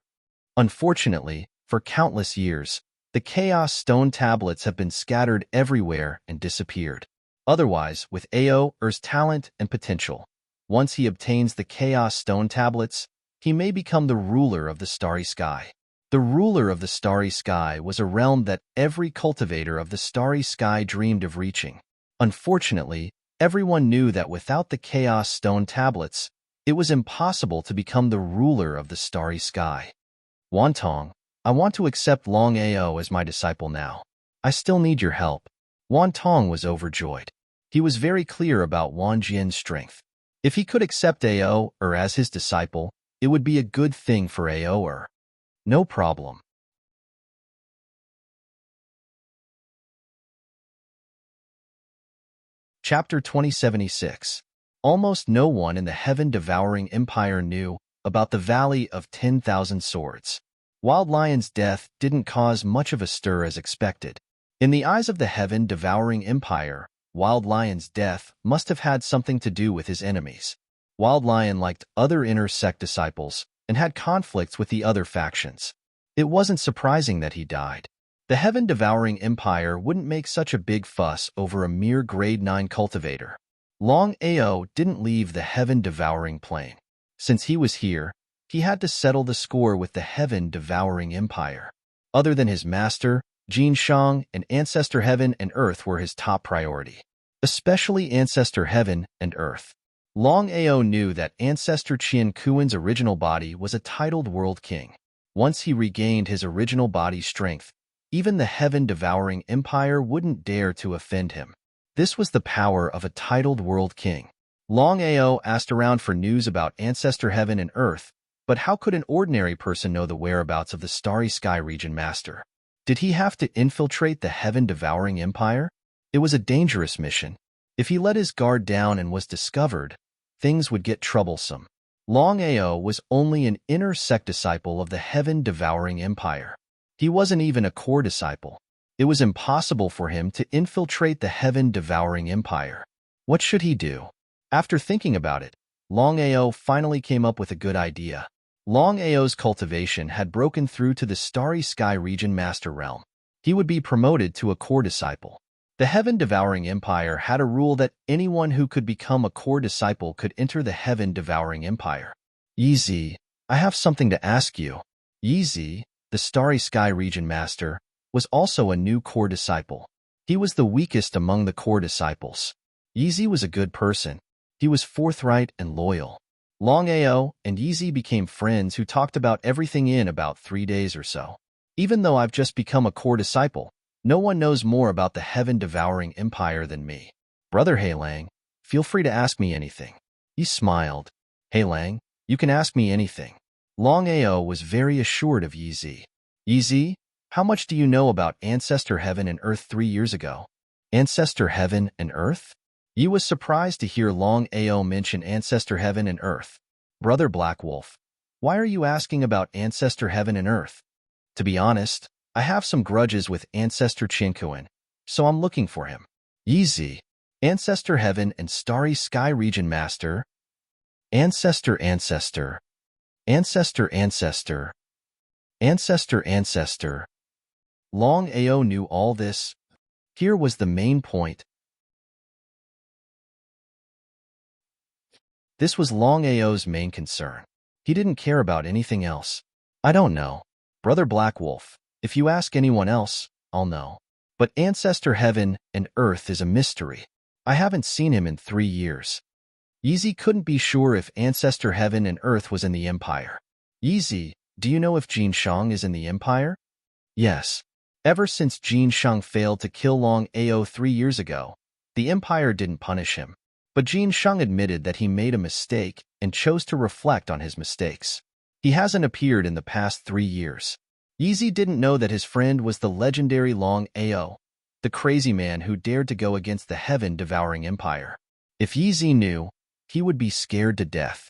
Unfortunately, for countless years, the Chaos Stone tablets have been scattered everywhere and disappeared. Otherwise, with Ao's talent and potential, once he obtains the Chaos Stone tablets, he may become the ruler of the starry sky. The ruler of the starry sky was a realm that every cultivator of the starry sky dreamed of reaching. Unfortunately, everyone knew that without the Chaos Stone tablets, it was impossible to become the ruler of the starry sky. Wan Tong, I want to accept Longao as my disciple now. I still need your help. Wan Tong was overjoyed. He was very clear about Wan Jin's strength. If he could accept Ao as his disciple, it would be a good thing for Ao. No problem. Chapter 2076. Almost no one in the heaven-devouring empire knew about the Valley of 10,000 Swords. Wild Lion's death didn't cause much of a stir as expected. In the eyes of the heaven-devouring empire, Wild Lion's death must have had something to do with his enemies. Wild Lion liked other inner sect disciples and had conflicts with the other factions. It wasn't surprising that he died. The heaven-devouring empire wouldn't make such a big fuss over a mere grade 9 cultivator. Longao didn't leave the heaven-devouring plane. Since he was here, he had to settle the score with the heaven-devouring empire. Other than his master, Jin Shang and Ancestor Heaven and Earth were his top priority. Especially Ancestor Heaven and Earth. Longao knew that Ancestor Qian Kuan's original body was a titled world king. Once he regained his original body's strength, even the heaven-devouring empire wouldn't dare to offend him. This was the power of a titled world king. Longao asked around for news about Ancestor Heaven and Earth, but how could an ordinary person know the whereabouts of the Starry Sky region master? Did he have to infiltrate the heaven-devouring empire? It was a dangerous mission. If he let his guard down and was discovered, things would get troublesome. Longao was only an inner sect disciple of the heaven-devouring empire. He wasn't even a core disciple. It was impossible for him to infiltrate the heaven-devouring empire. What should he do? After thinking about it, Longao finally came up with a good idea. Longao's cultivation had broken through to the Starry Sky region master realm. He would be promoted to a core disciple. The heaven-devouring empire had a rule that anyone who could become a core disciple could enter the heaven-devouring empire. Yizi, I have something to ask you. Yizi, the Starry Sky region master, was also a new core disciple. He was the weakest among the core disciples. Yizi was a good person. He was forthright and loyal. Longao and Yizi became friends who talked about everything in about 3 days or so. Even though I've just become a core disciple, no one knows more about the heaven-devouring empire than me. Brother Heilang, feel free to ask me anything. He smiled. Heilang, you can ask me anything. Longao was very assured of Yizi. Yizi, how much do you know about Ancestor Heaven and Earth 3 years ago? Ancestor Heaven and Earth? Yi was surprised to hear Longao mention Ancestor Heaven and Earth. Brother Black Wolf, why are you asking about Ancestor Heaven and Earth? To be honest, I have some grudges with Ancestor Qian Kuan, so I'm looking for him. Yizi, Ancestor Heaven and Starry Sky region master. Ancestor. Ancestor. Longao knew all this. Here was the main point. This was Longao's main concern. He didn't care about anything else. I don't know. Brother Black Wolf, if you ask anyone else, I'll know. But Ancestor Heaven and Earth is a mystery. I haven't seen him in 3 years. Yizi couldn't be sure if Ancestor Heaven and Earth was in the Empire. Yizi, do you know if Jin Shang is in the Empire? Yes. Ever since Jin Shang failed to kill Longao 3 years ago, the Empire didn't punish him. But Jin Shang admitted that he made a mistake and chose to reflect on his mistakes. He hasn't appeared in the past 3 years. Yizi didn't know that his friend was the legendary Longao, the crazy man who dared to go against the heaven-devouring empire. If Yizi knew, he would be scared to death.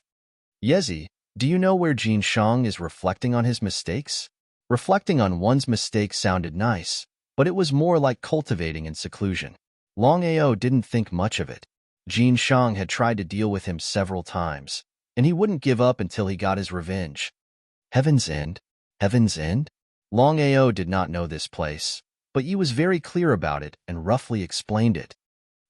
Yizi, do you know where Jin Shang is reflecting on his mistakes? Reflecting on one's mistakes sounded nice, but it was more like cultivating in seclusion. Longao didn't think much of it. Jin Shang had tried to deal with him several times, and he wouldn't give up until he got his revenge. Heaven's End? Heaven's End? Longao did not know this place, but Yi was very clear about it and roughly explained it.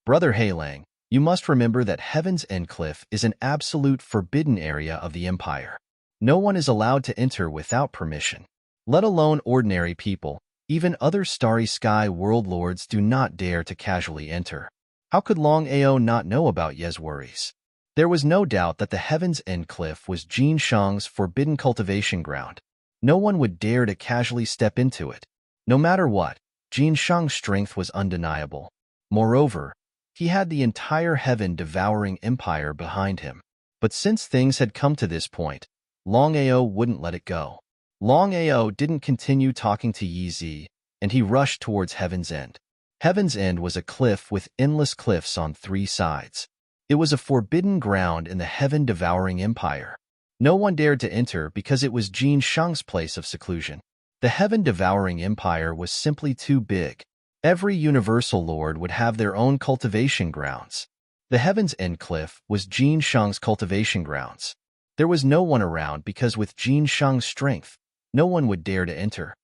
Brother Heilang, you must remember that Heaven's End Cliff is an absolute forbidden area of the Empire. No one is allowed to enter without permission. Let alone ordinary people, even other Starry Sky world lords do not dare to casually enter. How could Longao not know about Ye's worries? There was no doubt that the Heaven's End Cliff was Jin Shang's forbidden cultivation ground. No one would dare to casually step into it. No matter what, Jin Shang's strength was undeniable. Moreover, he had the entire heaven-devouring empire behind him. But since things had come to this point, Longao wouldn't let it go. Longao didn't continue talking to Yizi, and he rushed towards Heaven's End. Heaven's End was a cliff with endless cliffs on 3 sides. It was a forbidden ground in the heaven-devouring empire. No one dared to enter because it was Jin Shang's place of seclusion. The heaven-devouring empire was simply too big. Every universal lord would have their own cultivation grounds. The Heaven's End Cliff was Jin Shang's cultivation grounds. There was no one around because with Jin Shang's strength, no one would dare to enter.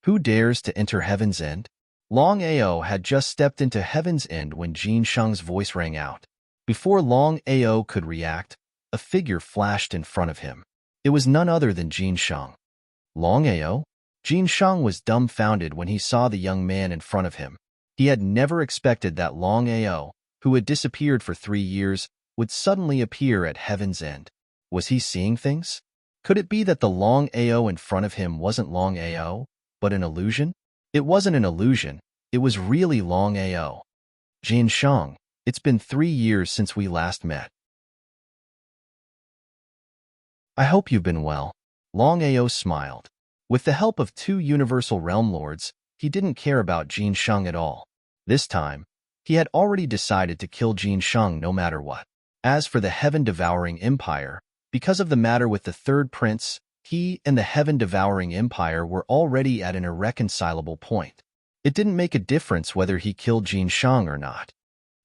Who dares to enter Heaven's End? Long Ao had just stepped into Heaven's End when Jin Sheng's voice rang out. Before Long Ao could react, a figure flashed in front of him. It was none other than Jin Sheng. Long Ao? Jin Sheng was dumbfounded when he saw the young man in front of him. He had never expected that Long Ao, who had disappeared for 3 years, would suddenly appear at Heaven's End. Was he seeing things? Could it be that the Long Ao in front of him wasn't Long Ao, but an illusion? It wasn't an illusion. It was really Long Ao. Jin Sheng, it's been 3 years since we last met. I hope you've been well. Long Ao smiled. With the help of 2 Universal Realm Lords, he didn't care about Jin Sheng at all. This time, he had already decided to kill Jin Sheng no matter what. As for the Heaven-Devouring Empire, because of the matter with the third prince, he and the Heaven-Devouring Empire were already at an irreconcilable point. It didn't make a difference whether he killed Jin Sheng or not.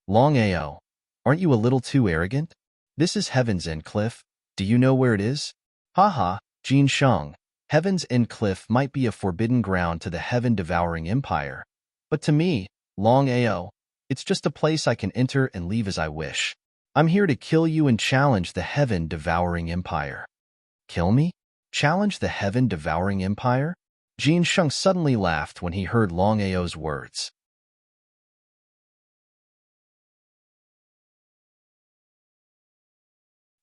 Long Ao, aren't you a little too arrogant? This is Heaven's End Cliff. Do you know where it is? Haha, Jin Sheng. Heaven's End Cliff might be a forbidden ground to the Heaven-Devouring Empire, but to me, Long Ao, it's just a place I can enter and leave as I wish. I'm here to kill you and challenge the Heaven-Devouring Empire. Kill me? Challenge the Heaven-Devouring Empire? Jin Sheng suddenly laughed when he heard Long Ao's words.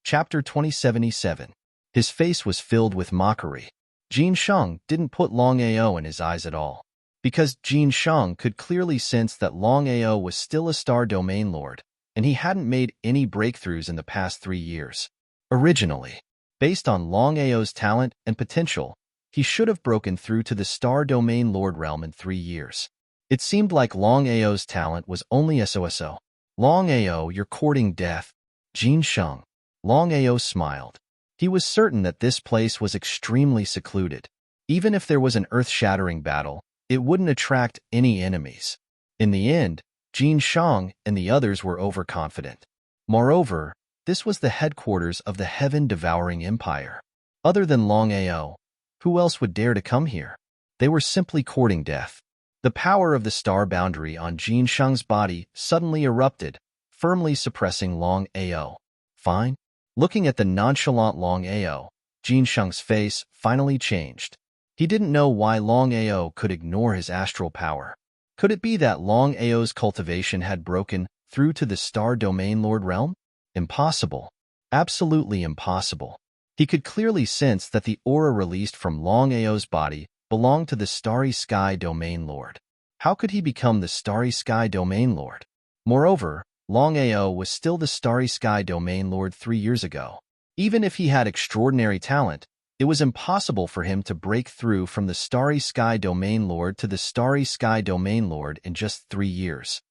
Chapter 2077. His face was filled with mockery. Jin Sheng didn't put Long Ao in his eyes at all, because Jin Sheng could clearly sense that Long Ao was still a Star Domain Lord, and he hadn't made any breakthroughs in the past 3 years. Originally, based on Long Ao's talent and potential, he should have broken through to the Star Domain Lord realm in 3 years. It seemed like Long Ao's talent was only SOSO. Long Ao, you're courting death. Jin Sheng. Long Ao smiled. He was certain that this place was extremely secluded. Even if there was an earth-shattering battle, it wouldn't attract any enemies. In the end, Jin Sheng and the others were overconfident. Moreover, this was the headquarters of the Heaven-Devouring Empire. Other than Long Ao, who else would dare to come here? They were simply courting death. The power of the star boundary on Jin Sheng's body suddenly erupted, firmly suppressing Long Ao. Fine. Looking at the nonchalant Long Ao, Jin Sheng's face finally changed. He didn't know why Long Ao could ignore his astral power. Could it be that Long Ao's cultivation had broken through to the Star Domain Lord realm? Impossible. Absolutely impossible. He could clearly sense that the aura released from Long Ao's body belonged to the Starry Sky Domain Lord. How could he become the Starry Sky Domain Lord? Moreover, Long Ao was still the Starry Sky Domain Lord 3 years ago. Even if he had extraordinary talent, it was impossible for him to break through from the Starry Sky Domain Lord to the Starry Sky Domain Lord in just 3 years.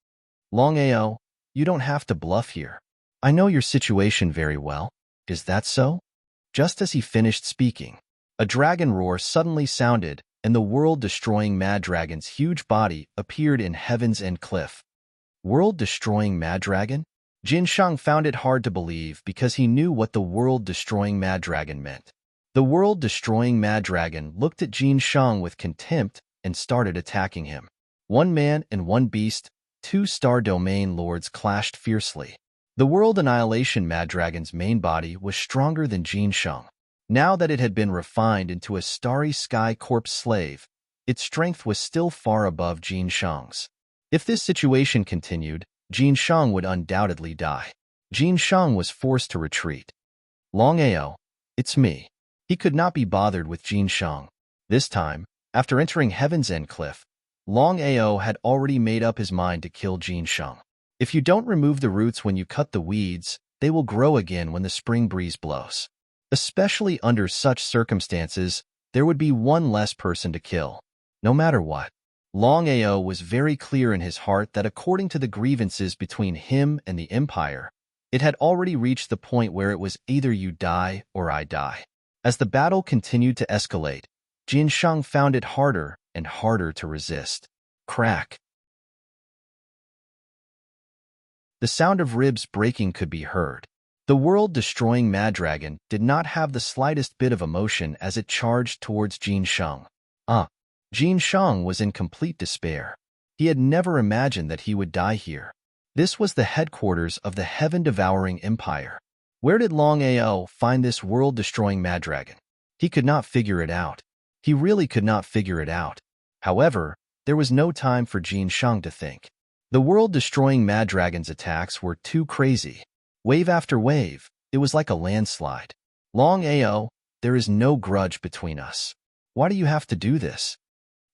Long Ao, you don't have to bluff here. I know your situation very well. Is that so? Just as he finished speaking, a dragon roar suddenly sounded, and the world-destroying Mad Dragon's huge body appeared in Heaven's End Cliff. World-destroying Mad Dragon? Jin Sheng found it hard to believe because he knew what the world-destroying Mad Dragon meant. The world-destroying Mad Dragon looked at Jin Sheng with contempt and started attacking him. One man and one beast, 2 Star Domain Lords clashed fiercely. The World Annihilation Mad Dragon's main body was stronger than Jin Sheng. Now that it had been refined into a Starry Sky Corpse slave, its strength was still far above Jin Sheng's. If this situation continued, Jin Sheng would undoubtedly die. Jin Sheng was forced to retreat. Long Ao, it's me. He could not be bothered with Jin Sheng. This time, after entering Heaven's End Cliff, Long Ao had already made up his mind to kill Jin Sheng. If you don't remove the roots when you cut the weeds, they will grow again when the spring breeze blows. Especially under such circumstances, there would be one less person to kill. No matter what. Long Ao was very clear in his heart that according to the grievances between him and the Empire, it had already reached the point where it was either you die or I die. As the battle continued to escalate, Jin Sheng found it harder and harder to resist. Crack. The sound of ribs breaking could be heard. The world-destroying Mad Dragon did not have the slightest bit of emotion as it charged towards Jin Sheng. Jin Shang was in complete despair. He had never imagined that he would die here. This was the headquarters of the heaven-devouring empire. Where did Longao find this world-destroying mad dragon? He could not figure it out. He really could not figure it out. However, there was no time for Jin Shang to think. The world-destroying mad dragon's attacks were too crazy. Wave after wave, it was like a landslide. Longao, there is no grudge between us. Why do you have to do this?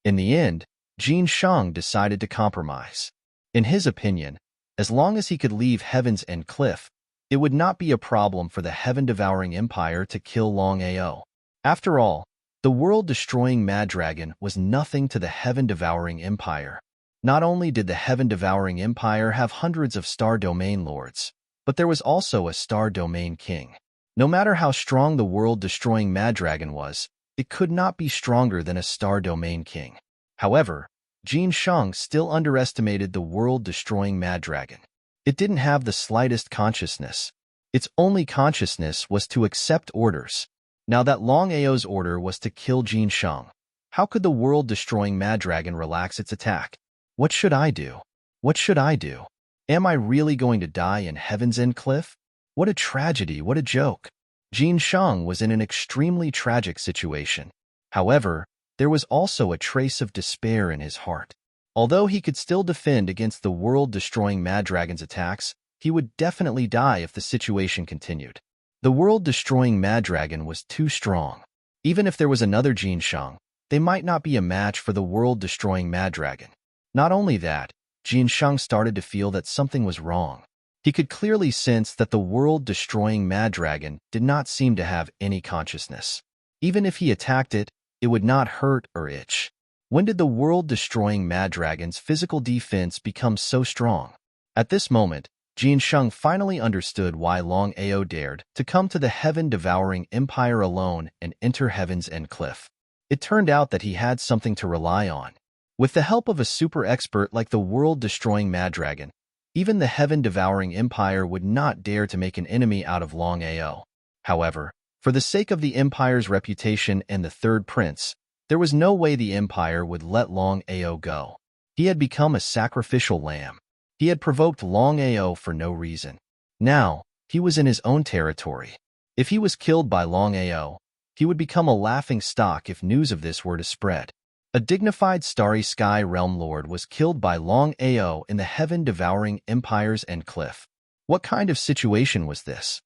In the end, Jin Shang decided to compromise. In his opinion, as long as he could leave Heaven's End Cliff, it would not be a problem for the heaven-devouring empire to kill Longao. After all, the world-destroying mad dragon was nothing to the heaven-devouring empire. Not only did the heaven-devouring empire have hundreds of star domain lords, but there was also a star domain king. No matter how strong the world-destroying mad dragon was, it could not be stronger than a star domain king. However, Jin Shang still underestimated the world-destroying mad dragon. It didn't have the slightest consciousness. Its only consciousness was to accept orders. Now that Longao's order was to kill Jin Shang, how could the world-destroying mad dragon relax its attack? What should I do? What should I do? Am I really going to die in Heaven's End Cliff? What a tragedy, what a joke. Jin Shang was in an extremely tragic situation. However, there was also a trace of despair in his heart. Although he could still defend against the world-destroying mad dragon's attacks, he would definitely die if the situation continued. The world-destroying mad dragon was too strong. Even if there was another Jin Shang, they might not be a match for the world-destroying mad dragon. Not only that, Jin Shang started to feel that something was wrong. He could clearly sense that the world-destroying mad dragon did not seem to have any consciousness. Even if he attacked it, it would not hurt or itch. When did the world-destroying mad dragon's physical defense become so strong? At this moment, Jin Shang finally understood why Longao dared to come to the heaven-devouring empire alone and enter Heaven's End Cliff. It turned out that he had something to rely on. With the help of a super expert like the world-destroying mad dragon, even the heaven-devouring empire would not dare to make an enemy out of Longao. However, for the sake of the empire's reputation and the third prince, there was no way the empire would let Longao go. He had become a sacrificial lamb. He had provoked Longao for no reason. Now, he was in his own territory. If he was killed by Longao, he would become a laughing stock if news of this were to spread. A dignified Starry Sky Realm Lord was killed by Longao in the heaven-devouring empire's End Cliff. What kind of situation was this?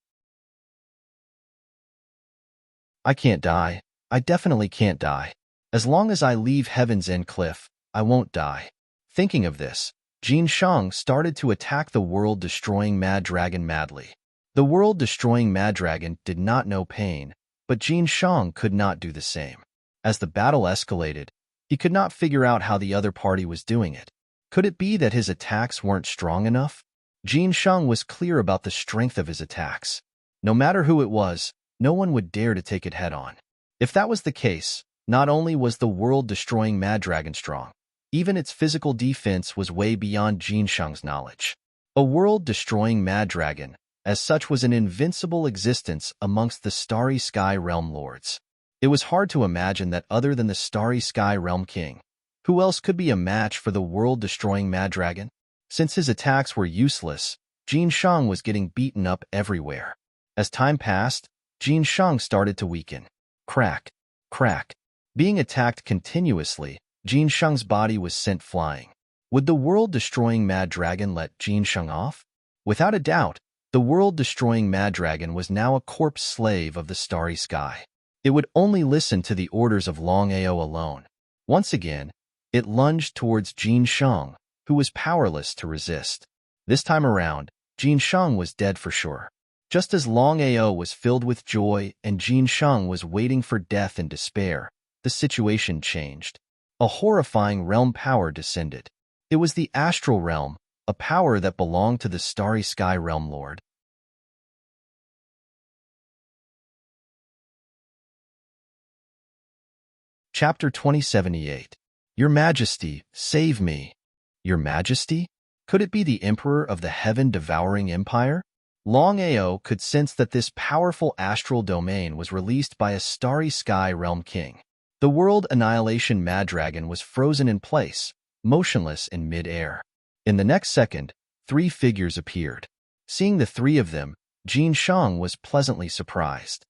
I can't die. I definitely can't die. As long as I leave Heaven's End Cliff, I won't die. Thinking of this, Jin Shang started to attack the world-destroying mad dragon madly. The world-destroying mad dragon did not know pain, but Jin Shang could not do the same. As the battle escalated, he could not figure out how the other party was doing it. Could it be that his attacks weren't strong enough? Jin Shang was clear about the strength of his attacks. No matter who it was, no one would dare to take it head-on. If that was the case, not only was the world-destroying mad dragon strong, even its physical defense was way beyond Jin Shang's knowledge. A world-destroying mad dragon, as such, was an invincible existence amongst the Starry Sky Realm Lords. It was hard to imagine that other than the Starry Sky Realm King, who else could be a match for the world-destroying mad dragon? Since his attacks were useless, Jin Shang was getting beaten up everywhere. As time passed, Jin Shang started to weaken. Crack, crack. Being attacked continuously, Jin Shang's body was sent flying. Would the world-destroying mad dragon let Jin Shang off? Without a doubt, the world-destroying mad dragon was now a corpse slave of the Starry Sky. It would only listen to the orders of Longao alone. Once again, it lunged towards Jin Shang, who was powerless to resist. This time around, Jin Shang was dead for sure. Just as Longao was filled with joy and Jin Shang was waiting for death in despair, the situation changed. A horrifying realm power descended. It was the astral realm, a power that belonged to the Starry Sky Realm Lord. Chapter 2078. Your Majesty, save me. Your Majesty? Could it be the Emperor of the Heaven-Devouring Empire? Longao could sense that this powerful astral domain was released by a Starry Sky Realm King. The world annihilation mad dragon was frozen in place, motionless in mid-air. In the next second, three figures appeared. Seeing the three of them, Jin Shang was pleasantly surprised.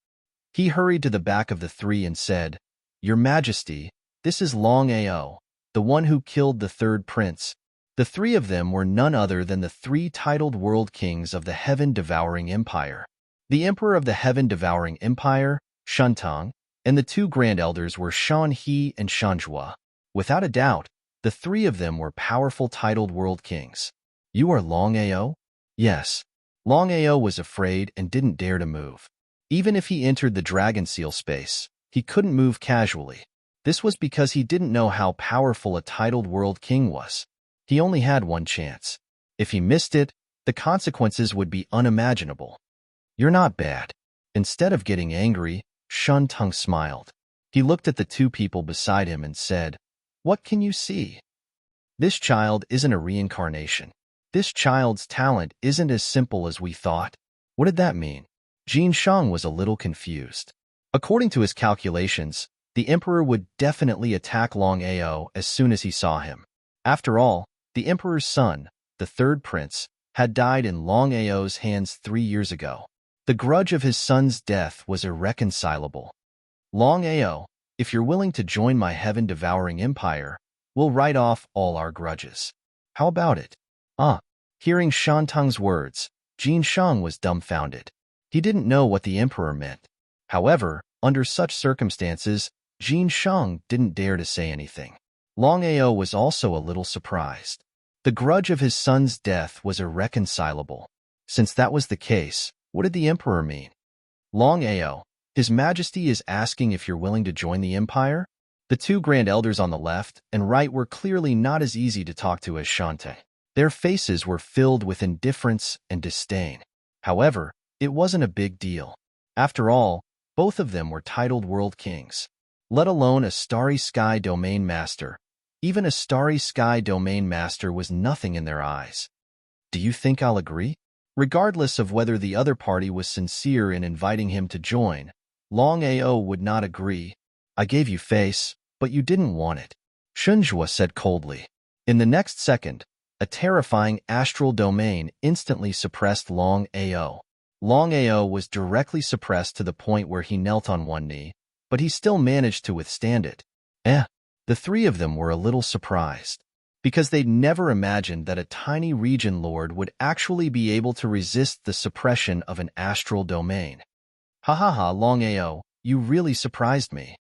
He hurried to the back of the three and said, "Your Majesty, this is Longao, the one who killed the third prince." The three of them were none other than the three titled world kings of the heaven-devouring empire. The emperor of the heaven-devouring empire, Shuntang, and the two grand elders were Shan He and Shanjua. Without a doubt, the three of them were powerful titled world kings. "You are Longao?" Yes. Longao was afraid and didn't dare to move. Even if he entered the dragon seal space, he couldn't move casually. This was because he didn't know how powerful a titled world king was. He only had one chance. If he missed it, the consequences would be unimaginable. "You're not bad." Instead of getting angry, Shun Tung smiled. He looked at the two people beside him and said, "What can you see? This child isn't a reincarnation. This child's talent isn't as simple as we thought." What did that mean? Jin Shang was a little confused. According to his calculations, the emperor would definitely attack Longao as soon as he saw him. After all, the emperor's son, the third prince, had died in Longao's hands 3 years ago. The grudge of his son's death was irreconcilable. "Longao, if you're willing to join my heaven-devouring empire, we'll write off all our grudges. How about it?" Hearing Shantang's words, Jin Shang was dumbfounded. He didn't know what the emperor meant. However, under such circumstances, Jin Shang didn't dare to say anything. Longao was also a little surprised. The grudge of his son's death was irreconcilable. Since that was the case, what did the emperor mean? "Longao, His Majesty is asking if you're willing to join the empire?" The two grand elders on the left and right were clearly not as easy to talk to as Shante. Their faces were filled with indifference and disdain. However, it wasn't a big deal. After all, both of them were titled world kings. Let alone a Starry Sky domain master. Even a Starry Sky domain master was nothing in their eyes. "Do you think I'll agree?" Regardless of whether the other party was sincere in inviting him to join, Longao would not agree. "I gave you face, but you didn't want it," Shunjua said coldly. In the next second, a terrifying astral domain instantly suppressed Longao. Longao was directly suppressed to the point where he knelt on one knee, but he still managed to withstand it. The three of them were a little surprised, because they'd never imagined that a tiny region lord would actually be able to resist the suppression of an astral domain. "Ha ha ha, Longao, you really surprised me."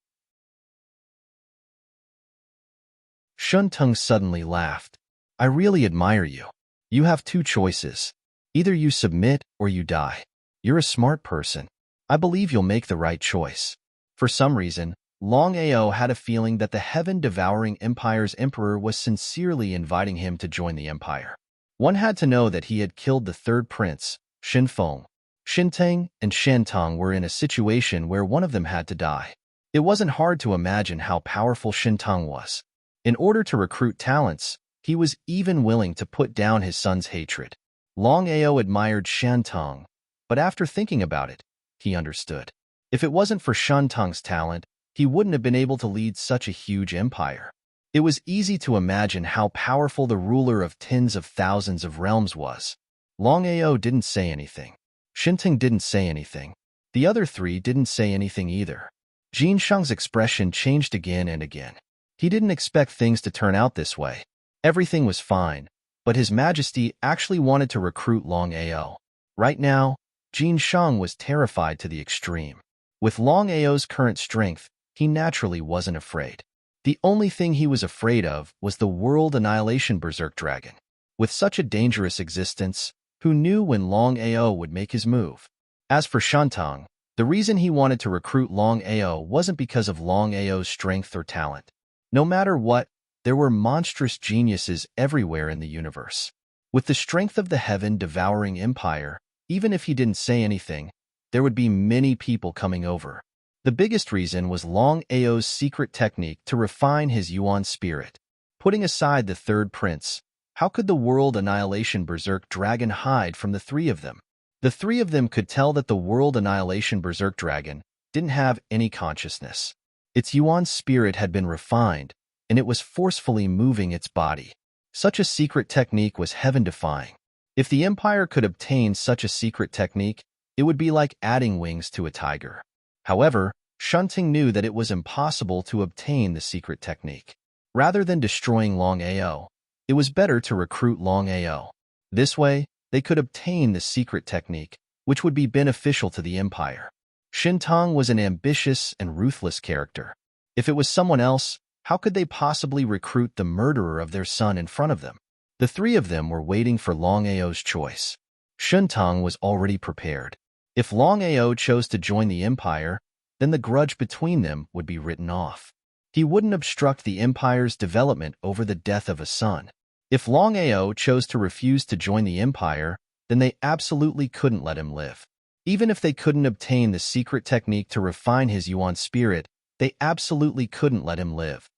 Shuntung suddenly laughed. "I really admire you. You have two choices. Either you submit or you die. You're a smart person. I believe you'll make the right choice." For some reason, Longao had a feeling that the heaven-devouring empire's emperor was sincerely inviting him to join the empire. One had to know that he had killed the third prince, Shinfeng. Shinteng and Shantang were in a situation where one of them had to die. It wasn't hard to imagine how powerful Shintang was. In order to recruit talents, he was even willing to put down his son's hatred. Longao admired Shantang, but after thinking about it, he understood. If it wasn't for Shantang's talent, he wouldn't have been able to lead such a huge empire. It was easy to imagine how powerful the ruler of tens of thousands of realms was. Longao didn't say anything. Shinteng didn't say anything. The other three didn't say anything either. Jin Shang's expression changed again and again. He didn't expect things to turn out this way. Everything was fine, but His Majesty actually wanted to recruit Longao. Right now, Jin Shang was terrified to the extreme. With Longao's current strength, he naturally wasn't afraid. The only thing he was afraid of was the world annihilation berserk dragon. With such a dangerous existence, who knew when Longao would make his move? As for Shantang, the reason he wanted to recruit Longao wasn't because of Longao's strength or talent. No matter what, there were monstrous geniuses everywhere in the universe. With the strength of the heaven-devouring empire, even if he didn't say anything, there would be many people coming over. The biggest reason was Longao's secret technique to refine his Yuan spirit. Putting aside the third prince, how could the world annihilation berserk dragon hide from the three of them? The three of them could tell that the world annihilation berserk dragon didn't have any consciousness. Its yuan spirit had been refined, and it was forcefully moving its body. Such a secret technique was heaven-defying. If the Empire could obtain such a secret technique, it would be like adding wings to a tiger. However, Shunting knew that it was impossible to obtain the secret technique. Rather than destroying Longao, it was better to recruit Longao. This way, they could obtain the secret technique, which would be beneficial to the Empire. Shintang was an ambitious and ruthless character. If it was someone else, how could they possibly recruit the murderer of their son in front of them? The three of them were waiting for Longao's choice. Shintang was already prepared. If Longao chose to join the Empire, then the grudge between them would be written off. He wouldn't obstruct the Empire's development over the death of a son. If Longao chose to refuse to join the Empire, then they absolutely couldn't let him live. Even if they couldn't obtain the secret technique to refine his yuan spirit, they absolutely couldn't let him live.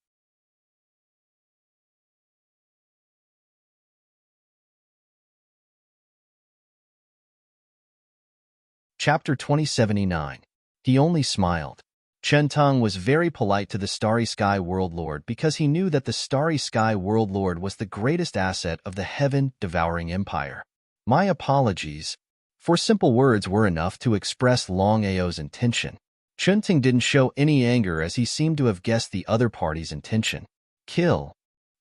Chapter 2079. He only smiled. Shentang was very polite to the Starry Sky World Lord because he knew that the Starry Sky World Lord was the greatest asset of the heaven-devouring empire. My apologies. Four simple words were enough to express Longao's intention. Shunting didn't show any anger as he seemed to have guessed the other party's intention. Kill.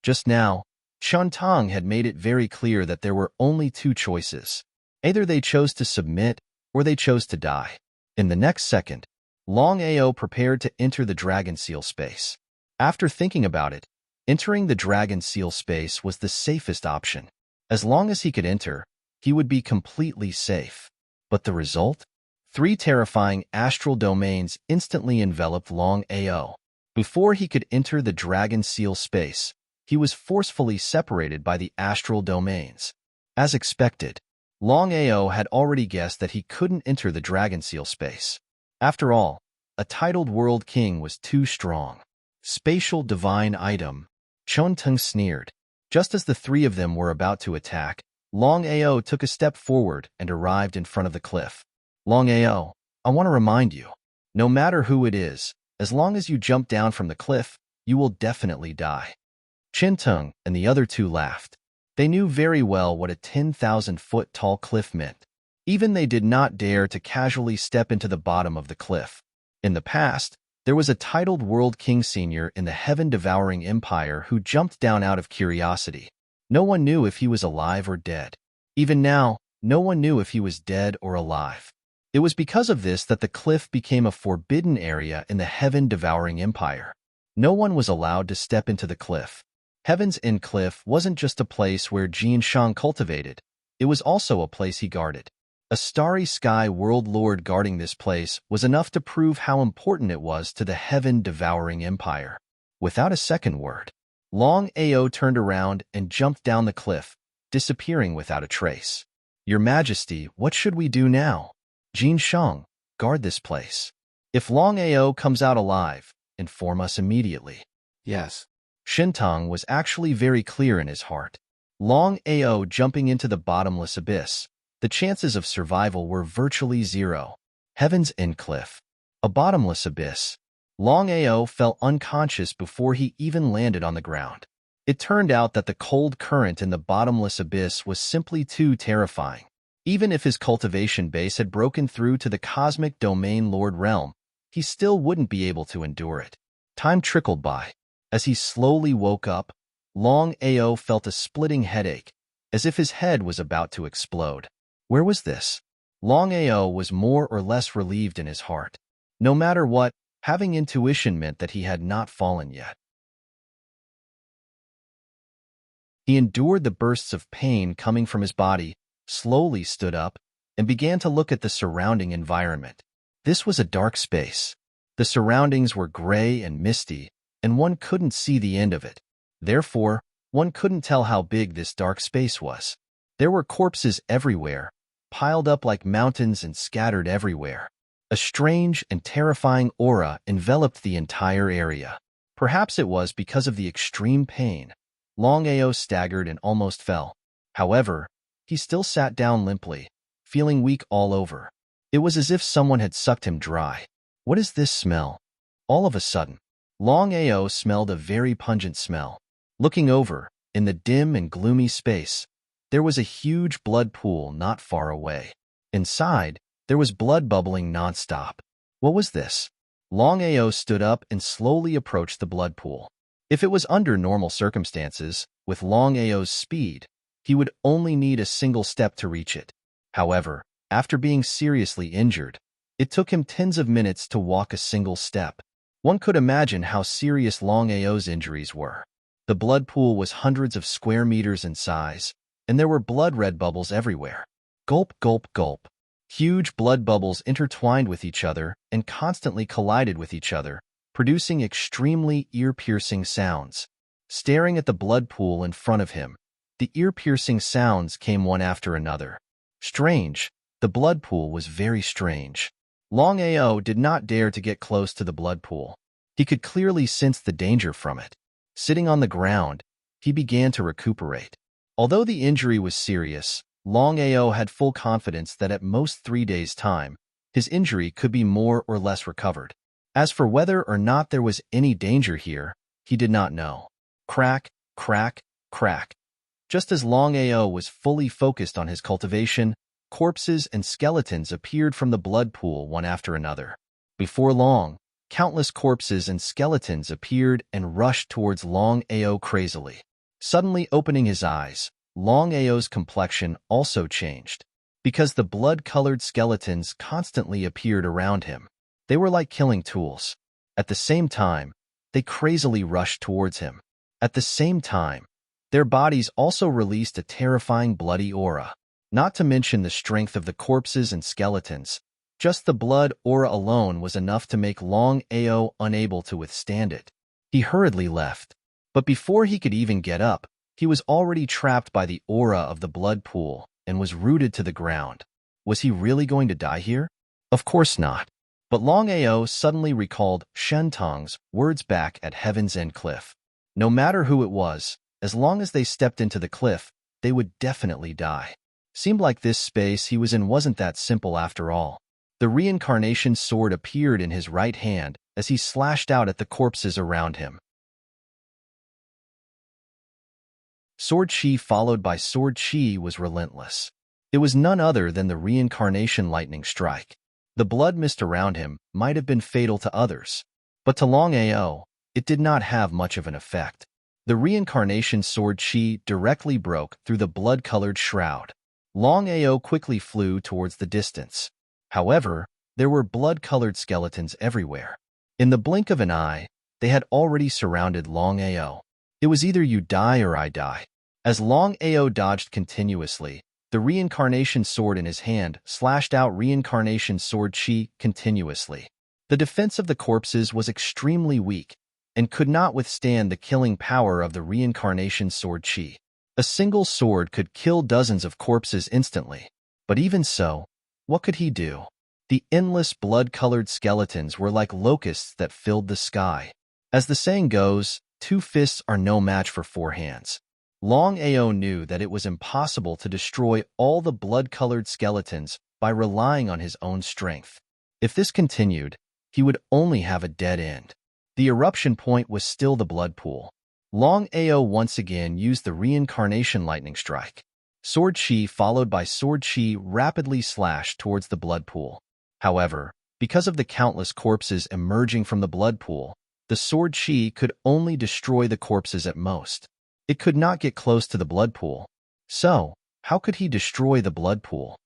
Just now, Shentang had made it very clear that there were only two choices. Either they chose to submit or they chose to die. In the next second, Longao prepared to enter the Dragon Seal space. After thinking about it, entering the Dragon Seal space was the safest option. As long as he could enter, he would be completely safe. But the result? 3 terrifying astral domains instantly enveloped Longao. Before he could enter the Dragon Seal space, he was forcefully separated by the astral domains. As expected, Longao had already guessed that he couldn't enter the Dragon Seal space. After all, a titled world king was too strong. Spatial divine item. Shentang sneered. Just as the three of them were about to attack, Longao took a step forward and arrived in front of the cliff. Longao, I want to remind you, no matter who it is, as long as you jump down from the cliff, you will definitely die. Shentang and the other two laughed. They knew very well what a 10,000-foot tall cliff meant. Even they did not dare to casually step into the bottom of the cliff. In the past, there was a titled World King Senior in the heaven-devouring empire who jumped down out of curiosity. No one knew if he was alive or dead. Even now, no one knew if he was dead or alive. It was because of this that the cliff became a forbidden area in the heaven-devouring empire. No one was allowed to step into the cliff. Heaven's End Cliff wasn't just a place where Jin Shang cultivated. It was also a place he guarded. A Starry Sky World Lord guarding this place was enough to prove how important it was to the heaven-devouring empire. Without a second word, Longao turned around and jumped down the cliff, disappearing without a trace. Your Majesty, what should we do now? Jin Shang, guard this place. If Longao comes out alive, inform us immediately. Yes. Shintang was actually very clear in his heart. Longao jumping into the bottomless abyss. The chances of survival were virtually zero. Heaven's End Cliff. A bottomless abyss. Longao fell unconscious before he even landed on the ground. It turned out that the cold current in the bottomless abyss was simply too terrifying. Even if his cultivation base had broken through to the cosmic domain Lord realm, he still wouldn't be able to endure it. Time trickled by. As he slowly woke up, Longao felt a splitting headache, as if his head was about to explode. Where was this? Longao was more or less relieved in his heart. No matter what, having intuition meant that he had not fallen yet. He endured the bursts of pain coming from his body, slowly stood up, and began to look at the surrounding environment. This was a dark space. The surroundings were gray and misty, and one couldn't see the end of it. Therefore, one couldn't tell how big this dark space was. There were corpses everywhere, piled up like mountains and scattered everywhere. A strange and terrifying aura enveloped the entire area. Perhaps it was because of the extreme pain. Longao staggered and almost fell. However, he still sat down limply, feeling weak all over. It was as if someone had sucked him dry. What is this smell? All of a sudden, Longao smelled a very pungent smell. Looking over, in the dim and gloomy space, there was a huge blood pool not far away. Inside, there was blood bubbling nonstop. What was this? Longao stood up and slowly approached the blood pool. If it was under normal circumstances, with Longao's speed, he would only need a single step to reach it. However, after being seriously injured, it took him tens of minutes to walk a single step. One could imagine how serious Longao's injuries were. The blood pool was hundreds of square meters in size, and there were blood-red bubbles everywhere. Gulp, gulp, gulp. Huge blood bubbles intertwined with each other and constantly collided with each other, producing extremely ear-piercing sounds. Staring at the blood pool in front of him, the ear-piercing sounds came one after another. Strange. The blood pool was very strange. Longao did not dare to get close to the blood pool. He could clearly sense the danger from it. Sitting on the ground, he began to recuperate. Although the injury was serious, Longao had full confidence that at most 3 days' time, his injury could be more or less recovered. As for whether or not there was any danger here, he did not know. Crack, crack, crack. Just as Longao was fully focused on his cultivation, corpses and skeletons appeared from the blood pool one after another. Before long, countless corpses and skeletons appeared and rushed towards Longao crazily. Suddenly opening his eyes, Longao's complexion also changed, because the blood-colored skeletons constantly appeared around him. They were like killing tools. At the same time, they crazily rushed towards him. At the same time, their bodies also released a terrifying bloody aura. Not to mention the strength of the corpses and skeletons. Just the blood aura alone was enough to make Longao unable to withstand it. He hurriedly left. But before he could even get up, he was already trapped by the aura of the blood pool and was rooted to the ground. Was he really going to die here? Of course not. But Longao suddenly recalled Shentong's words back at Heaven's End Cliff. No matter who it was, as long as they stepped into the cliff, they would definitely die. Seemed like this space he was in wasn't that simple after all. The reincarnation sword appeared in his right hand as he slashed out at the corpses around him. Sword Chi followed by Sword Chi was relentless. It was none other than the reincarnation lightning strike. The blood mist around him might have been fatal to others, but to Longao, it did not have much of an effect. The reincarnation sword Chi directly broke through the blood-colored shroud. Longao quickly flew towards the distance. However, there were blood-colored skeletons everywhere. In the blink of an eye, they had already surrounded Longao. It was either you die or I die. As Longao dodged continuously, the reincarnation sword in his hand slashed out reincarnation sword Chi continuously. The defense of the corpses was extremely weak and could not withstand the killing power of the reincarnation sword Chi. A single sword could kill dozens of corpses instantly. But even so, what could he do? The endless blood-colored skeletons were like locusts that filled the sky. As the saying goes, 2 fists are no match for 4 hands. Longao knew that it was impossible to destroy all the blood-colored skeletons by relying on his own strength. If this continued, he would only have a dead end. The eruption point was still the blood pool. Longao once again used the reincarnation lightning strike. Sword Chi followed by Sword Chi rapidly slashed towards the blood pool. However, because of the countless corpses emerging from the blood pool, the Sword Chi could only destroy the corpses at most. It could not get close to the blood pool. So, how could he destroy the blood pool?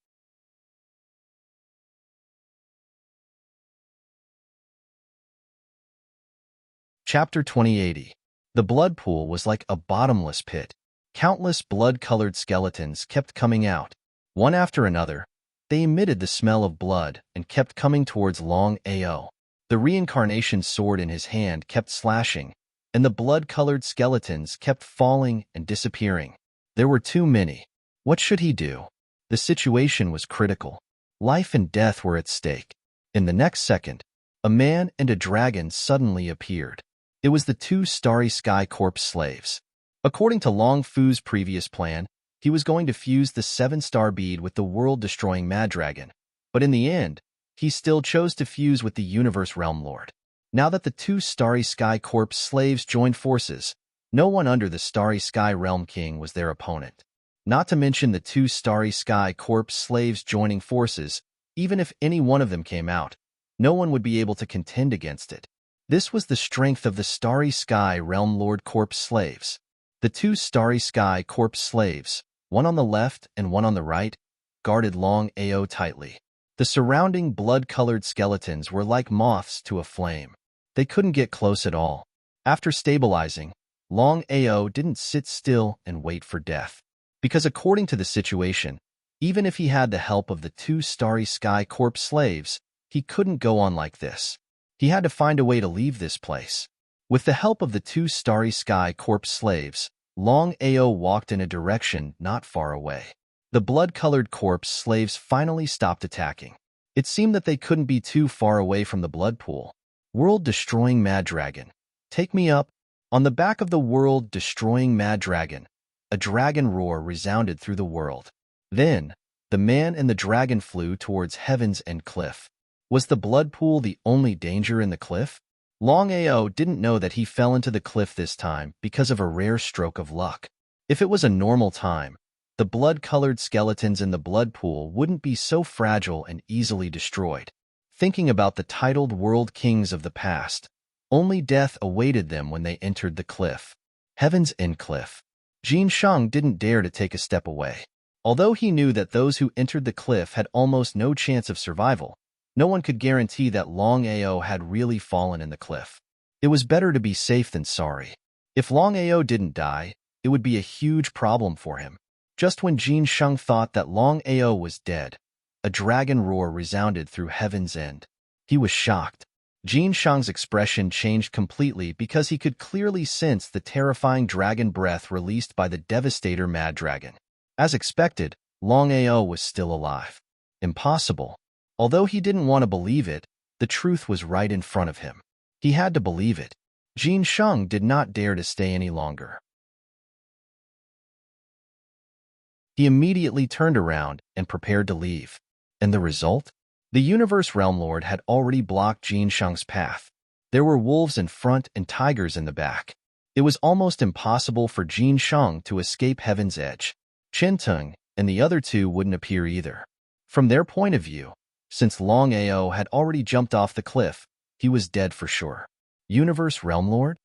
Chapter 2080. The blood pool was like a bottomless pit. Countless blood-colored skeletons kept coming out. One after another, they emitted the smell of blood and kept coming towards Longao. The reincarnation sword in his hand kept slashing, and the blood-colored skeletons kept falling and disappearing. There were too many. What should he do? The situation was critical. Life and death were at stake. In the next second, a man and a dragon suddenly appeared. It was the 2 Starry Sky Corpse slaves. According to Long Fu's previous plan, he was going to fuse the 7-star bead with the world-destroying Mad Dragon, but in the end, he still chose to fuse with the Universe Realm Lord. Now that the two Starry Sky Corpse slaves joined forces, no one under the Starry Sky Realm King was their opponent. Not to mention the two Starry Sky Corpse slaves joining forces, even if any one of them came out, no one would be able to contend against it. This was the strength of the Starry Sky Realm Lord Corpse slaves. The two Starry Sky Corpse slaves, one on the left and one on the right, guarded Longao tightly. The surrounding blood-colored skeletons were like moths to a flame. They couldn't get close at all. After stabilizing, Longao didn't sit still and wait for death. Because according to the situation, even if he had the help of the two Starry Sky Corpse slaves, he couldn't go on like this. He had to find a way to leave this place. With the help of the two Starry Sky Corpse slaves, Longao walked in a direction not far away. The blood-colored corpse slaves finally stopped attacking. It seemed that they couldn't be too far away from the blood pool. World-destroying Mad Dragon. Take me up. On the back of the world-destroying Mad Dragon, a dragon roar resounded through the world. Then, the man and the dragon flew towards Heaven's End cliff. Was the blood pool the only danger in the cliff? Longao didn't know that he fell into the cliff this time because of a rare stroke of luck. If it was a normal time, the blood-colored skeletons in the blood pool wouldn't be so fragile and easily destroyed. Thinking about the titled world kings of the past, only death awaited them when they entered the cliff. Heaven's End cliff. Jin Shang didn't dare to take a step away. Although he knew that those who entered the cliff had almost no chance of survival, no one could guarantee that Longao had really fallen in the cliff. It was better to be safe than sorry. If Longao didn't die, it would be a huge problem for him. Just when Jin Shang thought that Longao was dead, a dragon roar resounded through Heaven's End. He was shocked. Jin Shang's expression changed completely because he could clearly sense the terrifying dragon breath released by the devastator Mad Dragon. As expected, Longao was still alive. Impossible. Although he didn't want to believe it, the truth was right in front of him. He had to believe it. Jin Shang did not dare to stay any longer. He immediately turned around and prepared to leave. And the result? The Universe Realm Lord had already blocked Jin Shang's path. There were wolves in front and tigers in the back. It was almost impossible for Jin Shang to escape Heaven's Edge. Chen Tung and the other two wouldn't appear either. From their point of view, since Longao had already jumped off the cliff, he was dead for sure. Universe Realm Lord?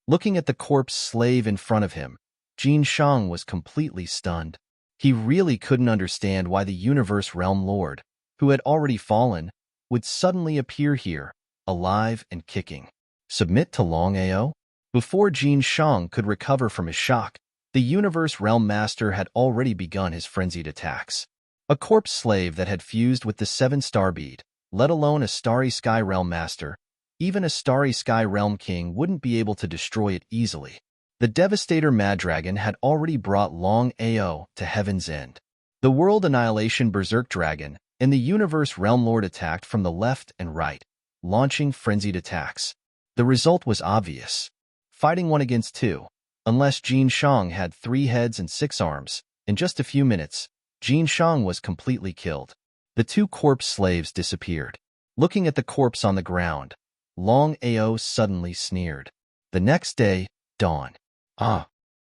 Looking at the corpse slave in front of him, Jin Shang was completely stunned. He really couldn't understand why the Universe Realm Lord, who had already fallen, would suddenly appear here, alive and kicking. Submit to Longao? Before Jin Shang could recover from his shock, the Universe Realm Master had already begun his frenzied attacks. A corpse slave that had fused with the 7-star bead, let alone a Starry Sky Realm Master, even a Starry Sky Realm King wouldn't be able to destroy it easily. The devastator Mad Dragon had already brought Longao to Heaven's End. The World Annihilation Berserk Dragon and the Universe Realm Lord attacked from the left and right, launching frenzied attacks. The result was obvious. Fighting 1 against 2. Unless Jin Shang had 3 heads and 6 arms, in just a few minutes, Jin Shang was completely killed. The 2 corpse slaves disappeared. Looking at the corpse on the ground, Longao suddenly sneered. The next day, dawn.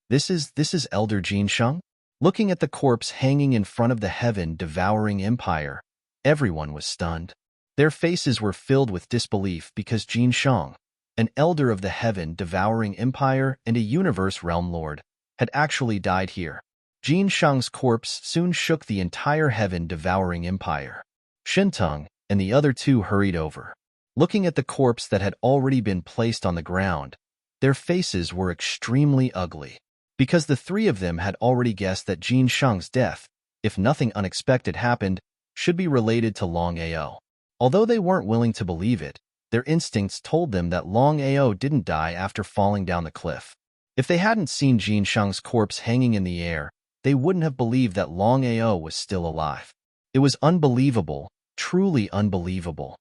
This is Elder Jin Shang? Looking at the corpse hanging in front of the heaven-devouring empire, everyone was stunned. Their faces were filled with disbelief because Jin Shang, an elder of the heaven-devouring empire and a Universe Realm Lord, had actually died here. Jin Shang's corpse soon shook the entire heaven-devouring empire. Shintung and the other 2 hurried over. Looking at the corpse that had already been placed on the ground, their faces were extremely ugly. Because the 3 of them had already guessed that Jin Shang's death, if nothing unexpected happened, should be related to Longao. Although they weren't willing to believe it, their instincts told them that Longao didn't die after falling down the cliff. If they hadn't seen Jin Shang's corpse hanging in the air, they wouldn't have believed that Longao was still alive. It was unbelievable, truly unbelievable.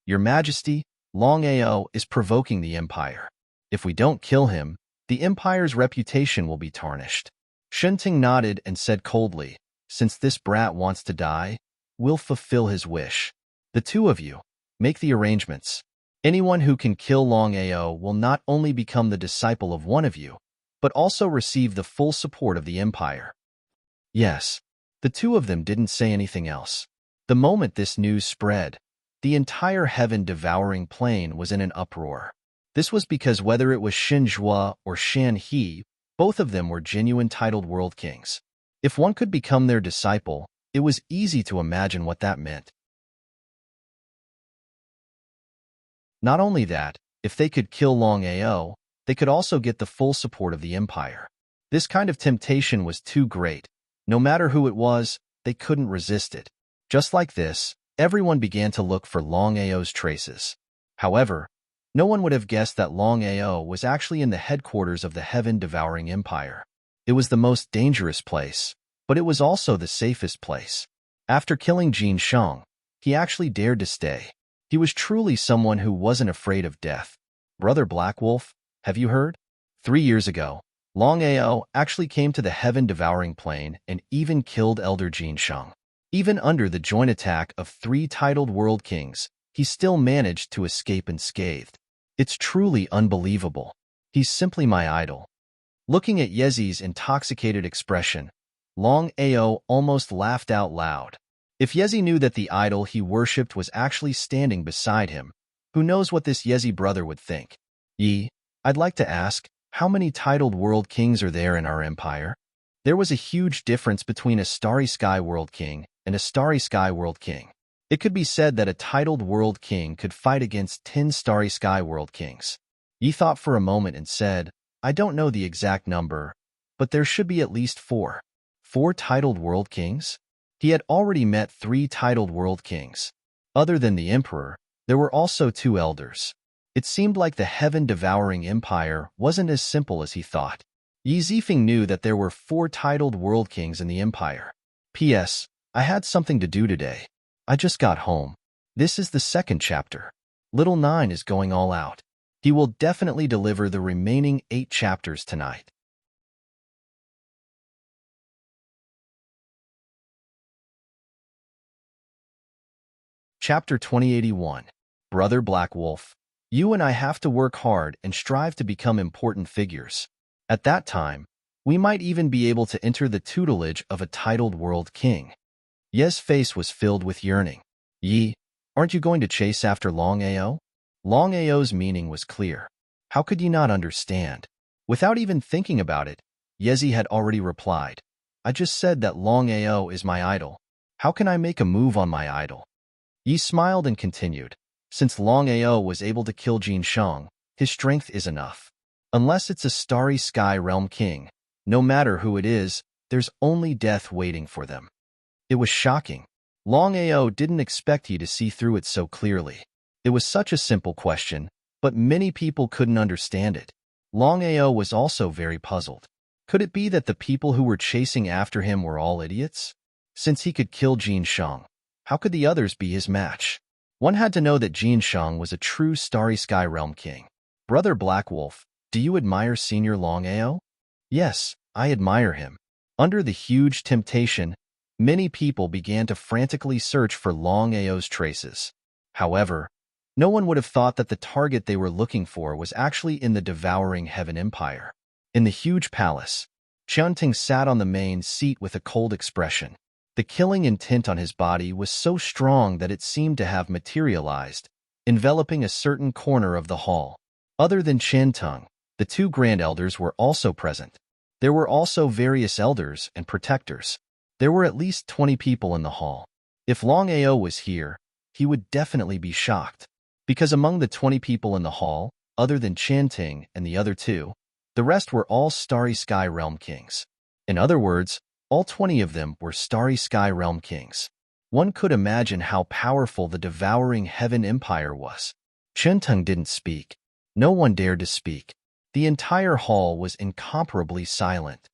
Your Majesty, Longao is provoking the Empire. If we don't kill him, the Empire's reputation will be tarnished. Shenting nodded and said coldly, since this brat wants to die, we'll fulfill his wish. The 2 of you, make the arrangements. Anyone who can kill Longao will not only become the disciple of one of you, but also receive the full support of the Empire. Yes, the two of them didn't say anything else. The moment this news spread, the entire heaven-devouring plain was in an uproar. This was because whether it was Xinzhua or Shan He, both of them were genuine titled world kings. If one could become their disciple, it was easy to imagine what that meant. Not only that, if they could kill Longao, they could also get the full support of the Empire. This kind of temptation was too great. No matter who it was, they couldn't resist it. Just like this, everyone began to look for Longao's traces. However, no one would have guessed that Longao was actually in the headquarters of the heaven-devouring empire. It was the most dangerous place, but it was also the safest place. After killing Jin Shang, he actually dared to stay. He was truly someone who wasn't afraid of death. Brother Black Wolf, have you heard? 3 years ago, Longao actually came to the heaven-devouring plain and even killed Elder Jin Shang. Even under the joint attack of 3 titled world kings, he still managed to escape unscathed. It's truly unbelievable. He's simply my idol. Looking at Yezi's intoxicated expression, Longao almost laughed out loud. If Yezi knew that the idol he worshipped was actually standing beside him, who knows what this Yezi brother would think? Yi, I'd like to ask, how many titled world kings are there in our empire? There was a huge difference between a Starry Sky World King and a Starry Sky World King. It could be said that a titled world king could fight against 10 Starry Sky World Kings. Yi thought for a moment and said, I don't know the exact number, but there should be at least 4. 4 titled world kings? He had already met 3 titled world kings. Other than the emperor, there were also 2 elders. It seemed like the heaven-devouring empire wasn't as simple as he thought. Yi Zifeng knew that there were 4 titled world kings in the empire. P.S. I had something to do today. I just got home. This is the 2nd chapter. Little 9 is going all out. He will definitely deliver the remaining 8 chapters tonight. Chapter 2081. Brother Black Wolf, you and I have to work hard and strive to become important figures. At that time, we might even be able to enter the tutelage of a titled world king. Ye's face was filled with yearning. Yi, aren't you going to chase after Longao? Longao's meaning was clear. How could you not understand? Without even thinking about it, Yezi had already replied. I just said that Longao is my idol. How can I make a move on my idol? Yi smiled and continued. Since Longao was able to kill Jin Shang, his strength is enough. Unless it's a Starry Sky Realm King, no matter who it is, there's only death waiting for them. It was shocking. Longao didn't expect Yi to see through it so clearly. It was such a simple question, but many people couldn't understand it. Longao was also very puzzled. Could it be that the people who were chasing after him were all idiots? Since he could kill Jin Shang, how could the others be his match? One had to know that Jin Shang was a true Starry Sky Realm King. Brother Black Wolf, do you admire Senior Longao? Yes, I admire him. Under the huge temptation, many people began to frantically search for Longao's traces. However, no one would have thought that the target they were looking for was actually in the devouring Heaven Empire. In the huge palace, Qianting sat on the main seat with a cold expression. The killing intent on his body was so strong that it seemed to have materialized, enveloping a certain corner of the hall. Other than Qianting, the 2 grand elders were also present. There were also various elders and protectors. There were at least 20 people in the hall. If Longao was here, he would definitely be shocked. Because among the 20 people in the hall, other than Qianting and the other 2, the rest were all Starry Sky Realm Kings. In other words, all 20 of them were Starry Sky Realm Kings. One could imagine how powerful the devouring Heaven Empire was. Qianting didn't speak. No one dared to speak. The entire hall was incomparably silent.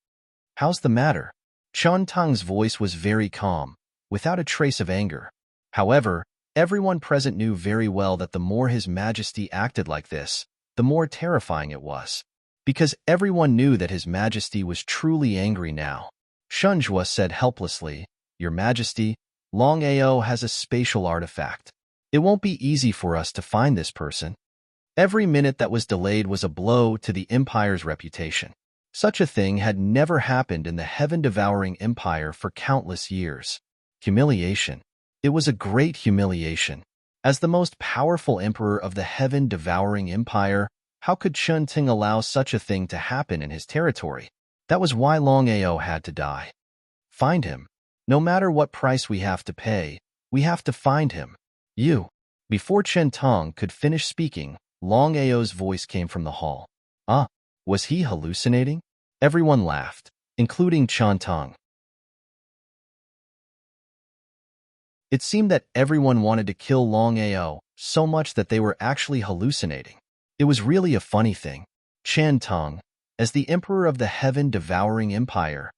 How's the matter? Qianting's voice was very calm, without a trace of anger. However, everyone present knew very well that the more His Majesty acted like this, the more terrifying it was. Because everyone knew that His Majesty was truly angry now. Shunzhua said helplessly, Your Majesty, Longao has a spatial artifact. It won't be easy for us to find this person. Every minute that was delayed was a blow to the Empire's reputation. Such a thing had never happened in the heaven-devouring Empire for countless years. Humiliation. It was a great humiliation. As the most powerful emperor of the heaven-devouring Empire, how could Chun Ting allow such a thing to happen in his territory? That was why Longao had to die. Find him. No matter what price we have to pay, we have to find him. You. Before Chen Tong could finish speaking, Longao's voice came from the hall. Ah, was he hallucinating? Everyone laughed, including Chen Tong. It seemed that everyone wanted to kill Longao so much that they were actually hallucinating. It was really a funny thing. Chen Tong, as the emperor of the heaven-devouring empire,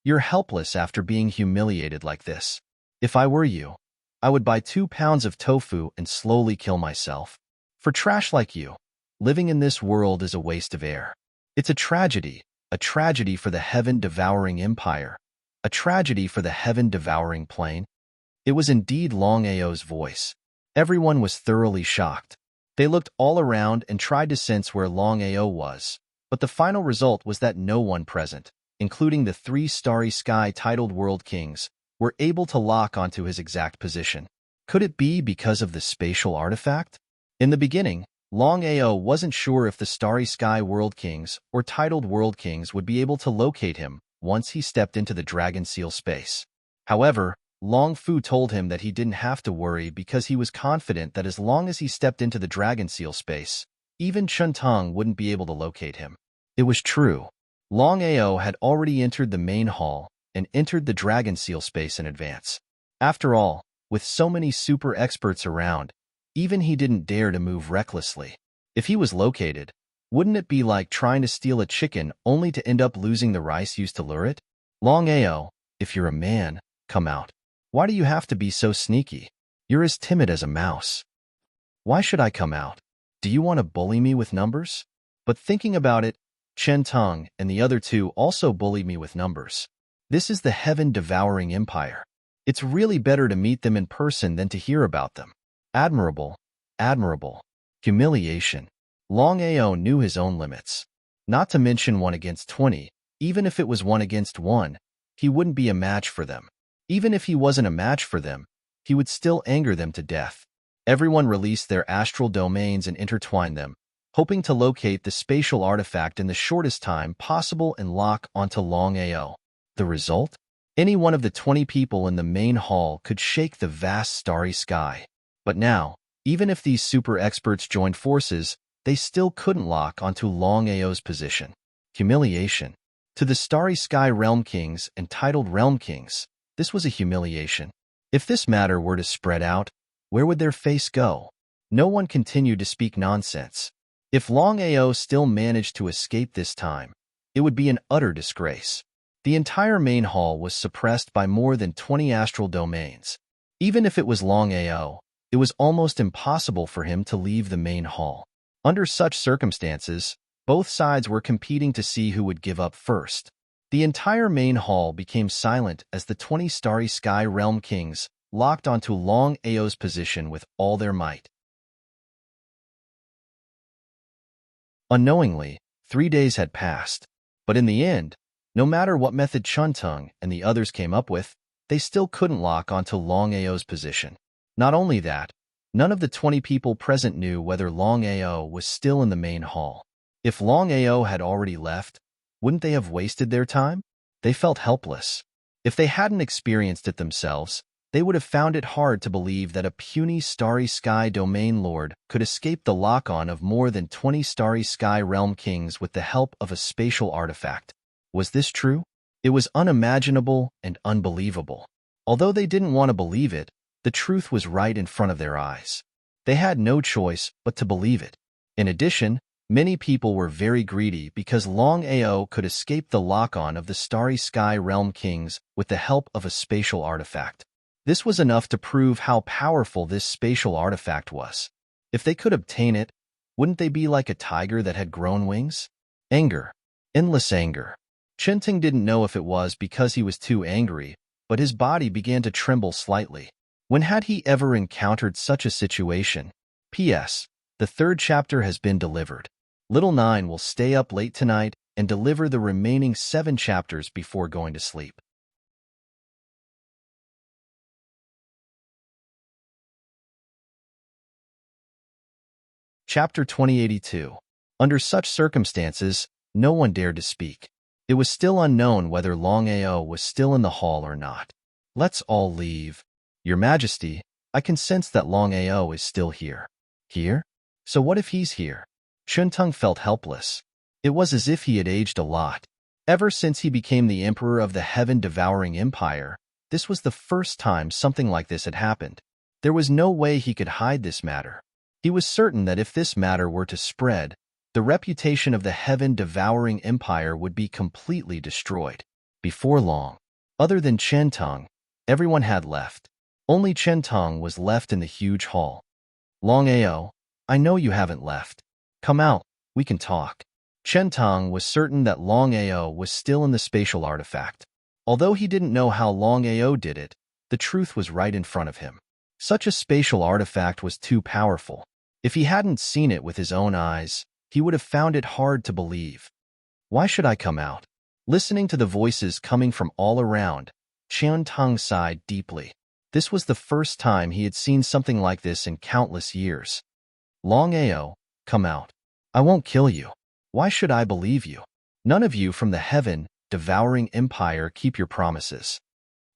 you're helpless after being humiliated like this. If I were you, I would buy 2 pounds of tofu and slowly kill myself. For trash like you, living in this world is a waste of air. It's a tragedy for the heaven-devouring empire, a tragedy for the heaven-devouring plane. It was indeed Longao's voice. Everyone was thoroughly shocked. They looked all around and tried to sense where Longao was, but the final result was that no one present, including the 3 starry sky titled world kings, were able to lock onto his exact position. Could it be because of the spatial artifact? In the beginning, Longao wasn't sure if the starry sky world kings or titled world kings would be able to locate him once he stepped into the dragon seal space. However, Long Fu told him that he didn't have to worry because he was confident that as long as he stepped into the dragon seal space, even Chun Tong wouldn't be able to locate him. It was true. Longao had already entered the main hall and entered the dragon seal space in advance. After all, with so many super experts around, even he didn't dare to move recklessly. If he was located, wouldn't it be like trying to steal a chicken only to end up losing the rice used to lure it? Longao, if you're a man, come out. Why do you have to be so sneaky? You're as timid as a mouse. Why should I come out? Do you want to bully me with numbers? But thinking about it, Chen Tong and the other 2 also bullied me with numbers. This is the heaven-devouring empire. It's really better to meet them in person than to hear about them. Admirable. Admirable. Humiliation. Longao knew his own limits. Not to mention 1 against 20, even if it was 1 against 1, he wouldn't be a match for them. Even if he wasn't a match for them, he would still anger them to death. Everyone released their astral domains and intertwined them, hoping to locate the spatial artifact in the shortest time possible and lock onto Longao. The result? Any one of the 20 people in the main hall could shake the vast starry sky. But now, even if these super experts joined forces, they still couldn't lock onto Longao's position. Humiliation. To the starry sky realm kings and titled realm kings, this was a humiliation. If this matter were to spread out, where would their face go? No one continued to speak nonsense. If Longao still managed to escape this time, it would be an utter disgrace. The entire main hall was suppressed by more than 20 astral domains. Even if it was Longao, it was almost impossible for him to leave the main hall. Under such circumstances, both sides were competing to see who would give up first. The entire main hall became silent as the 20 starry sky realm kings locked onto Longao's position with all their might. Unknowingly, 3 days had passed, but in the end, no matter what method Chun Tong and the others came up with, they still couldn't lock onto Longao's position. Not only that, none of the 20 people present knew whether Longao was still in the main hall. If Longao had already left, wouldn't they have wasted their time? They felt helpless. If they hadn't experienced it themselves, they would have found it hard to believe that a puny starry sky domain lord could escape the lock-on of more than 20 starry sky realm kings with the help of a spatial artifact. Was this true? It was unimaginable and unbelievable. Although they didn't want to believe it, the truth was right in front of their eyes. They had no choice but to believe it. In addition, many people were very greedy because Longao could escape the lock-on of the starry sky realm kings with the help of a spatial artifact. This was enough to prove how powerful this spatial artifact was. If they could obtain it, wouldn't they be like a tiger that had grown wings? Anger. Endless anger. Chen Ting didn't know if it was because he was too angry, but his body began to tremble slightly. When had he ever encountered such a situation? P.S. The The third chapter has been delivered. Little Nine will stay up late tonight and deliver the remaining 7 chapters before going to sleep. Chapter 2082. Under such circumstances, no one dared to speak. It was still unknown whether Longao was still in the hall or not. Let's all leave. Your Majesty, I can sense that Longao is still here. Here? So what if he's here? Shuntung felt helpless. It was as if he had aged a lot. Ever since he became the emperor of the heaven-devouring empire, this was the first time something like this had happened. There was no way he could hide this matter. He was certain that if this matter were to spread, the reputation of the heaven-devouring empire would be completely destroyed. Before long, other than Chen Tong, everyone had left. Only Chen Tong was left in the huge hall. Longao, I know you haven't left. Come out, we can talk. Chen Tong was certain that Longao was still in the spatial artifact. Although he didn't know how Longao did it, the truth was right in front of him. Such a spatial artifact was too powerful. If he hadn't seen it with his own eyes, he would have found it hard to believe. Why should I come out? Listening to the voices coming from all around, Chen Tong sighed deeply. This was the first time he had seen something like this in countless years. Longao, come out. I won't kill you. Why should I believe you? None of you from the heaven-devouring empire keep your promises.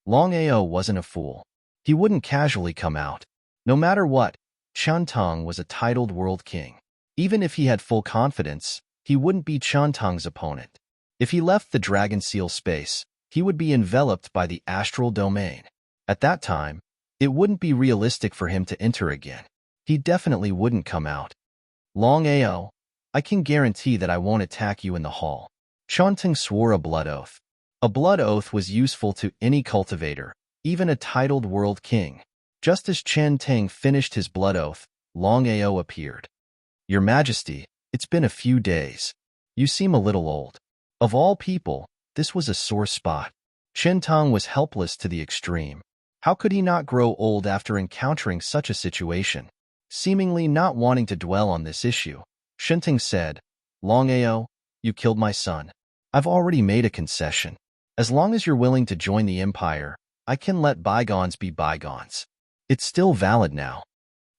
Longao wasn't a fool. He wouldn't casually come out. No matter what, Chantong was a titled world king. Even if he had full confidence, he wouldn't be Chantong's opponent. If he left the Dragon Seal space, he would be enveloped by the astral domain. At that time, it wouldn't be realistic for him to enter again. He definitely wouldn't come out. Longao, I can guarantee that I won't attack you in the hall. Chantong swore a blood oath. A blood oath was useful to any cultivator, even a titled world king. Just as Chen Teng finished his blood oath, Longao appeared. Your Majesty, it's been a few days. You seem a little old. Of all people, this was a sore spot. Chen Tong was helpless to the extreme. How could he not grow old after encountering such a situation? Seemingly not wanting to dwell on this issue, Shinting said, Longao, you killed my son. I've already made a concession. As long as you're willing to join the empire, I can let bygones be bygones. It's still valid now.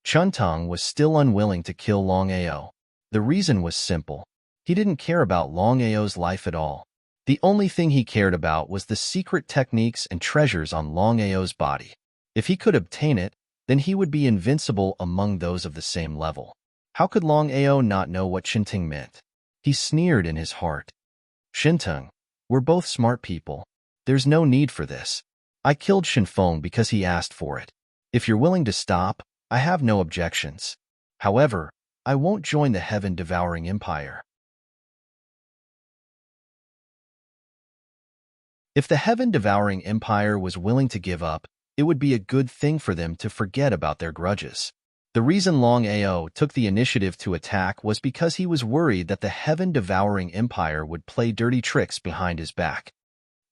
Chuntong was still unwilling to kill Longao. The reason was simple. He didn't care about Longao's life at all. The only thing he cared about was the secret techniques and treasures on Longao's body. If he could obtain it, then he would be invincible among those of the same level. How could Longao not know what Shinting meant? He sneered in his heart. Shintung, we're both smart people. There's no need for this. I killed Shinfeng because he asked for it. If you're willing to stop, I have no objections. However, I won't join the heaven-devouring empire. If the heaven-devouring empire was willing to give up, it would be a good thing for them to forget about their grudges. The reason Longao took the initiative to attack was because he was worried that the heaven-devouring empire would play dirty tricks behind his back.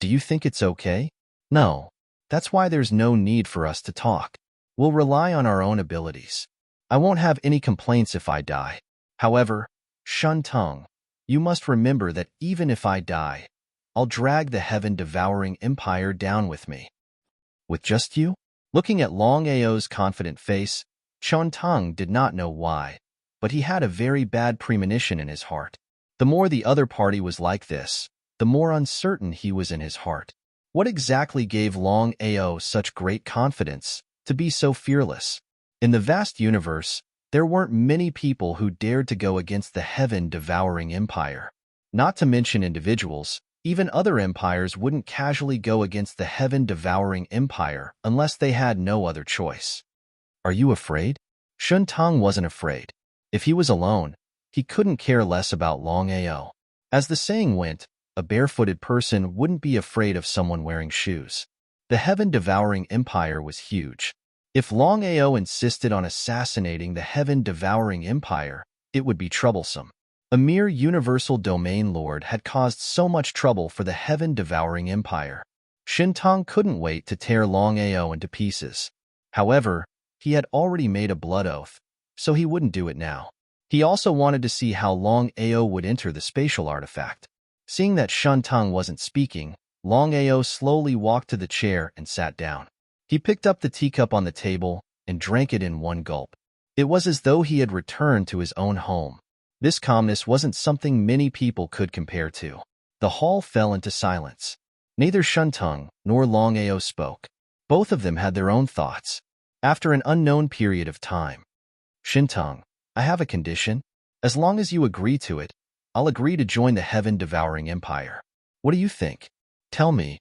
Do you think it's okay? No. That's why there's no need for us to talk. We'll rely on our own abilities. I won't have any complaints if I die. However, Shuntong, you must remember that even if I die, I'll drag the heaven-devouring empire down with me. With just you? Looking at Longao's confident face, Shuntong did not know why, but he had a very bad premonition in his heart. The more the other party was like this, the more uncertain he was in his heart. What exactly gave Longao such great confidence to be so fearless? In the vast universe, there weren't many people who dared to go against the heaven-devouring empire. Not to mention individuals, even other empires wouldn't casually go against the heaven-devouring empire unless they had no other choice. Are you afraid? Shuntong wasn't afraid. If he was alone, he couldn't care less about Longao. As the saying went, a barefooted person wouldn't be afraid of someone wearing shoes. The heaven-devouring empire was huge. If Longao insisted on assassinating the heaven-devouring empire, it would be troublesome. A mere universal domain lord had caused so much trouble for the heaven-devouring empire. Shintong couldn't wait to tear Longao into pieces. However, he had already made a blood oath, so he wouldn't do it now. He also wanted to see how Longao would enter the spatial artifact. Seeing that Shuntang wasn't speaking, Longao slowly walked to the chair and sat down. He picked up the teacup on the table and drank it in one gulp. It was as though he had returned to his own home. This calmness wasn't something many people could compare to. The hall fell into silence. Neither Shuntang nor Longao spoke. Both of them had their own thoughts. After an unknown period of time, Shuntang, I have a condition. As long as you agree to it, I'll agree to join the heaven-devouring empire. What do you think? Tell me.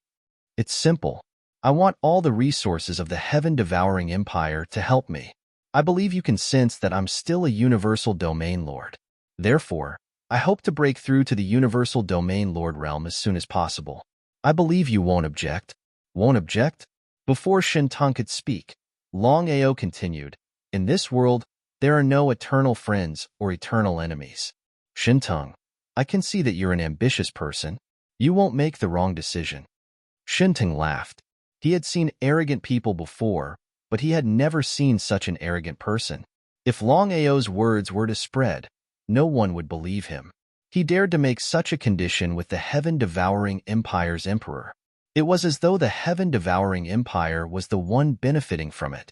It's simple. I want all the resources of the heaven-devouring empire to help me. I believe you can sense that I'm still a universal domain lord. Therefore, I hope to break through to the universal domain lord realm as soon as possible. I believe you won't object. Won't object? Before Shuntang could speak, Longao continued, in this world, there are no eternal friends or eternal enemies. Shuntang, I can see that you're an ambitious person. You won't make the wrong decision. Shuntang laughed. He had seen arrogant people before, but he had never seen such an arrogant person. If Longao's words were to spread, no one would believe him. He dared to make such a condition with the heaven-devouring empire's emperor. It was as though the heaven-devouring empire was the one benefiting from it.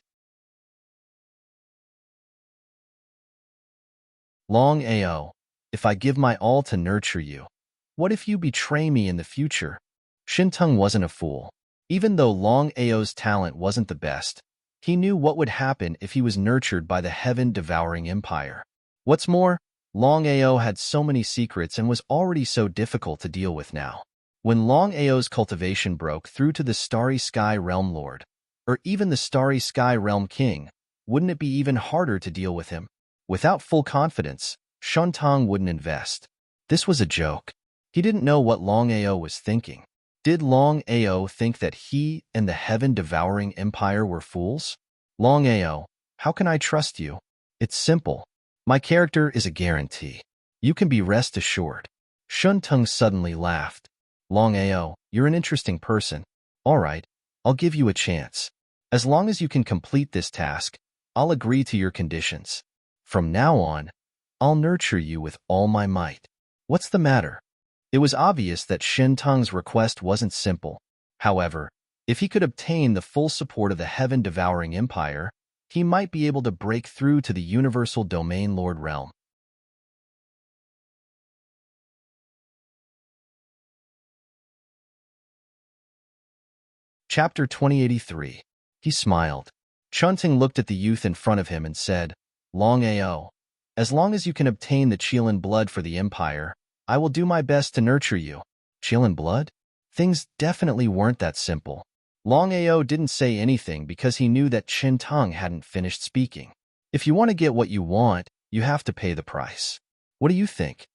Longao, if I give my all to nurture you, what if you betray me in the future? Shuntang wasn't a fool. Even though Longao's talent wasn't the best, he knew what would happen if he was nurtured by the heaven-devouring empire. What's more, Longao had so many secrets and was already so difficult to deal with now. When Longao's cultivation broke through to the Starry Sky Realm Lord, or even the Starry Sky Realm King, wouldn't it be even harder to deal with him? Without full confidence, Shuntang wouldn't invest. This was a joke. He didn't know what Longao was thinking. Did Longao think that he and the heaven-devouring empire were fools? Longao, how can I trust you? It's simple. My character is a guarantee. You can be rest assured. Shuntang suddenly laughed. Longao, you're an interesting person. All right, I'll give you a chance. As long as you can complete this task, I'll agree to your conditions. From now on, I'll nurture you with all my might. What's the matter? It was obvious that Shuntang's request wasn't simple. However, if he could obtain the full support of the heaven-devouring empire, he might be able to break through to the universal domain lord realm. Chapter 2083. He smiled. Shuntang looked at the youth in front of him and said, Longao, as long as you can obtain the Qilin blood for the empire, I will do my best to nurture you. Qilin blood? Things definitely weren't that simple. Longao didn't say anything because he knew that Shuntang hadn't finished speaking. If you want to get what you want, you have to pay the price. What do you think?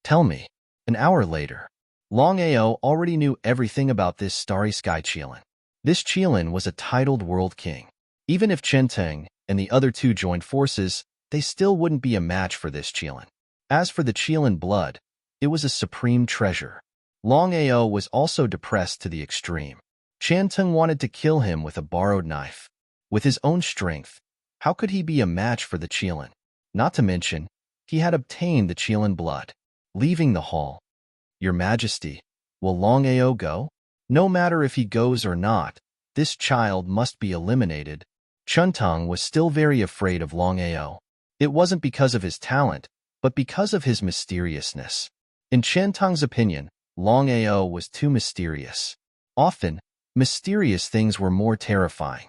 Tell me. An hour later, Longao already knew everything about this Starry Sky Qilin. This Qilin was a titled world king. Even if Shuntang and the other two joined forces, they still wouldn't be a match for this Qilin. As for the Qilin blood, it was a supreme treasure. Longao was also depressed to the extreme. Shuntang wanted to kill him with a borrowed knife. With his own strength, how could he be a match for the Qilin? Not to mention, he had obtained the Qilin blood. Leaving the hall. Your Majesty, will Longao go? No matter if he goes or not, this child must be eliminated. Shuntang was still very afraid of Longao. It wasn't because of his talent, but because of his mysteriousness. In Shuntang's opinion, Longao was too mysterious. Often, mysterious things were more terrifying.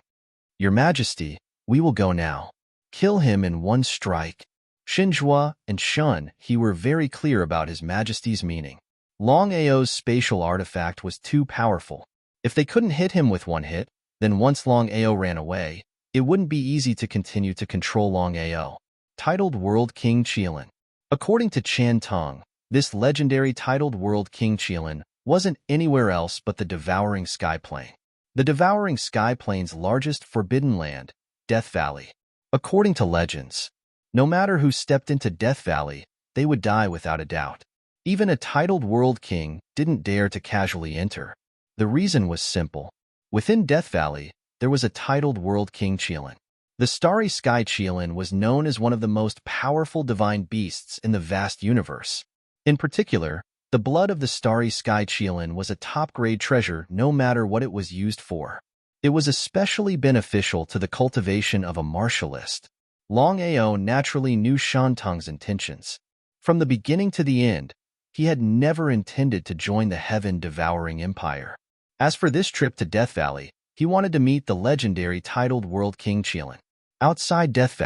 Your Majesty, we will go now. Kill him in one strike. Xinjua and Shun, he were very clear about His Majesty's meaning. Longao's spatial artifact was too powerful. If they couldn't hit him with one hit, then once Longao ran away, it wouldn't be easy to continue to control Longao. Titled World King Qilin. According to Shuntang, this legendary titled World King Qilin wasn't anywhere else but the Devouring Sky Plain. The Devouring Sky Plain's largest forbidden land, Death Valley. According to legends, no matter who stepped into Death Valley, they would die without a doubt. Even a titled world king didn't dare to casually enter. The reason was simple. Within Death Valley, there was a titled world king Qilin. The starry sky Qilin was known as one of the most powerful divine beasts in the vast universe. In particular, the blood of the starry sky Qilin was a top-grade treasure no matter what it was used for. It was especially beneficial to the cultivation of a martialist. Longao naturally knew Shantang's intentions. From the beginning to the end, he had never intended to join the heaven-devouring empire. As for this trip to Death Valley, he wanted to meet the legendary titled World King Qilin. Outside Death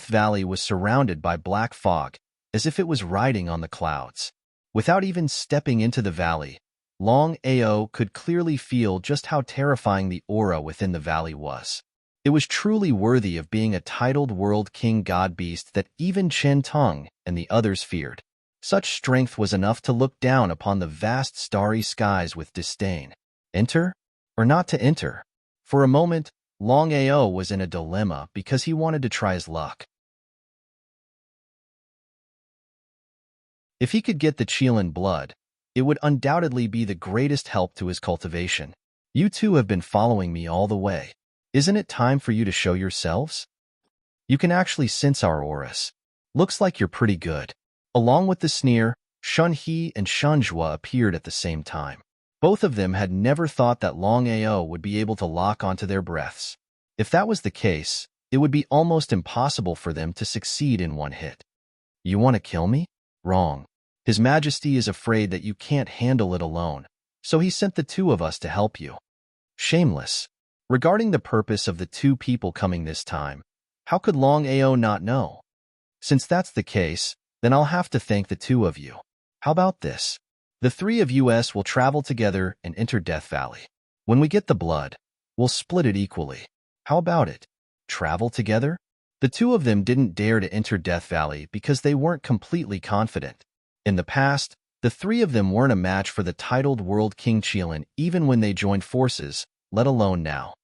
Valley was surrounded by black fog, as if it was riding on the clouds. Without even stepping into the valley, Longao could clearly feel just how terrifying the aura within the valley was. It was truly worthy of being a titled World King God Beast that even Chen Tong and the others feared. Such strength was enough to look down upon the vast starry skies with disdain. Enter or not to enter? For a moment, Longao was in a dilemma because he wanted to try his luck. If he could get the Qilin blood, it would undoubtedly be the greatest help to his cultivation. You two have been following me all the way. Isn't it time for you to show yourselves? You can actually sense our auras. Looks like you're pretty good. Along with the sneer, Shunhe and Shunjua appeared at the same time. Both of them had never thought that Longao would be able to lock onto their breaths. If that was the case, it would be almost impossible for them to succeed in one hit. You want to kill me? Wrong. His Majesty is afraid that you can't handle it alone, so he sent the two of us to help you. Shameless. Regarding the purpose of the two people coming this time, how could Longao not know? Since that's the case, then I'll have to thank the two of you. How about this? The three of us will travel together and enter Death Valley. When we get the blood, we'll split it equally. How about it? Travel together? The two of them didn't dare to enter Death Valley because they weren't completely confident. In the past, the three of them weren't a match for the titled World King Qilin even when they joined forces, let alone now.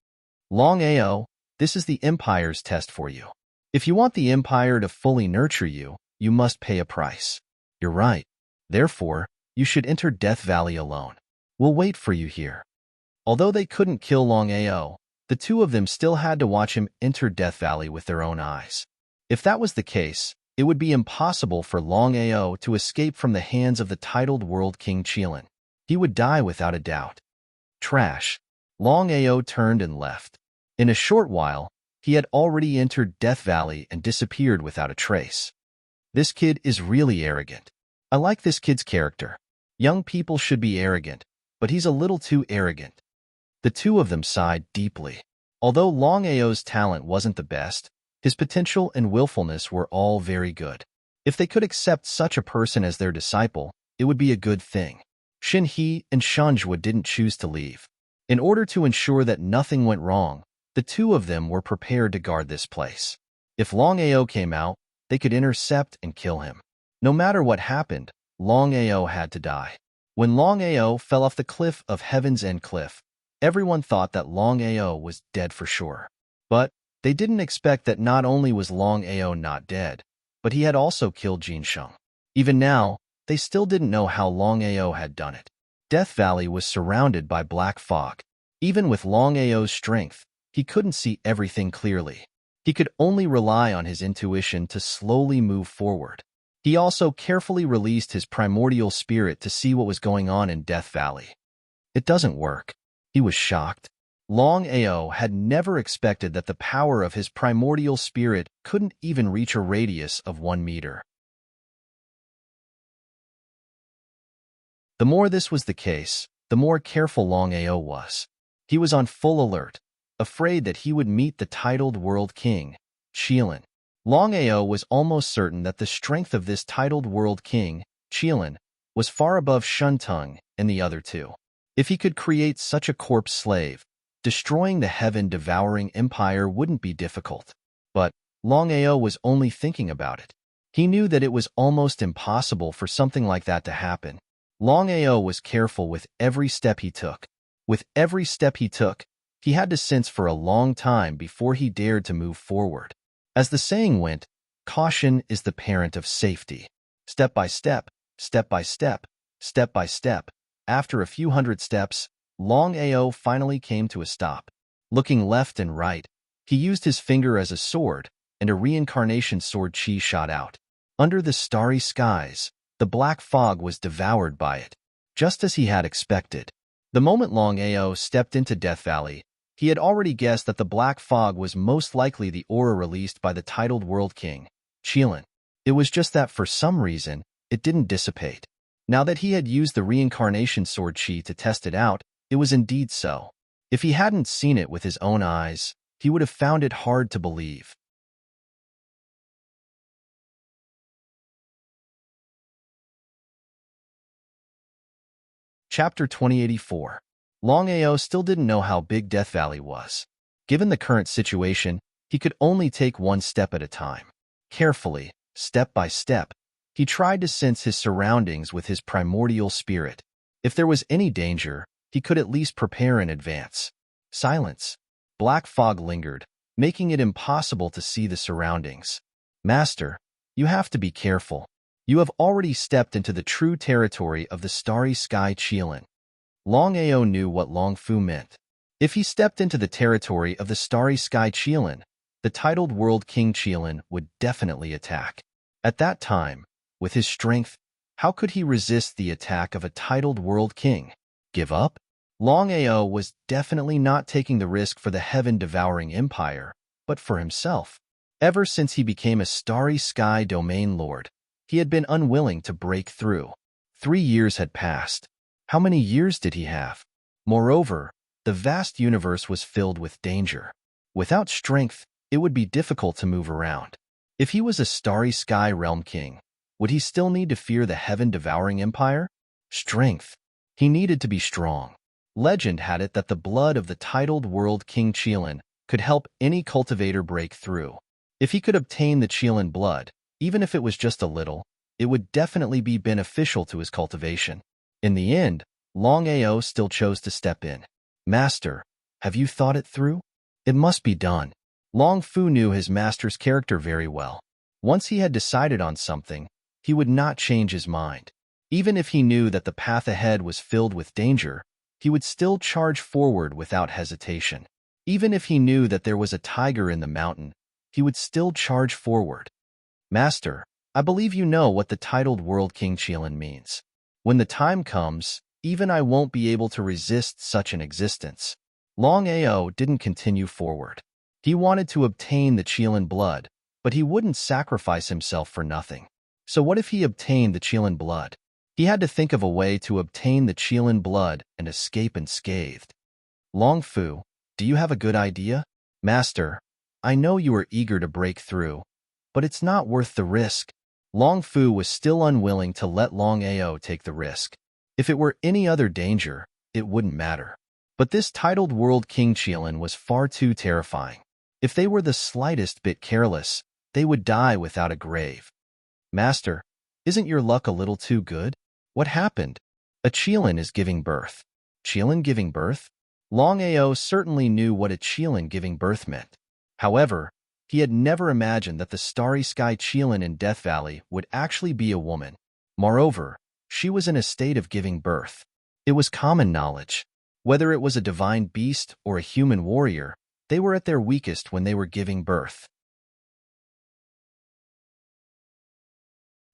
Longao, this is the Empire's test for you. If you want the Empire to fully nurture you, you must pay a price. You're right. Therefore, you should enter Death Valley alone. We'll wait for you here. Although they couldn't kill Longao, the two of them still had to watch him enter Death Valley with their own eyes. If that was the case, it would be impossible for Longao to escape from the hands of the titled World King Qilin. He would die without a doubt. Trash. Longao turned and left. In a short while, he had already entered Death Valley and disappeared without a trace. This kid is really arrogant. I like this kid's character. Young people should be arrogant, but he's a little too arrogant. The two of them sighed deeply. Although Longao's talent wasn't the best, his potential and willfulness were all very good. If they could accept such a person as their disciple, it would be a good thing. Xinhe and Shanjua didn't choose to leave. In order to ensure that nothing went wrong, the two of them were prepared to guard this place. If Longao came out, they could intercept and kill him. No matter what happened, Longao had to die. When Longao fell off the cliff of Heaven's End Cliff, everyone thought that Longao was dead for sure. But they didn't expect that not only was Longao not dead, but he had also killed Jinsheng. Even now, they still didn't know how Longao had done it. Death Valley was surrounded by black fog. Even with Longao's strength, he couldn't see everything clearly. He could only rely on his intuition to slowly move forward. He also carefully released his primordial spirit to see what was going on in Death Valley. It doesn't work. He was shocked. Longao had never expected that the power of his primordial spirit couldn't even reach a radius of 1 meter. The more this was the case, the more careful Longao was. He was on full alert, afraid that he would meet the titled World King, Qilin. Longao was almost certain that the strength of this titled World King, Qilin, was far above Shuntung and the other two. If he could create such a corpse slave, destroying the heaven-devouring empire wouldn't be difficult. But Longao was only thinking about it. He knew that it was almost impossible for something like that to happen. Longao was careful with every step he took. With every step he took, he had to sense for a long time before he dared to move forward. As the saying went, caution is the parent of safety. Step by step, step by step, step by step. After a few hundred steps, Longao finally came to a stop. Looking left and right, He used his finger as a sword, and a reincarnation sword chi shot out. Under the starry skies, the black fog was devoured by it, just as he had expected. The moment Longao stepped into Death Valley, he had already guessed that the black fog was most likely the aura released by the titled World King, Qilin. It was just that for some reason, it didn't dissipate. Now that he had used the reincarnation sword chi to test it out, it was indeed so. If he hadn't seen it with his own eyes, he would have found it hard to believe. Chapter 2084. Longao still didn't know how big Death Valley was. Given the current situation, he could only take one step at a time. Carefully, step by step, he tried to sense his surroundings with his primordial spirit. If there was any danger, he could at least prepare in advance. Silence. Black fog lingered, making it impossible to see the surroundings. Master, you have to be careful. You have already stepped into the true territory of the starry sky Qilin. Longao knew what Long Fu meant. If he stepped into the territory of the starry sky Qilin, the titled World King Qilin would definitely attack. At that time, with his strength, how could he resist the attack of a titled World King? Give up? Longao was definitely not taking the risk for the heaven-devouring empire, but for himself. Ever since he became a starry sky domain lord, he had been unwilling to break through. 3 years had passed. How many years did he have? Moreover, the vast universe was filled with danger. Without strength, it would be difficult to move around. If he was a starry sky realm king, would he still need to fear the heaven-devouring empire? Strength. He needed to be strong. Legend had it that the blood of the titled World King Qilin could help any cultivator break through. If he could obtain the Qilin blood, even if it was just a little, it would definitely be beneficial to his cultivation. In the end, Longao still chose to step in. Master, have you thought it through? It must be done. Long Fu knew his master's character very well. Once he had decided on something, he would not change his mind. Even if he knew that the path ahead was filled with danger, he would still charge forward without hesitation. Even if he knew that there was a tiger in the mountain, he would still charge forward. Master, I believe you know what the titled World King Qilin means. When the time comes, even I won't be able to resist such an existence. Longao didn't continue forward. He wanted to obtain the Qilin blood, but he wouldn't sacrifice himself for nothing. So what if he obtained the Qilin blood? He had to think of a way to obtain the Qilin blood and escape unscathed. Long Fu, do you have a good idea? Master, I know you are eager to break through, but it's not worth the risk. Long Fu was still unwilling to let Longao take the risk. If it were any other danger, it wouldn't matter. But this titled World King Qilin was far too terrifying. If they were the slightest bit careless, they would die without a grave. Master, isn't your luck a little too good? What happened? A Qilin is giving birth. Qilin giving birth? Longao certainly knew what a Qilin giving birth meant. However, he had never imagined that the starry sky Qilin in Death Valley would actually be a woman. Moreover, she was in a state of giving birth. It was common knowledge. Whether it was a divine beast or a human warrior, they were at their weakest when they were giving birth.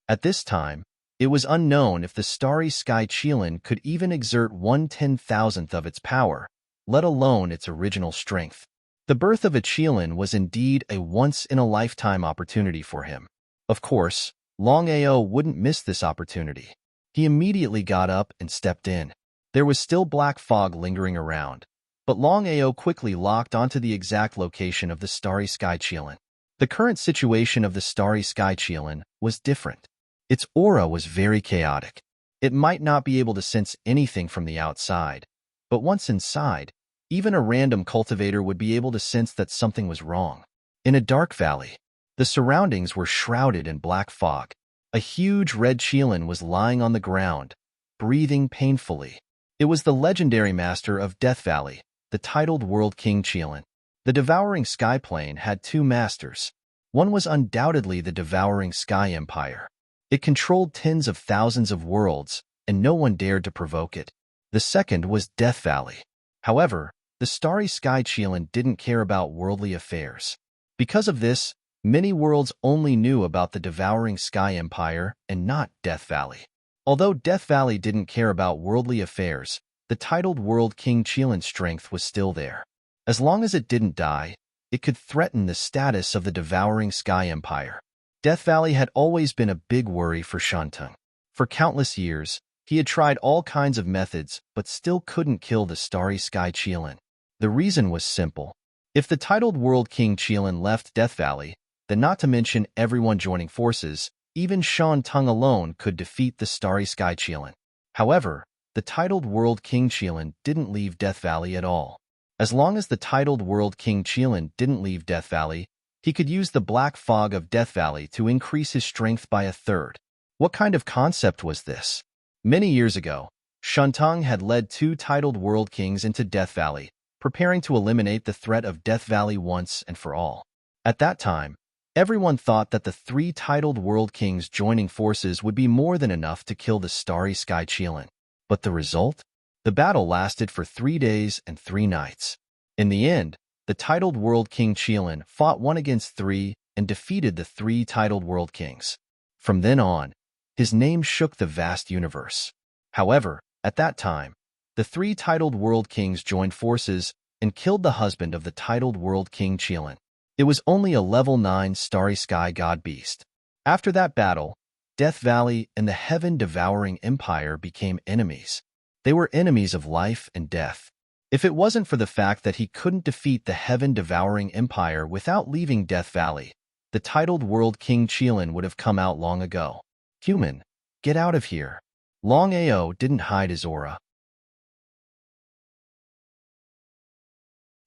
At this time, it was unknown if the starry sky Qilin could even exert 1/10,000th of its power, let alone its original strength. The birth of a Qilin was indeed a once-in-a-lifetime opportunity for him. Of course, Longao wouldn't miss this opportunity. He immediately got up and stepped in. There was still black fog lingering around, but Longao quickly locked onto the exact location of the starry sky Qilin. The current situation of the starry sky Qilin was different. Its aura was very chaotic. It might not be able to sense anything from the outside, but once inside, even a random cultivator would be able to sense that something was wrong. In a dark valley, the surroundings were shrouded in black fog. A huge red Qilin was lying on the ground, breathing painfully. It was the legendary master of Death Valley, the titled World King Qilin. The devouring sky plane had 2 masters. One was undoubtedly the devouring sky empire. It controlled tens of thousands of worlds, and no one dared to provoke it. The second was Death Valley. However, the starry sky Qilin didn't care about worldly affairs. Because of this, many worlds only knew about the devouring Sky Empire and not Death Valley. Although Death Valley didn't care about worldly affairs, the titled World King Qilin's strength was still there. As long as it didn't die, it could threaten the status of the devouring Sky Empire. Death Valley had always been a big worry for Shantung. For countless years, he had tried all kinds of methods but still couldn't kill the starry sky Qilin. The reason was simple. If the titled World King Qilin left Death Valley, then not to mention everyone joining forces, even Shantung alone could defeat the starry sky Qilin. However, the titled World King Qilin didn't leave Death Valley at all. As long as the titled World King Qilin didn't leave Death Valley, he could use the black fog of Death Valley to increase his strength by a third. What kind of concept was this? Many years ago, Shantung had led 2 titled World Kings into Death Valley, preparing to eliminate the threat of Death Valley once and for all. At that time, everyone thought that the 3 titled World Kings joining forces would be more than enough to kill the starry sky Qilin. But the result? The battle lasted for 3 days and 3 nights. In the end, the titled World King Qilin fought 1 against 3 and defeated the 3 titled World Kings. From then on, his name shook the vast universe. However, at that time, the 3 titled World Kings joined forces and killed the husband of the titled World King Qilin. It was only a level 9 starry sky god beast. After that battle, Death Valley and the heaven-devouring empire became enemies. They were enemies of life and death. If it wasn't for the fact that he couldn't defeat the heaven-devouring empire without leaving Death Valley, the titled World King Qilin would have come out long ago. Human, get out of here. Longao didn't hide his aura.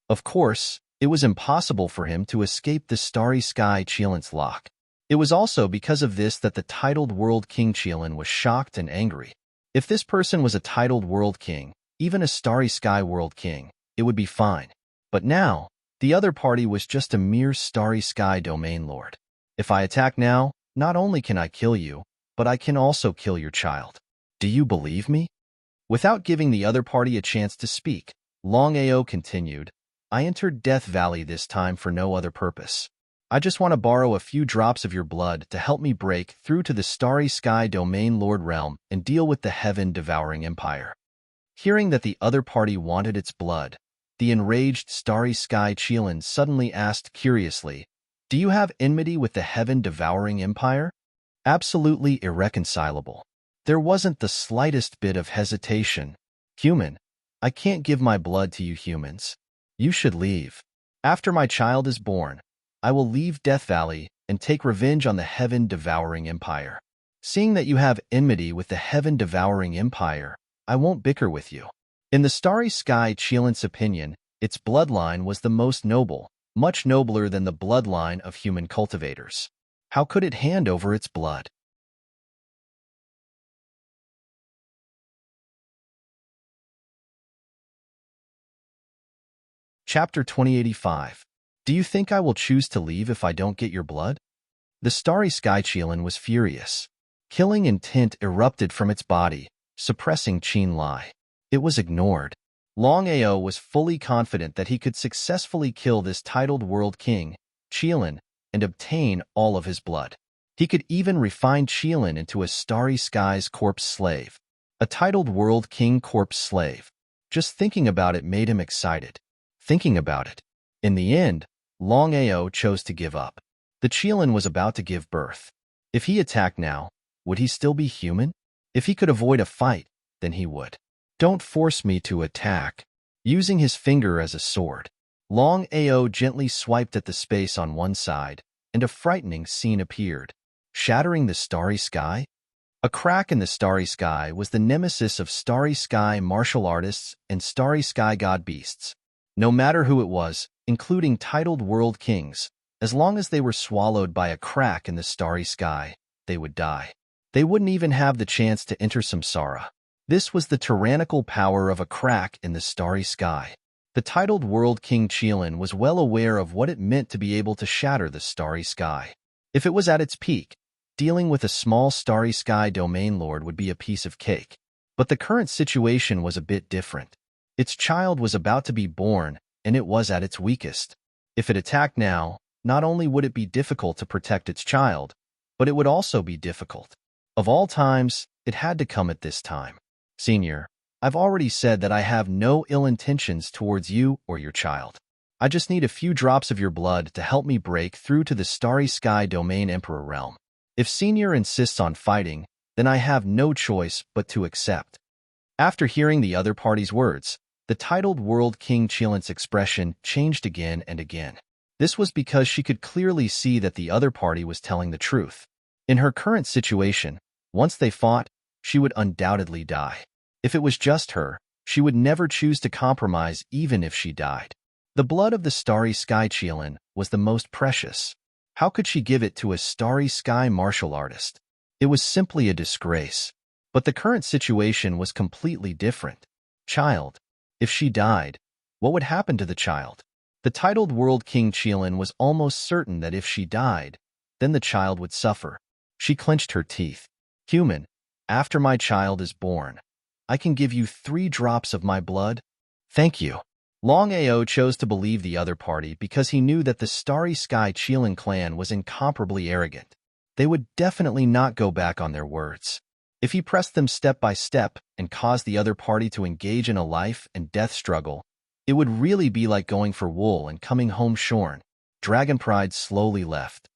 Of course, it was impossible for him to escape the starry sky Qilin's lock. It was also because of this that the titled World King Qilin was shocked and angry. If this person was a titled World King, even a starry sky World King, it would be fine. But now, the other party was just a mere starry sky domain lord. If I attack now, not only can I kill you, but I can also kill your child. Do you believe me? Without giving the other party a chance to speak, Longao continued, I entered Death Valley this time for no other purpose. I just want to borrow a few drops of your blood to help me break through to the starry sky domain lord realm and deal with the heaven-devouring empire. Hearing that the other party wanted its blood, the enraged starry sky Qilin suddenly asked curiously, Do you have enmity with the heaven-devouring empire? Absolutely irreconcilable. There wasn't the slightest bit of hesitation. Human, I can't give my blood to you humans. You should leave. After my child is born, I will leave Death Valley and take revenge on the heaven-devouring empire. Seeing that you have enmity with the heaven-devouring empire, I won't bicker with you. In the starry sky Qilin's opinion, its bloodline was the most noble, much nobler than the bloodline of human cultivators. How could it hand over its blood? Chapter 2085. Do you think I will choose to leave if I don't get your blood? The starry sky Qilin was furious. Killing intent erupted from its body, suppressing Qin Lai. It was ignored. Longao was fully confident that he could successfully kill this titled World King, Qilin, and obtain all of his blood. He could even refine Qilin into a starry sky's corpse slave. A titled World King corpse slave. Just thinking about it made him excited. Thinking about it. In the end, Longao chose to give up. The Qilin was about to give birth. If he attacked now, would he still be human? If he could avoid a fight, then he would. Don't force me to attack. Using his finger as a sword, Longao gently swiped at the space on one side, and a frightening scene appeared. Shattering the starry sky? A crack in the starry sky was the nemesis of starry sky martial artists and starry sky god beasts. No matter who it was, including titled world kings, as long as they were swallowed by a crack in the starry sky, they would die. They wouldn't even have the chance to enter samsara. This was the tyrannical power of a crack in the starry sky. The titled World King Qilin was well aware of what it meant to be able to shatter the starry sky. If it was at its peak, dealing with a small starry sky domain lord would be a piece of cake. But the current situation was a bit different. Its child was about to be born, and it was at its weakest. If it attacked now, not only would it be difficult to protect its child, but it would also be difficult. Of all times, it had to come at this time. Senior, I've already said that I have no ill intentions towards you or your child. I just need a few drops of your blood to help me break through to the Starry Sky Domain Emperor realm. If Senior insists on fighting, then I have no choice but to accept. After hearing the other party's words, the titled World King Qilin's expression changed again and again. This was because she could clearly see that the other party was telling the truth. In her current situation, once they fought, she would undoubtedly die. If it was just her, she would never choose to compromise even if she died. The blood of the Starry Sky Qilin was the most precious. How could she give it to a Starry Sky martial artist? It was simply a disgrace. But the current situation was completely different. Child. If she died, what would happen to the child? The titled World King Qilin was almost certain that if she died, then the child would suffer. She clenched her teeth. Human, after my child is born, I can give you 3 drops of my blood? Thank you. Longao chose to believe the other party because he knew that the Starry Sky Qilin clan was incomparably arrogant. They would definitely not go back on their words. If he pressed them step by step and caused the other party to engage in a life and death struggle, it would really be like going for wool and coming home shorn. Dragon Pride slowly left.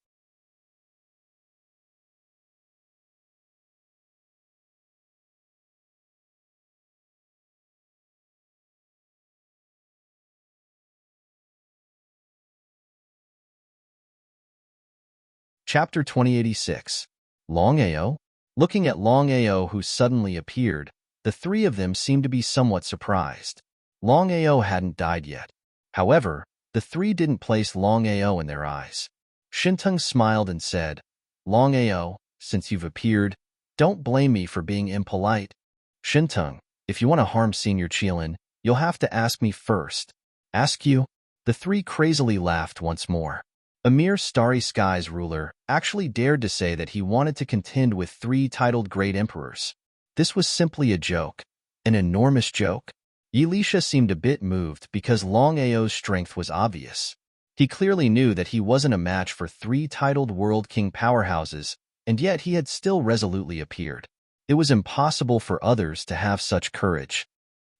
Chapter 2086. Longao? Looking at Longao who suddenly appeared, the 3 of them seemed to be somewhat surprised. Longao hadn't died yet. However, the 3 didn't place Longao in their eyes. Shintung smiled and said, Longao, since you've appeared, don't blame me for being impolite. Shintung, if you want to harm Senior Qilin, you'll have to ask me first. Ask you? The 3 crazily laughed once more. A mere Starry Skies ruler actually dared to say that he wanted to contend with 3 titled Great Emperors. This was simply a joke. An enormous joke. Yilisha seemed a bit moved because Longao's strength was obvious. He clearly knew that he wasn't a match for 3 titled World King powerhouses, and yet he had still resolutely appeared. It was impossible for others to have such courage.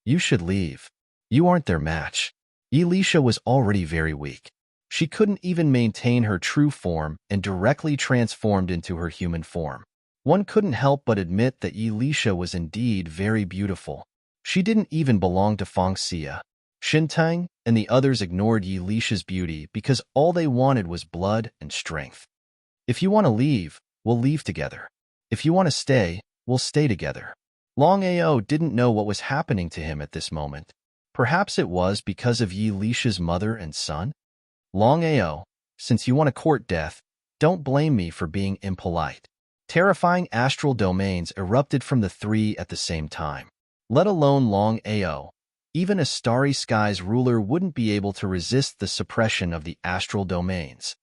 You should leave. You aren't their match. Yilisha was already very weak. She couldn't even maintain her true form and directly transformed into her human form. One couldn't help but admit that Yilisha was indeed very beautiful. She didn't even belong to Fengxia. Shintang and the others ignored Yilisha's beauty because all they wanted was blood and strength. If you want to leave, we'll leave together. If you want to stay, we'll stay together. Longao didn't know what was happening to him at this moment. Perhaps it was because of Yilisha's mother and son? Longao, since you want to court death, don't blame me for being impolite. Terrifying astral domains erupted from the 3 at the same time. Let alone Longao. Even a Starry Skies ruler wouldn't be able to resist the suppression of the astral domains.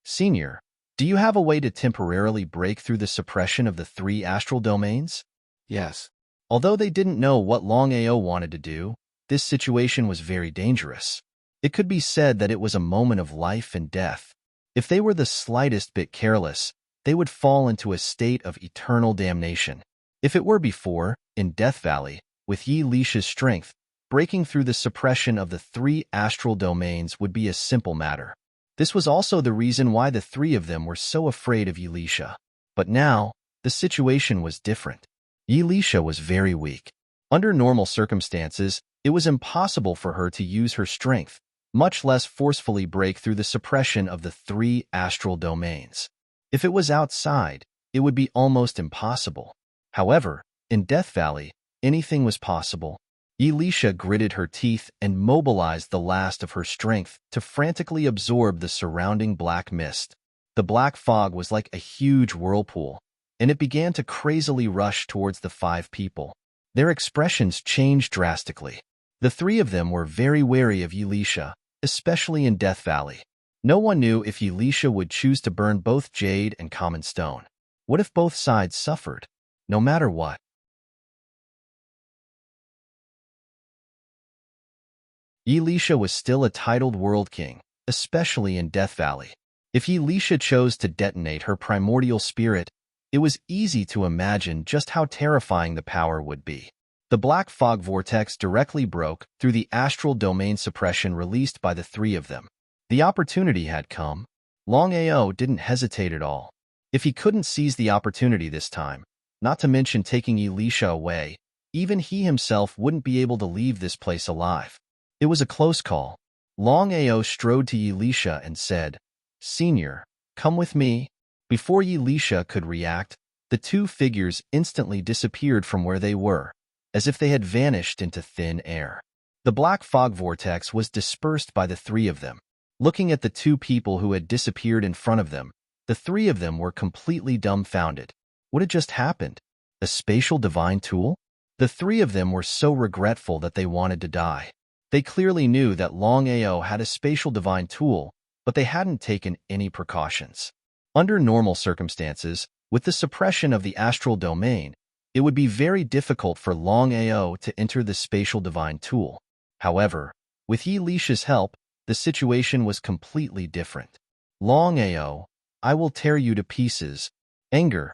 Senior, do you have a way to temporarily break through the suppression of the 3 astral domains? Yes. Although they didn't know what Longao wanted to do, this situation was very dangerous. It could be said that it was a moment of life and death. If they were the slightest bit careless, they would fall into a state of eternal damnation. If it were before, in Death Valley, with Yilisha's strength, breaking through the suppression of the 3 astral domains would be a simple matter. This was also the reason why the 3 of them were so afraid of Yilisha. But now, the situation was different. Yilisha was very weak. Under normal circumstances, it was impossible for her to use her strength, much less forcefully break through the suppression of the 3 astral domains. If it was outside, it would be almost impossible. However, in Death Valley, anything was possible. Yilisha gritted her teeth and mobilized the last of her strength to frantically absorb the surrounding black mist. The black fog was like a huge whirlpool, and it began to crazily rush towards the 5 people. Their expressions changed drastically. The 3 of them were very wary of Yilisha, especially in Death Valley. No one knew if Yilisha would choose to burn both jade and common stone. What if both sides suffered? No matter what, Yilisha was still a titled world king, especially in Death Valley. If Yilisha chose to detonate her primordial spirit, it was easy to imagine just how terrifying the power would be. The black fog vortex directly broke through the astral domain suppression released by the three of them. The opportunity had come. Longao didn't hesitate at all. If he couldn't seize the opportunity this time, not to mention taking Yilisha away, even he himself wouldn't be able to leave this place alive. It was a close call. Longao strode to Yilisha and said, "Senior, come with me." Before Yilisha could react, the two figures instantly disappeared from where they were, as if they had vanished into thin air. The black fog vortex was dispersed by the three of them. Looking at the two people who had disappeared in front of them, the three of them were completely dumbfounded. What had just happened? A spatial divine tool? The three of them were so regretful that they wanted to die. They clearly knew that Longao had a spatial divine tool, but they hadn't taken any precautions. Under normal circumstances, with the suppression of the astral domain, it would be very difficult for Longao to enter the spatial divine tool. However, with Yilisha's help, the situation was completely different. Longao, I will tear you to pieces. Anger.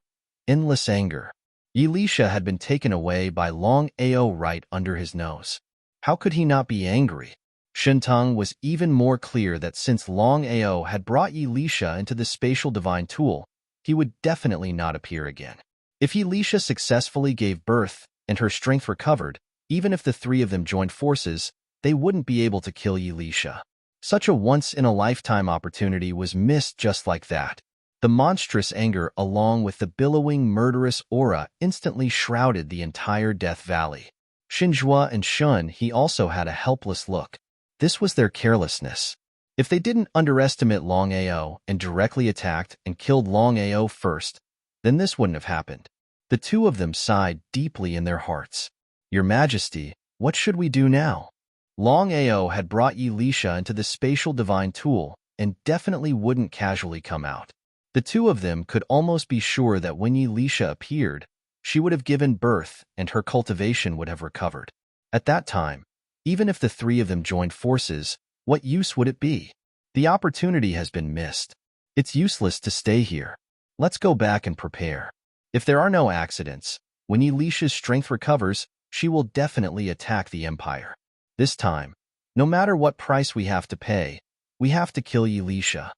Endless anger. Yilisha had been taken away by Longao right under his nose. How could he not be angry? Shentang was even more clear that since Longao had brought Yilisha into the spatial divine tool, he would definitely not appear again. If Yilisha successfully gave birth and her strength recovered, even if the three of them joined forces, they wouldn't be able to kill Yilisha. Such a once-in-a-lifetime opportunity was missed just like that. The monstrous anger along with the billowing murderous aura instantly shrouded the entire Death Valley. Xinjue and Shun he also had a helpless look. This was their carelessness. If they didn't underestimate Longao and directly attacked and killed Longao first, then this wouldn't have happened. The two of them sighed deeply in their hearts. Your Majesty, what should we do now? Longao had brought Yilisha into the spatial divine tool and definitely wouldn't casually come out. The two of them could almost be sure that when Yilisha appeared, she would have given birth and her cultivation would have recovered. At that time, even if the three of them joined forces, what use would it be? The opportunity has been missed. It's useless to stay here. Let's go back and prepare. If there are no accidents, when Yilisha's strength recovers, she will definitely attack the Empire. This time, no matter what price we have to pay, we have to kill Yilisha.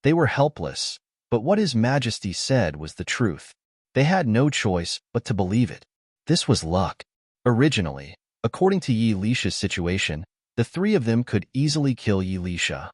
They were helpless, but what His Majesty said was the truth. They had no choice but to believe it. This was luck. Originally, according to Yilisha's situation, the three of them could easily kill Yilisha.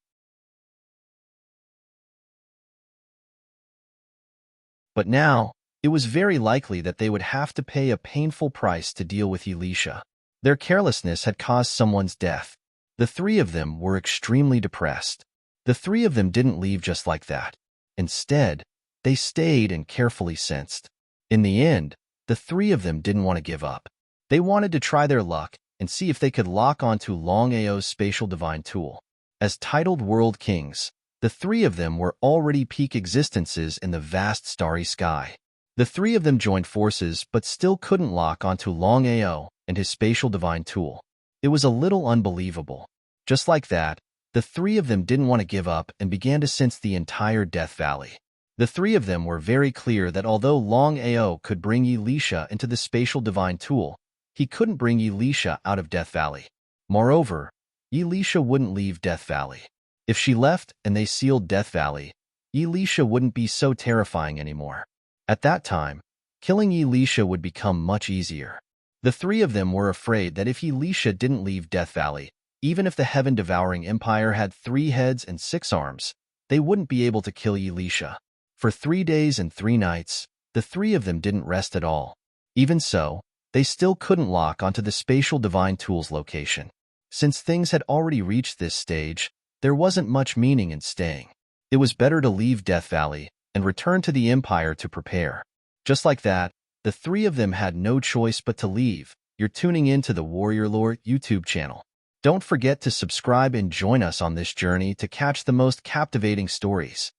But now, it was very likely that they would have to pay a painful price to deal with Yilisha. Their carelessness had caused someone's death. The three of them were extremely depressed. The three of them didn't leave just like that. Instead, they stayed and carefully sensed. In the end, the three of them didn't want to give up. They wanted to try their luck and see if they could lock onto Longao's spatial divine tool. As titled world kings, the three of them were already peak existences in the vast starry sky. The three of them joined forces but still couldn't lock onto Longao and his spatial divine tool. It was a little unbelievable. Just like that, the three of them didn't want to give up and began to sense the entire Death Valley. The three of them were very clear that although Longao could bring Yilisha into the spatial divine tool, he couldn't bring Yilisha out of Death Valley. Moreover, Yilisha wouldn't leave Death Valley. If she left and they sealed Death Valley, Yilisha wouldn't be so terrifying anymore. At that time, killing Yilisha would become much easier. The three of them were afraid that if Yilisha didn't leave Death Valley, even if the heaven-devouring empire had 3 heads and 6 arms, they wouldn't be able to kill Yilisha. For 3 days and 3 nights, the three of them didn't rest at all. Even so, they still couldn't lock onto the spatial divine tool's location. Since things had already reached this stage, there wasn't much meaning in staying. It was better to leave Death Valley and return to the Empire to prepare. Just like that, the three of them had no choice but to leave. You're tuning in to the Warrior Lore YouTube channel. Don't forget to subscribe and join us on this journey to catch the most captivating stories.